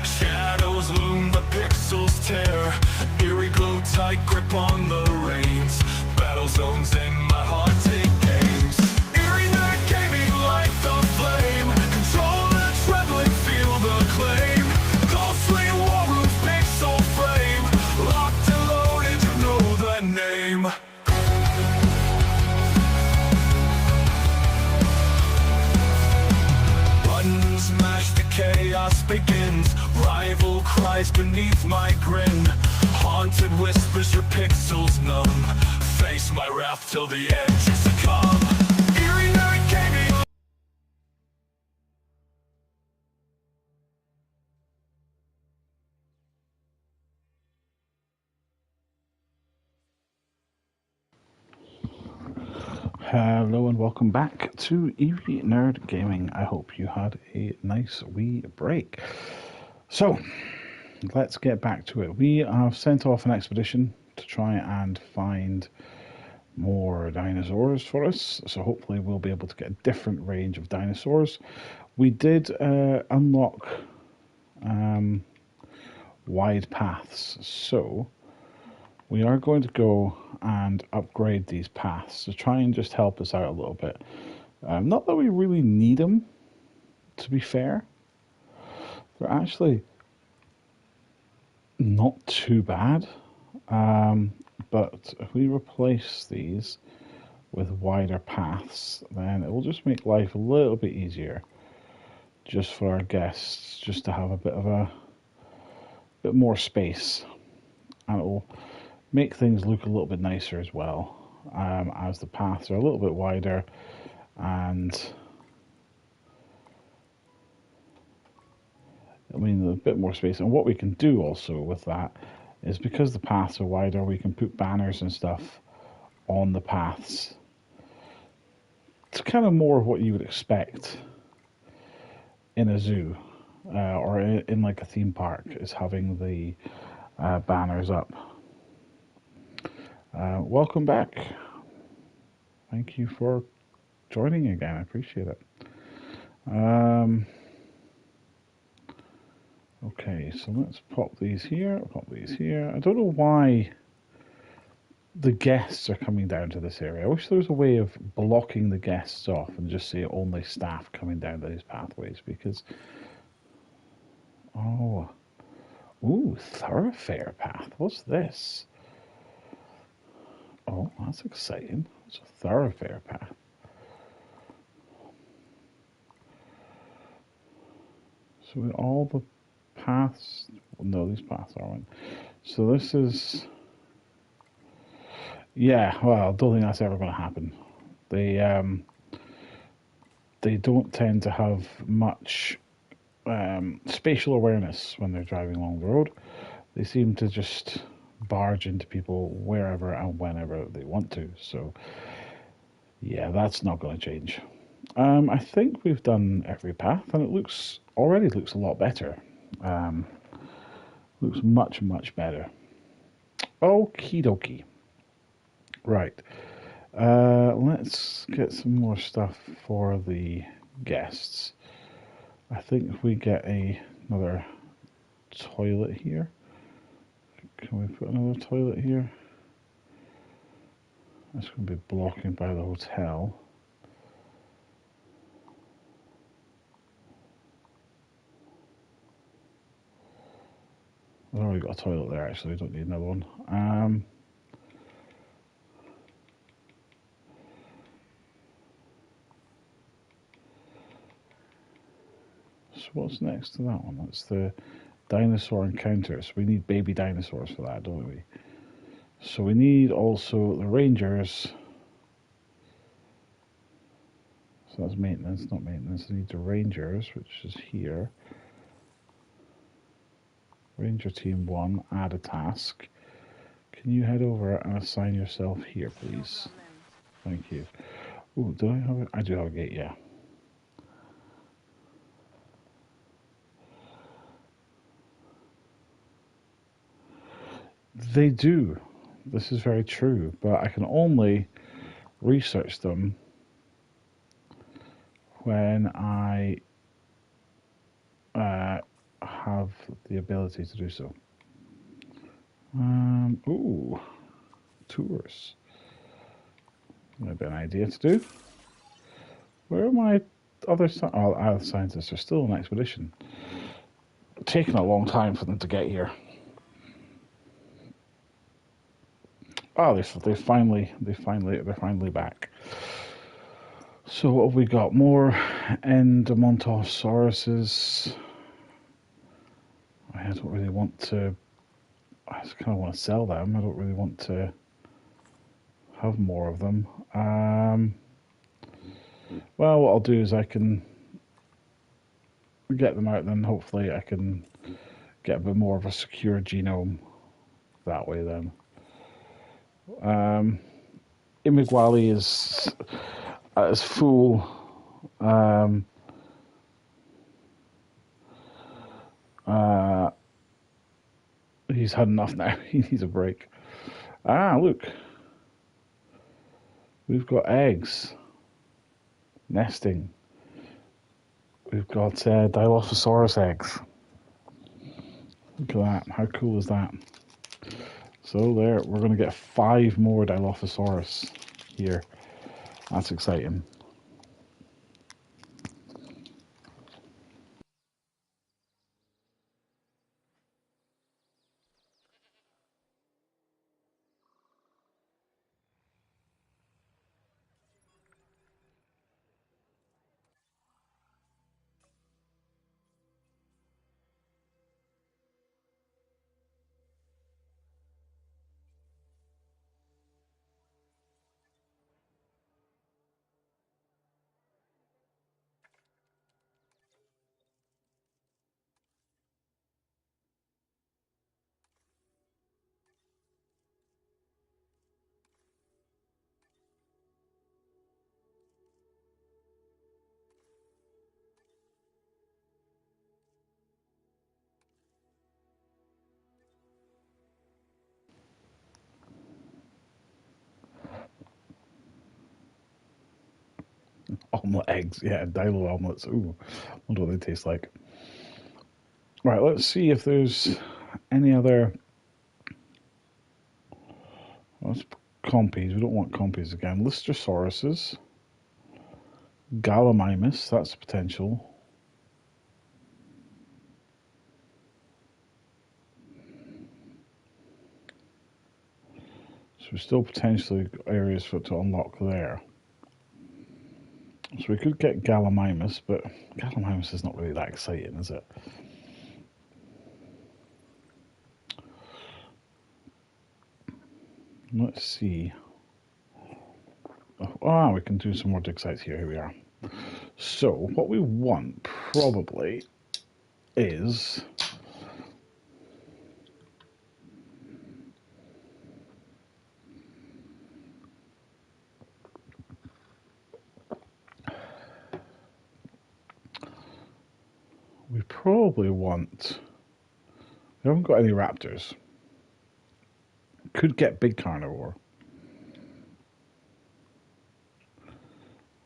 Shadows loom, the pixels tear. Eerie glow, tight grip on the reins. Battle zones in my haunted games. Eerie night gaming like the flame. Control the trembling, feel the claim. Ghostly war room, pixel frame. Locked and loaded, you know the name. Buttons mash, the chaos begins. Rival cries beneath my grin. Haunted whispers your pixels numb. Face my wrath till the edge is succumb. Eerie night gaming. Hello and welcome back to Eerie Nerd Gaming. I hope you had a nice wee break. So, let's get back to it. We have sent off an expedition to try and find more dinosaurs for us. So hopefully we'll be able to get a different range of dinosaurs. We did unlock wide paths. So we are going to go and upgrade these paths to try and just help us out a little bit. Not that we really need them, to be fair. They're actually not too bad. But if we replace these with wider paths, then it will just make life a little bit easier just for our guests, just to have a bit more space. And it will make things look a little bit nicer as well, as the paths are a little bit wider and I mean a bit more space. And what we can do also with that is, because the paths are wider, we can put banners and stuff on the paths. It's kind of more of what you would expect in a zoo or in like a theme park, is having the banners up. Welcome back. Thank you for joining again. I appreciate it. Okay, so let's pop these here, pop these here. I don't know why the guests are coming down to this area. I wish there was a way of blocking the guests off and just say only staff coming down these pathways, because... Oh. Ooh, thoroughfare path. What's this? Oh, that's exciting. It's a thoroughfare path. So all the paths... No, these paths aren't. So this is... Yeah, well, I don't think that's ever going to happen. They they don't tend to have much spatial awareness when they're driving along the road. They seem to just barge into people wherever and whenever they want to. So, yeah, that's not going to change. I think we've done every path, and it already looks a lot better. Um, Looks much, much better. Okie dokie. Right. Let's get some more stuff for the guests. I think if we get another toilet here. Can we put another toilet here? That's going to be blocking by the hotel. I've already got a toilet there, actually. We don't need another one. So what's next to that one? That's the dinosaur encounters. We need baby dinosaurs for that, don't we? So we need also the rangers. So that's maintenance, not maintenance. We need the rangers, which is here. Ranger team 1, add a task. Can you head over and assign yourself here, please? Thank you. Oh, do I have it? I do have a gate, yeah. They do. This is very true, but I can only research them when I have the ability to do so. Ooh, tours. Maybe an idea to do. Where are my other other scientists? Are still on expedition. It's taken a long time for them to get here. Oh, they're finally back. So what have we got? More Endomontosauruses. I don't really want to. I just kind of want to sell them. I don't really want to have more of them. Well, what I'll do is I can get them out, then hopefully I can get a bit more of a secure genome that way then. Imigwali is full. He's had enough now. He needs a break. Ah, look. We've got eggs. Nesting. We've got Dilophosaurus eggs. Look at that. How cool is that? So there, we're going to get 5 more Dilophosaurus here. That's exciting. Omelette eggs, yeah, Dilo omelets. Ooh, I wonder what they taste like. Right, let's see if there's any other. Let's compies. We don't want compies again. Lystosauruses. Gallimimus, that's a potential. So we're still potentially areas for it to unlock there. So we could get Gallimimus, but Gallimimus is not really that exciting, is it? Let's see. Oh, we can do some more dig sites here. Here we are. So what we want probably is we probably want. We haven't got any raptors. Could get big carnivore,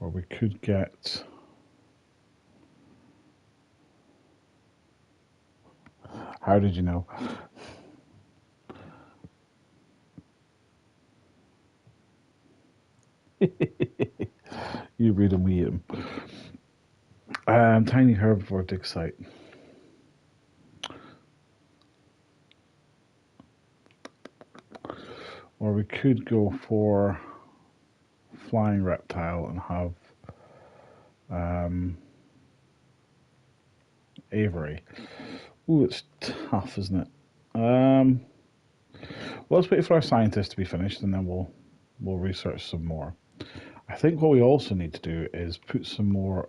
or we could get. How did you know? You read them, we eat them. Tiny herbivore dig site. Or we could go for flying reptile and have aviary. Ooh, it's tough, isn't it? Well, let's wait for our scientists to be finished, and then we'll research some more. I think what we also need to do is put some more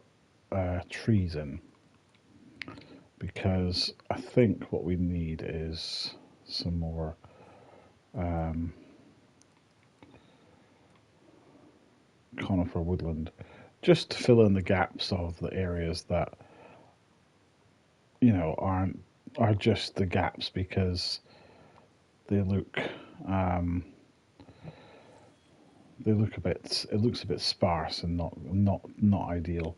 trees in, because I think what we need is some more conifer woodland, just to fill in the gaps of the areas that are just the gaps, because they look um, they look a bit it looks a bit sparse and not ideal.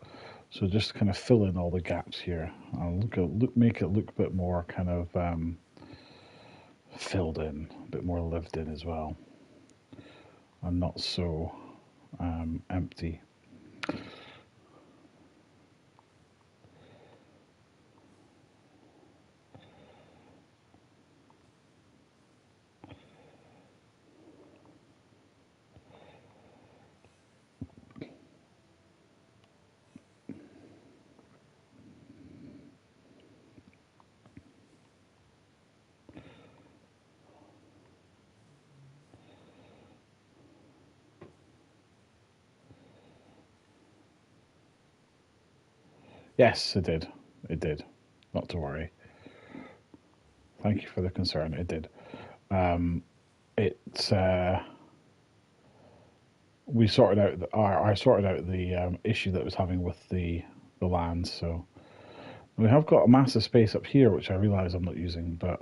So just kind of fill in all the gaps here and make it look a bit more kind of filled in, a bit more lived in as well, and not so empty. Yes, it did. It did. Not to worry. Thank you for the concern. It did. It we sorted out I sorted out the issue that it was having with the land. So we have got a massive space up here, which I realise I'm not using, but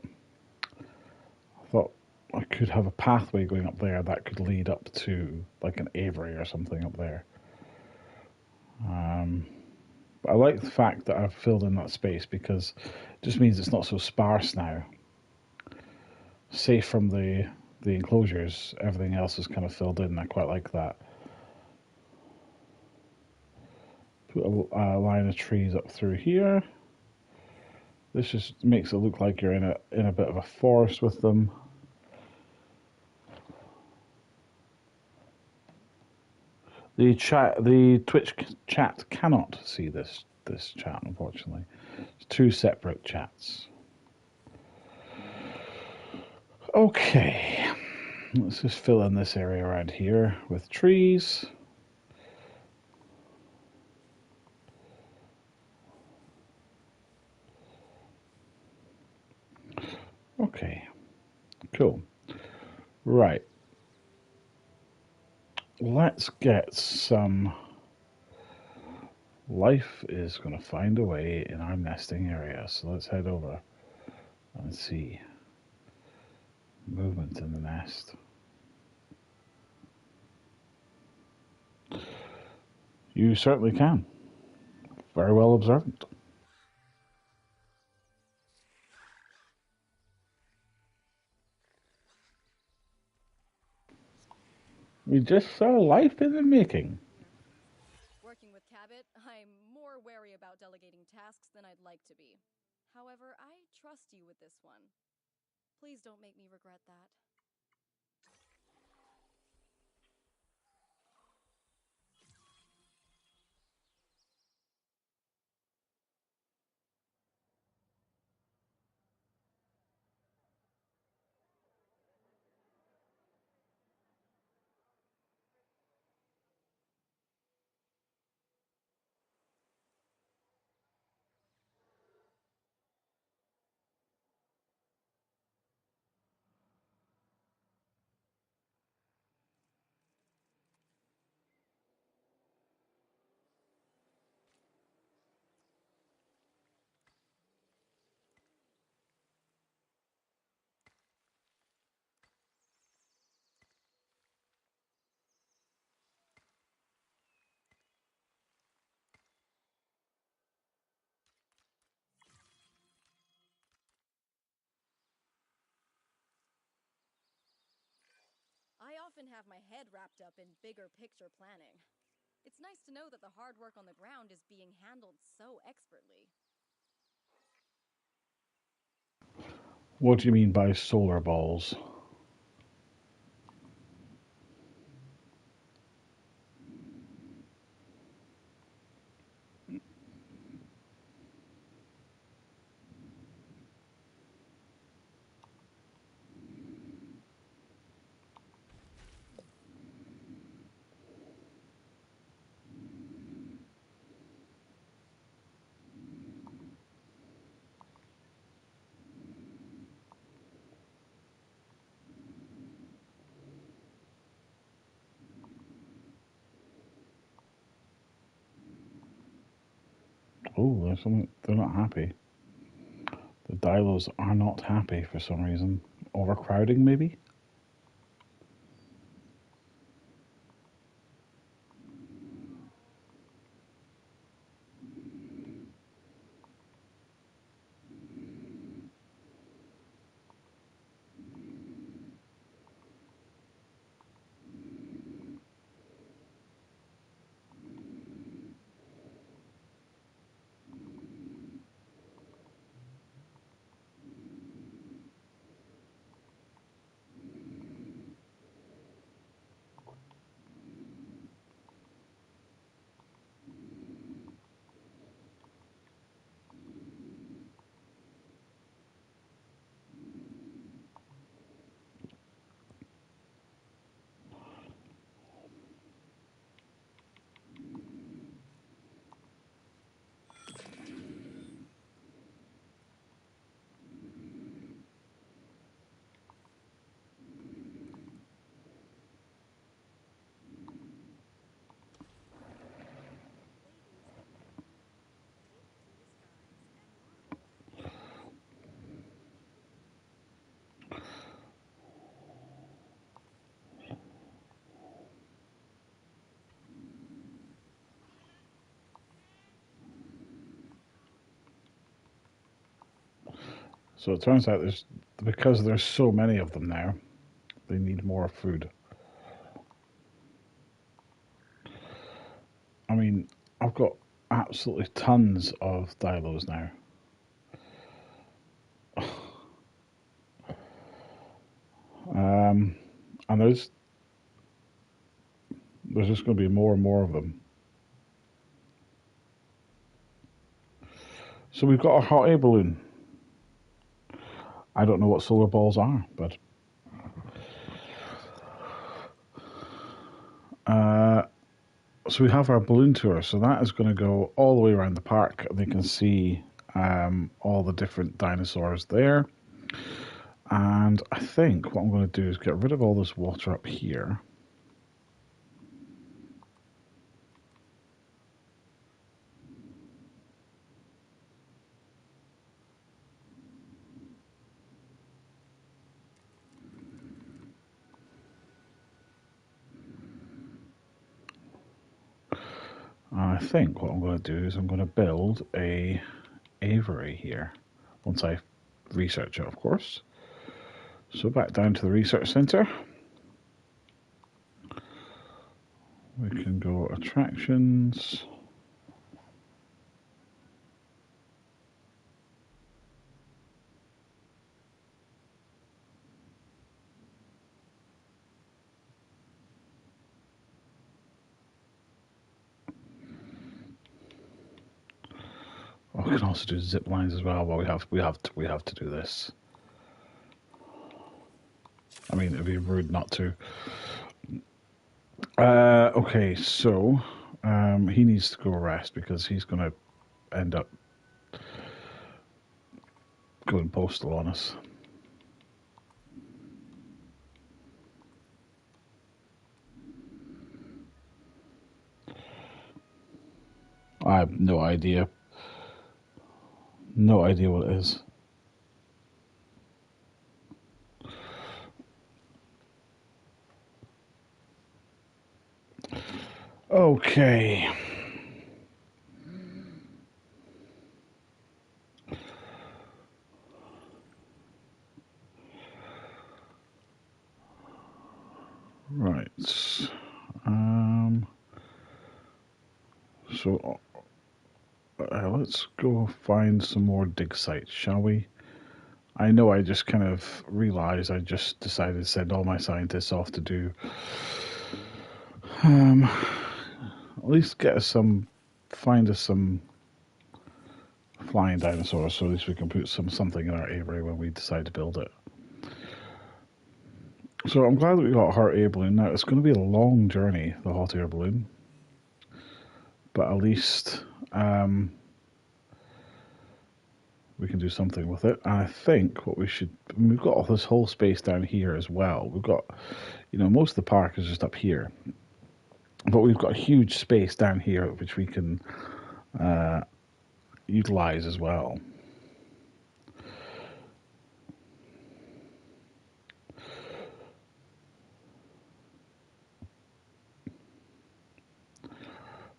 I thought I could have a pathway going up there that could lead up to like an aviary or something up there. But I like the fact that I've filled in that space, because it just means it's not so sparse now. Safe from the enclosures, everything else is kind of filled in. I quite like that. Put a line of trees up through here. This just makes it look like you're in a bit of a forest with them. The Twitch chat cannot see this chat, unfortunately. It's two separate chats. Okay, let's just fill in this area around here with trees. Okay, cool. Right. Let's get some. Life is going to find a way in our nesting area. So let's head over and see movement in the nest. You certainly can. Very well observant. We just saw life in the making. Working with Cabot, I'm more wary about delegating tasks than I'd like to be. However, I trust you with this one. Please don't make me regret that. often have my head wrapped up in bigger picture planning. It's nice to know that the hard work on the ground is being handled so expertly. What do you mean by solar balls? Oh, there's something. They're not happy. The Dilos are not happy for some reason. Overcrowding, maybe? Babies can take to the skies and marvel at the universe. So it turns out because there's so many of them now, they need more food. I mean, I've got absolutely tons of Dilos now. And there's just going to be more and more of them. So we've got a hot air balloon. I don't know what solar balls are, but so we have our balloon tour. So that is going to go all the way around the park. They can see all the different dinosaurs there. And I think what I'm going to do is get rid of all this water up here. I think what I'm going to do is I'm going to build a aviary here, once I research it, of course. So back down to the research center. We can go attractions. Oh, we can also do zip lines as well. But we have to do this. I mean, it'd be rude not to. Okay, so he needs to go rest because he's going to end up going postal on us. I have no idea. No idea what it is. Okay. Right. Um, so let's go find some more dig sites, shall we? I know I just kind of realized I just decided to send all my scientists off to do at least get us some, find us some flying dinosaurs, so at least we can put something in our aviary when we decide to build it. So I'm glad that we got a hot air balloon. Now it's going to be a long journey, the hot air balloon, but at least we can do something with it. And I think what we should, we've got all this whole space down here as well. We've got, most of the park is just up here, but we've got a huge space down here which we can utilize as well.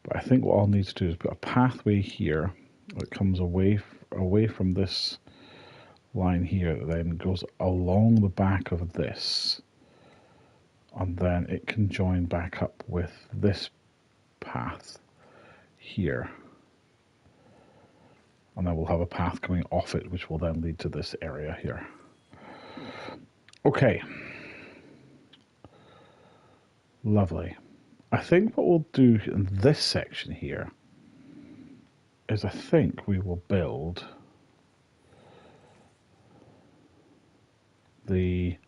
But I think what I'll need to do is put a pathway here that comes away from this line here that then goes along the back of this, and then it can join back up with this path here, and then we'll have a path coming off it which will then lead to this area here. Okay, lovely. I think what we'll do in this section here is I think we will build the,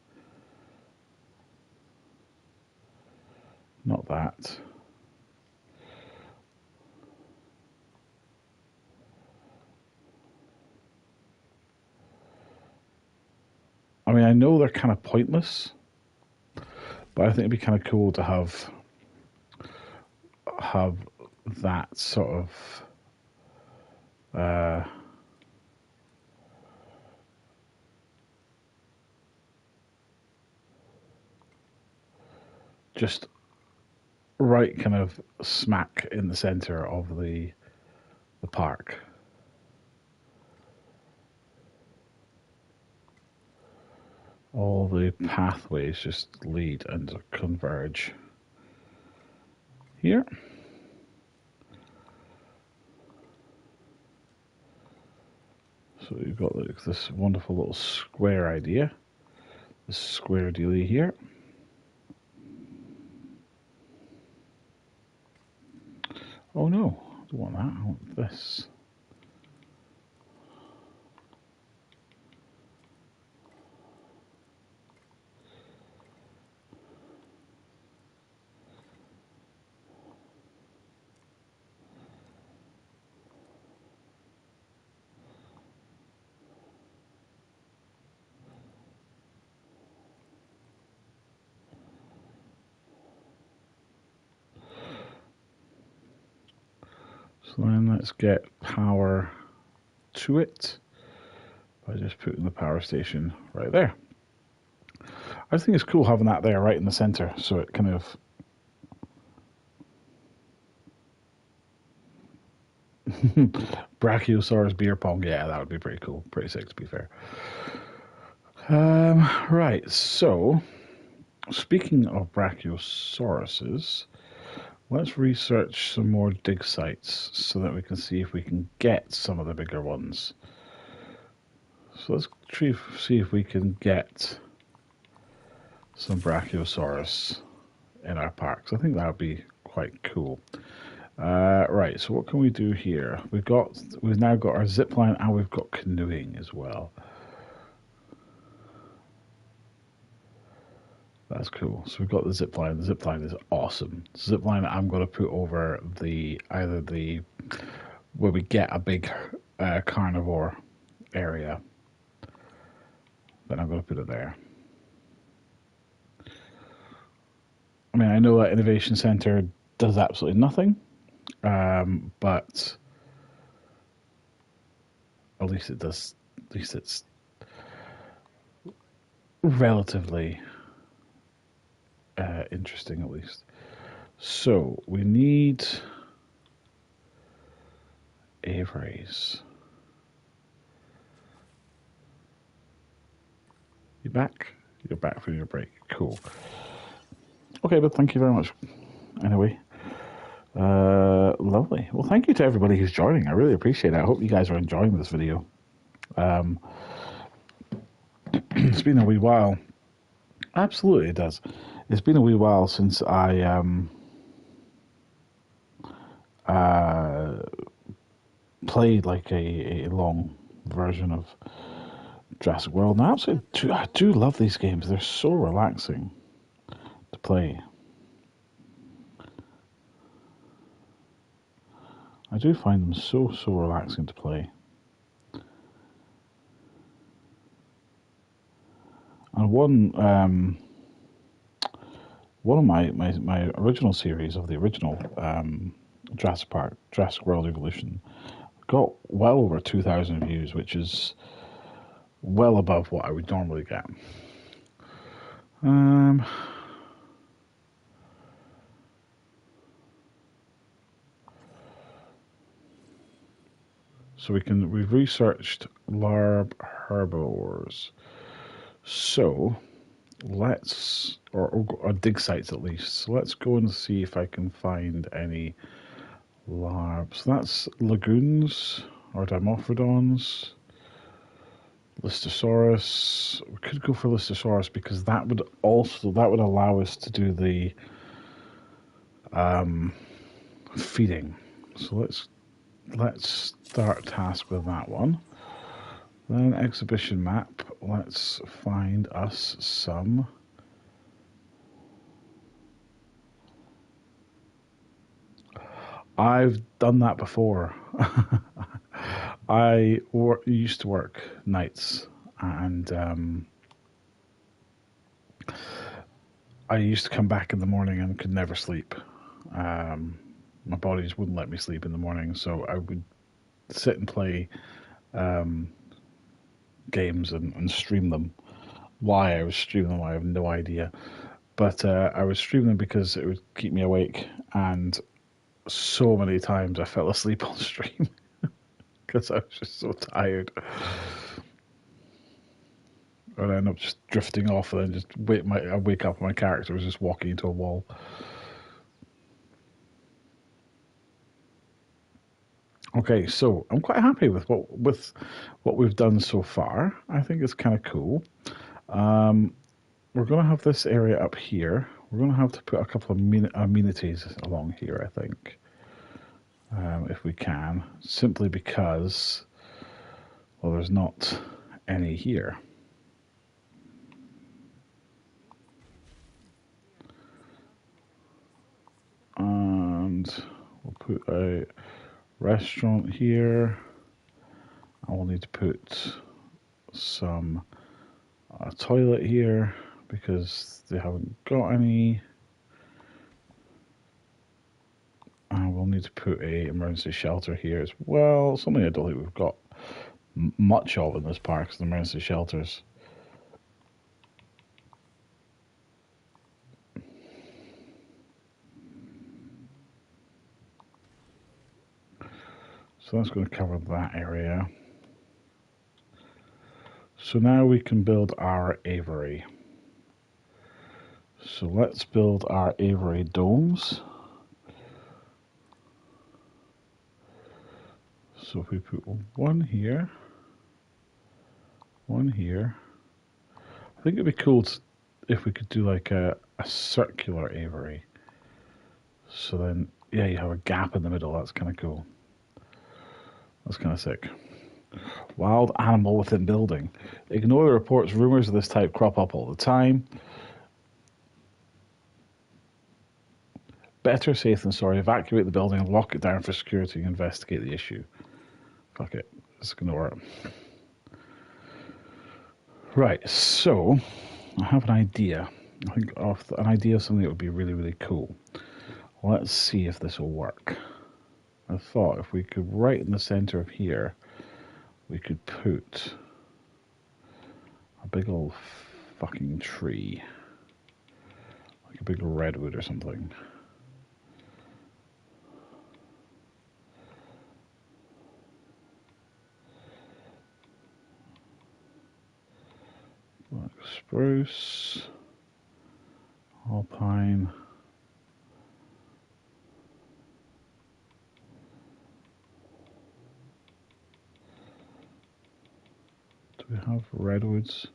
not that, I mean, I know they're kind of pointless, but I think it'd be kind of cool to have that sort of just right kind of smack in the center of the park. All the pathways just lead and converge here. So you've got this wonderful little square idea, this square dealie here. Oh no, I don't want that, I want this. So then let's get power to it by just putting the power station right there. I just think it's cool having that there right in the center, so it kind of Brachiosaurus beer pong, yeah, that would be pretty cool, pretty sick to be fair. Right, so speaking of Brachiosauruses, let's research some more dig sites so that we can see if we can get some of the bigger ones. So let's see if we can get some Brachiosaurus in our parks. I think that would be quite cool. Right, so what can we do here? We've now got our zip line and we've got canoeing as well. That's cool. So we've got the zip line. The zip line is awesome. Zip line I'm going to put over where we get a big carnivore area. Then I'm going to put it there. I mean, I know that Innovation Center does absolutely nothing, but at least it does. At least it's relatively interesting, at least. So we need aviaries. You back? You're back from your break. Cool. Okay, but thank you very much. Anyway, lovely. Well, thank you to everybody who's joining. I really appreciate it. I hope you guys are enjoying this video. It's been a wee while. Absolutely, it does. It's been a wee while since I played like a long version of Jurassic World. And I do love these games. They're so relaxing to play. I do find them so relaxing to play. And one of my original series of the original Jurassic World Evolution got well over 2,000 views, which is well above what I would normally get. So we've researched larb herbivores. So let's or dig sites at least. So let's go and see if I can find any larb. So that's lagoons or dimorphodons. Listosaurus. We could go for Listosaurus because that would allow us to do the feeding. So let's start task with that one. Then exhibition map. Let's find us some. I've done that before. I used to work nights, and I used to come back in the morning and could never sleep. My body just wouldn't let me sleep in the morning, so I would sit and play games and stream them. Why I was streaming them, I have no idea. But I was streaming them because it would keep me awake, and so many times I fell asleep on stream because I was just so tired. And I end up just drifting off, and then just I wake up and my character was just walking into a wall. Okay, so I'm quite happy with what we've done so far. I think it's kind of cool. We're going to have this area up here. We're going to have to put a couple of amenities along here, I think, if we can, simply because, well, there's not any here. And we'll put a restaurant here. I will need to put some toilet here because they haven't got any. And we'll need to put a emergency shelter here as well. Something I don't think we've got much of in this park is the emergency shelters. So that's going to cover that area. So now we can build our aviary. So let's build our aviary domes. So if we put one here, one here. I think it'd be cool if we could do like a circular aviary. So then, yeah, you have a gap in the middle. That's kind of cool. That's kind of sick. Wild animal within building. Ignore the reports. Rumors of this type crop up all the time. Better safe than sorry. Evacuate the building and lock it down for security and investigate the issue. Fuck it. Let's ignore it. Right, so I have an idea. I think of an idea of something that would be really, really cool. Let's see if this will work. I thought if we could, right in the center of here, we could put a big old fucking tree. Like a big redwood or something. Like spruce. Alpine. Do we have redwoods?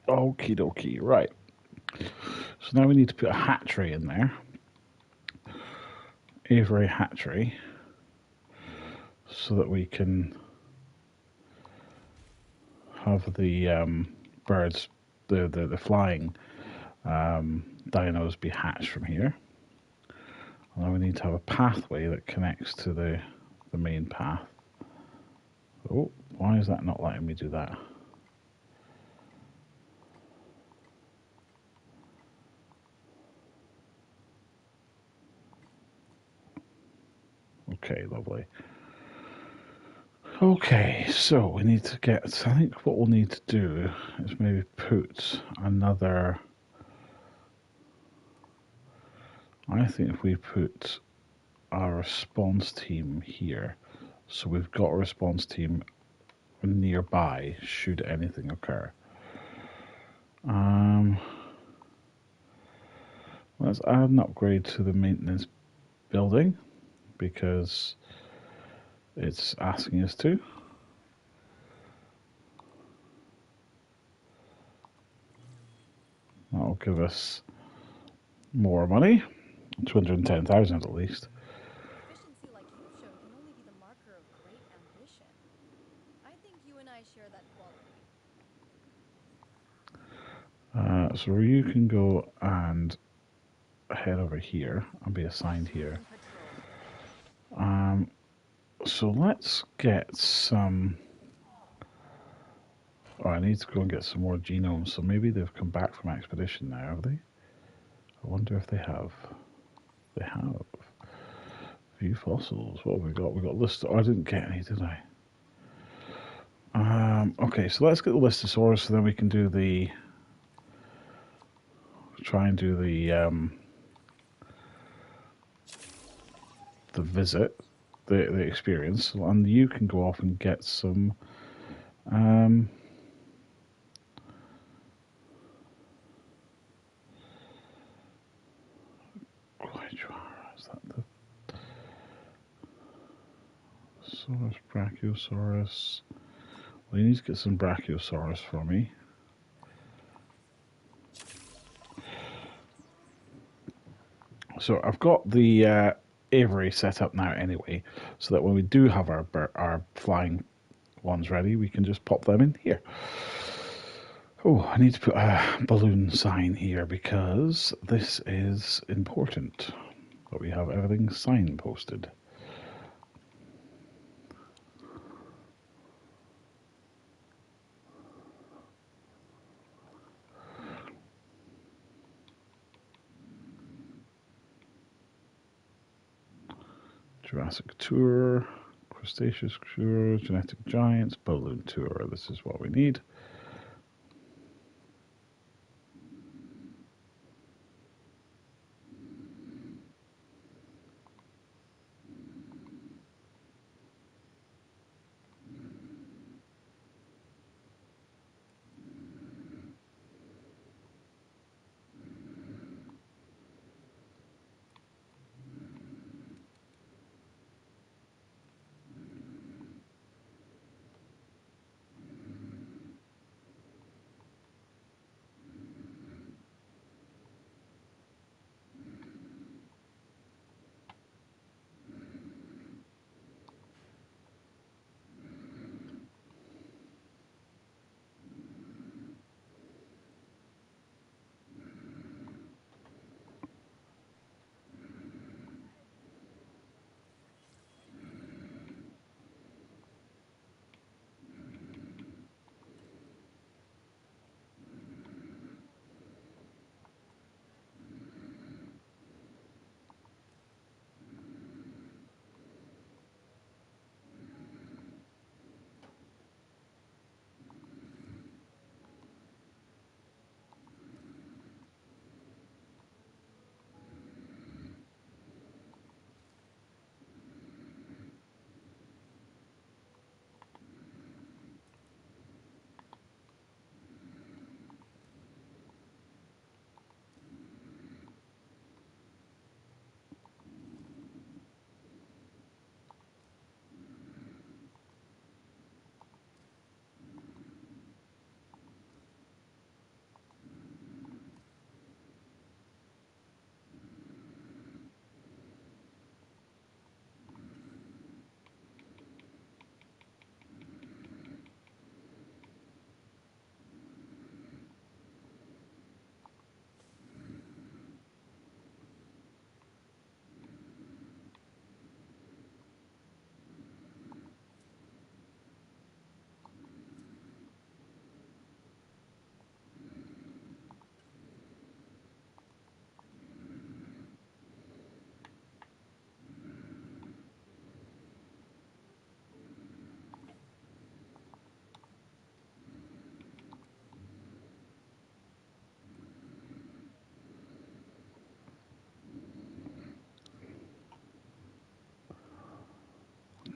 Okie dokie, right. So now we need to put a hatchery in there. Aviary hatchery. So that we can have the birds, the flying dinos be hatched from here. And then we need to have a pathway that connects to the main path. Oh, why is that not letting me do that? Okay, lovely. Okay, so we need to get, I think what we'll need to do is maybe put another, I think if we put our response team here, so we've got a response team nearby should anything occur. Let's add an upgrade to the maintenance building because it's asking us to. That'll give us more money, 210,000 at least. Efficiency like you've shown can only be the marker of great ambition. I think you and I share that quality. So you can go and head over here and be assigned here. So let's get some. Oh, I need to go and get some more genomes. So maybe they've come back from expedition now, have they? I wonder if they have. They have. View fossils. What have we got? We got list. Oh, I didn't get any, did I? Okay, so let's get the Listosaurus, so then we can do the. Try and do the visit, the experience, and you can go off and get some. Is that the Saurus, Brachiosaurus? Well, you need to get some Brachiosaurus for me. So I've got the aviary set up now anyway, so that when we do have our flying ones ready, we can just pop them in here. Oh, I need to put a balloon sign here because this is important that we have everything signposted. Jurassic tour, Cretaceous tour, genetic giants, balloon tour. This is what we need.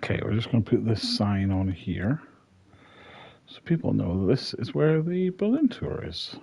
Okay, we're just going to put this sign on here so people know this is where the balloon tour is.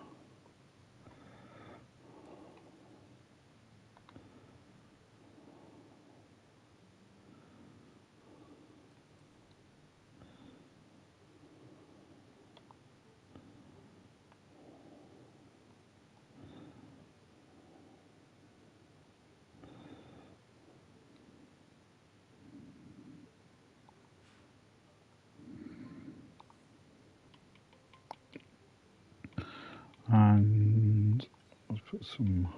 And let's put some.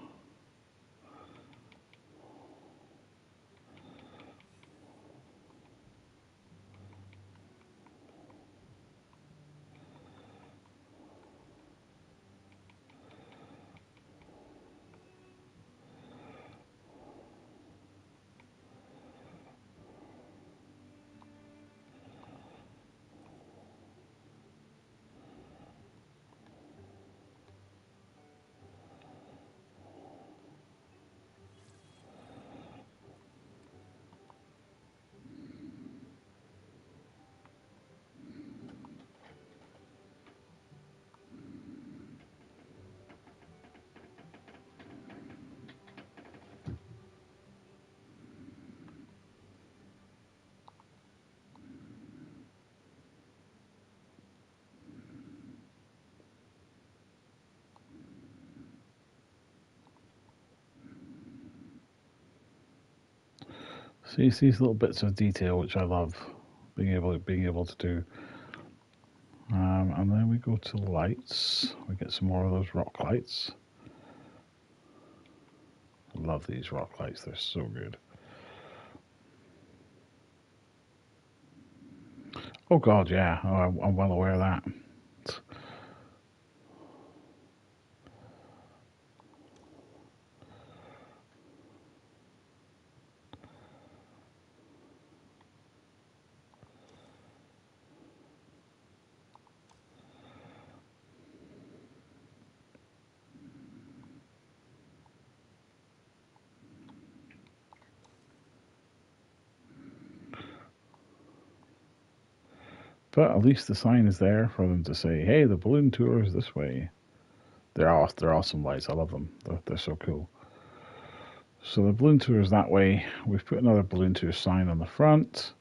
See, it's these little bits of detail which I love being able to do. And then we go to lights. We get some more of those rock lights. I love these rock lights. They're so good. Oh God, yeah. Oh, I'm well aware of that. But at least the sign is there for them to say, "Hey, the balloon tour is this way." They're awesome lights. I love them. They're so cool. So the balloon tour is that way. We've put another balloon tour sign on the front.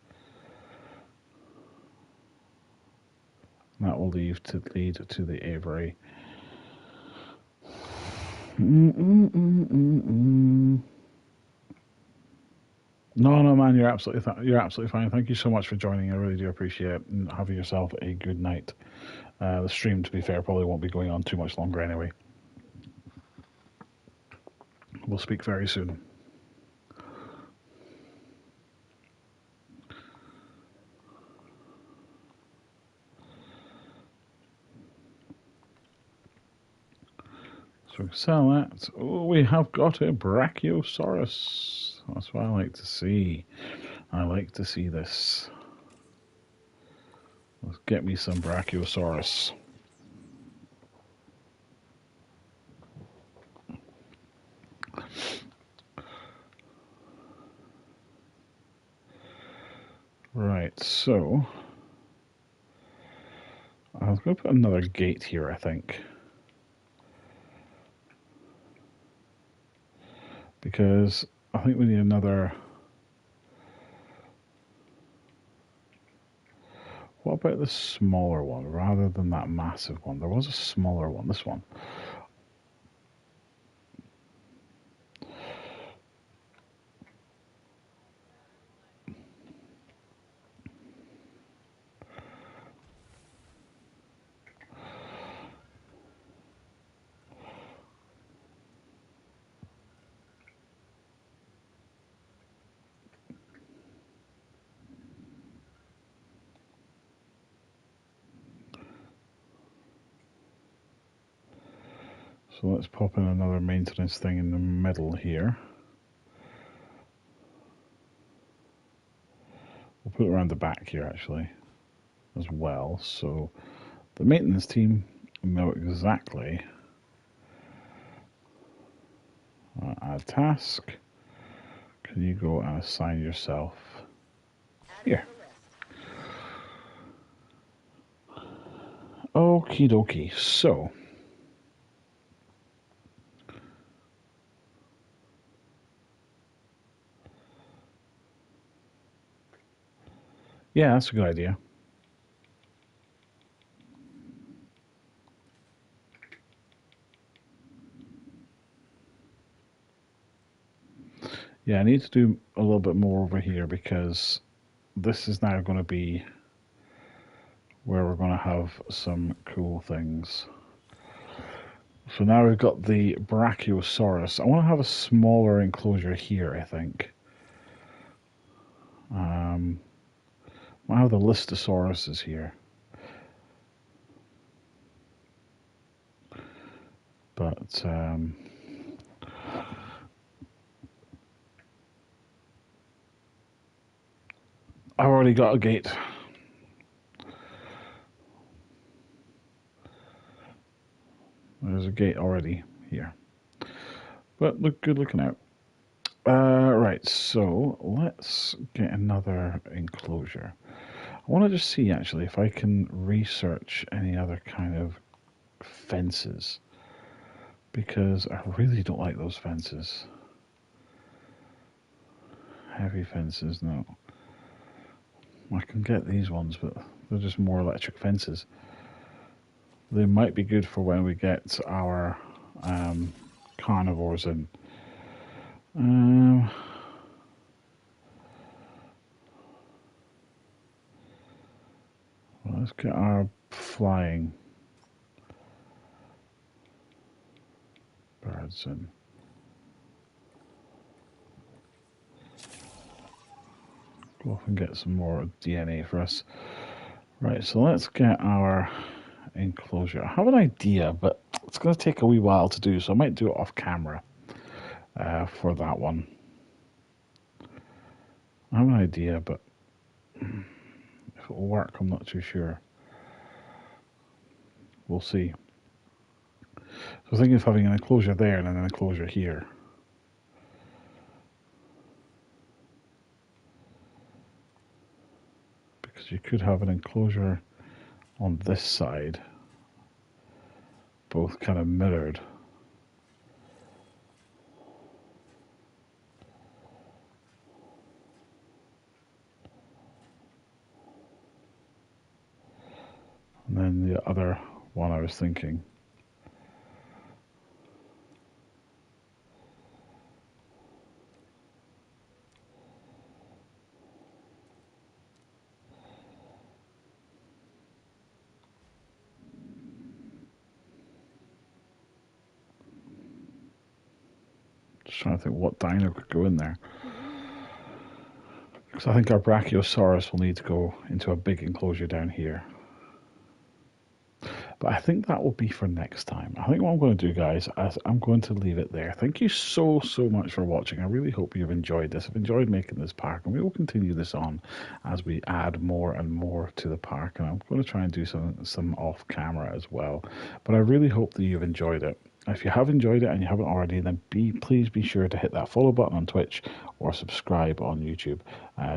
That will lead to the aviary. No, man, you're absolutely fine. Thank you so much for joining. I really do appreciate it. And have yourself a good night. The stream, to be fair, probably won't be going on too much longer anyway. We'll speak very soon. So sell that. Oh, we have got a Brachiosaurus. That's what I like to see. I like to see this. Let's get me some Brachiosaurus. Right, so I was going to put another gate here, I think. Because I think we need another. What about the smaller one rather than that massive one? There was a smaller one, this one. So let's pop in another maintenance thing in the middle here. We'll put it around the back here actually as well. So the maintenance team know exactly. Add task. Can you go and assign yourself? Here. Okie dokie. So, yeah, that's a good idea. Yeah, I need to do a little bit more over here because this is now going to be where we're going to have some cool things. So now we've got the Brachiosaurus. I want to have a smaller enclosure here, I think. I have the Listosauruses here. But I've already got a gate. There's a gate already here. But look good looking out. Right, so let's get another enclosure. I want to just see actually if I can research any other kind of fences. Because I really don't like those fences. Heavy fences, no. I can get these ones, but they're just more electric fences. They might be good for when we get our carnivores in. Let's get our flying birds in. Go off and get some more DNA for us. Right, so let's get our enclosure. I have an idea, but it's going to take a wee while to do, so I might do it off camera for that one. I have an idea, but if it will work, I'm not too sure. We'll see. So I'm thinking of having an enclosure there and then an enclosure here. Because you could have an enclosure on this side, both kind of mirrored. And then the other one I was thinking. Just trying to think what dino could go in there. Because I think our Brachiosaurus will need to go into a big enclosure down here. But I think that will be for next time. I think what I'm going to do, guys, is I'm going to leave it there. Thank you so much for watching. I really hope you've enjoyed this. I've enjoyed making this park, and we will continue this on as we add more and more to the park. And I'm going to try and do some off camera as well. But I really hope that you've enjoyed it. If you have enjoyed it and you haven't already, then please be sure to hit that follow button on Twitch or subscribe on YouTube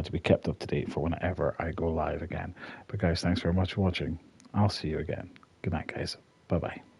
to be kept up to date for whenever I go live again. But guys, thanks very much for watching. I'll see you again. Good night, guys. Bye-bye.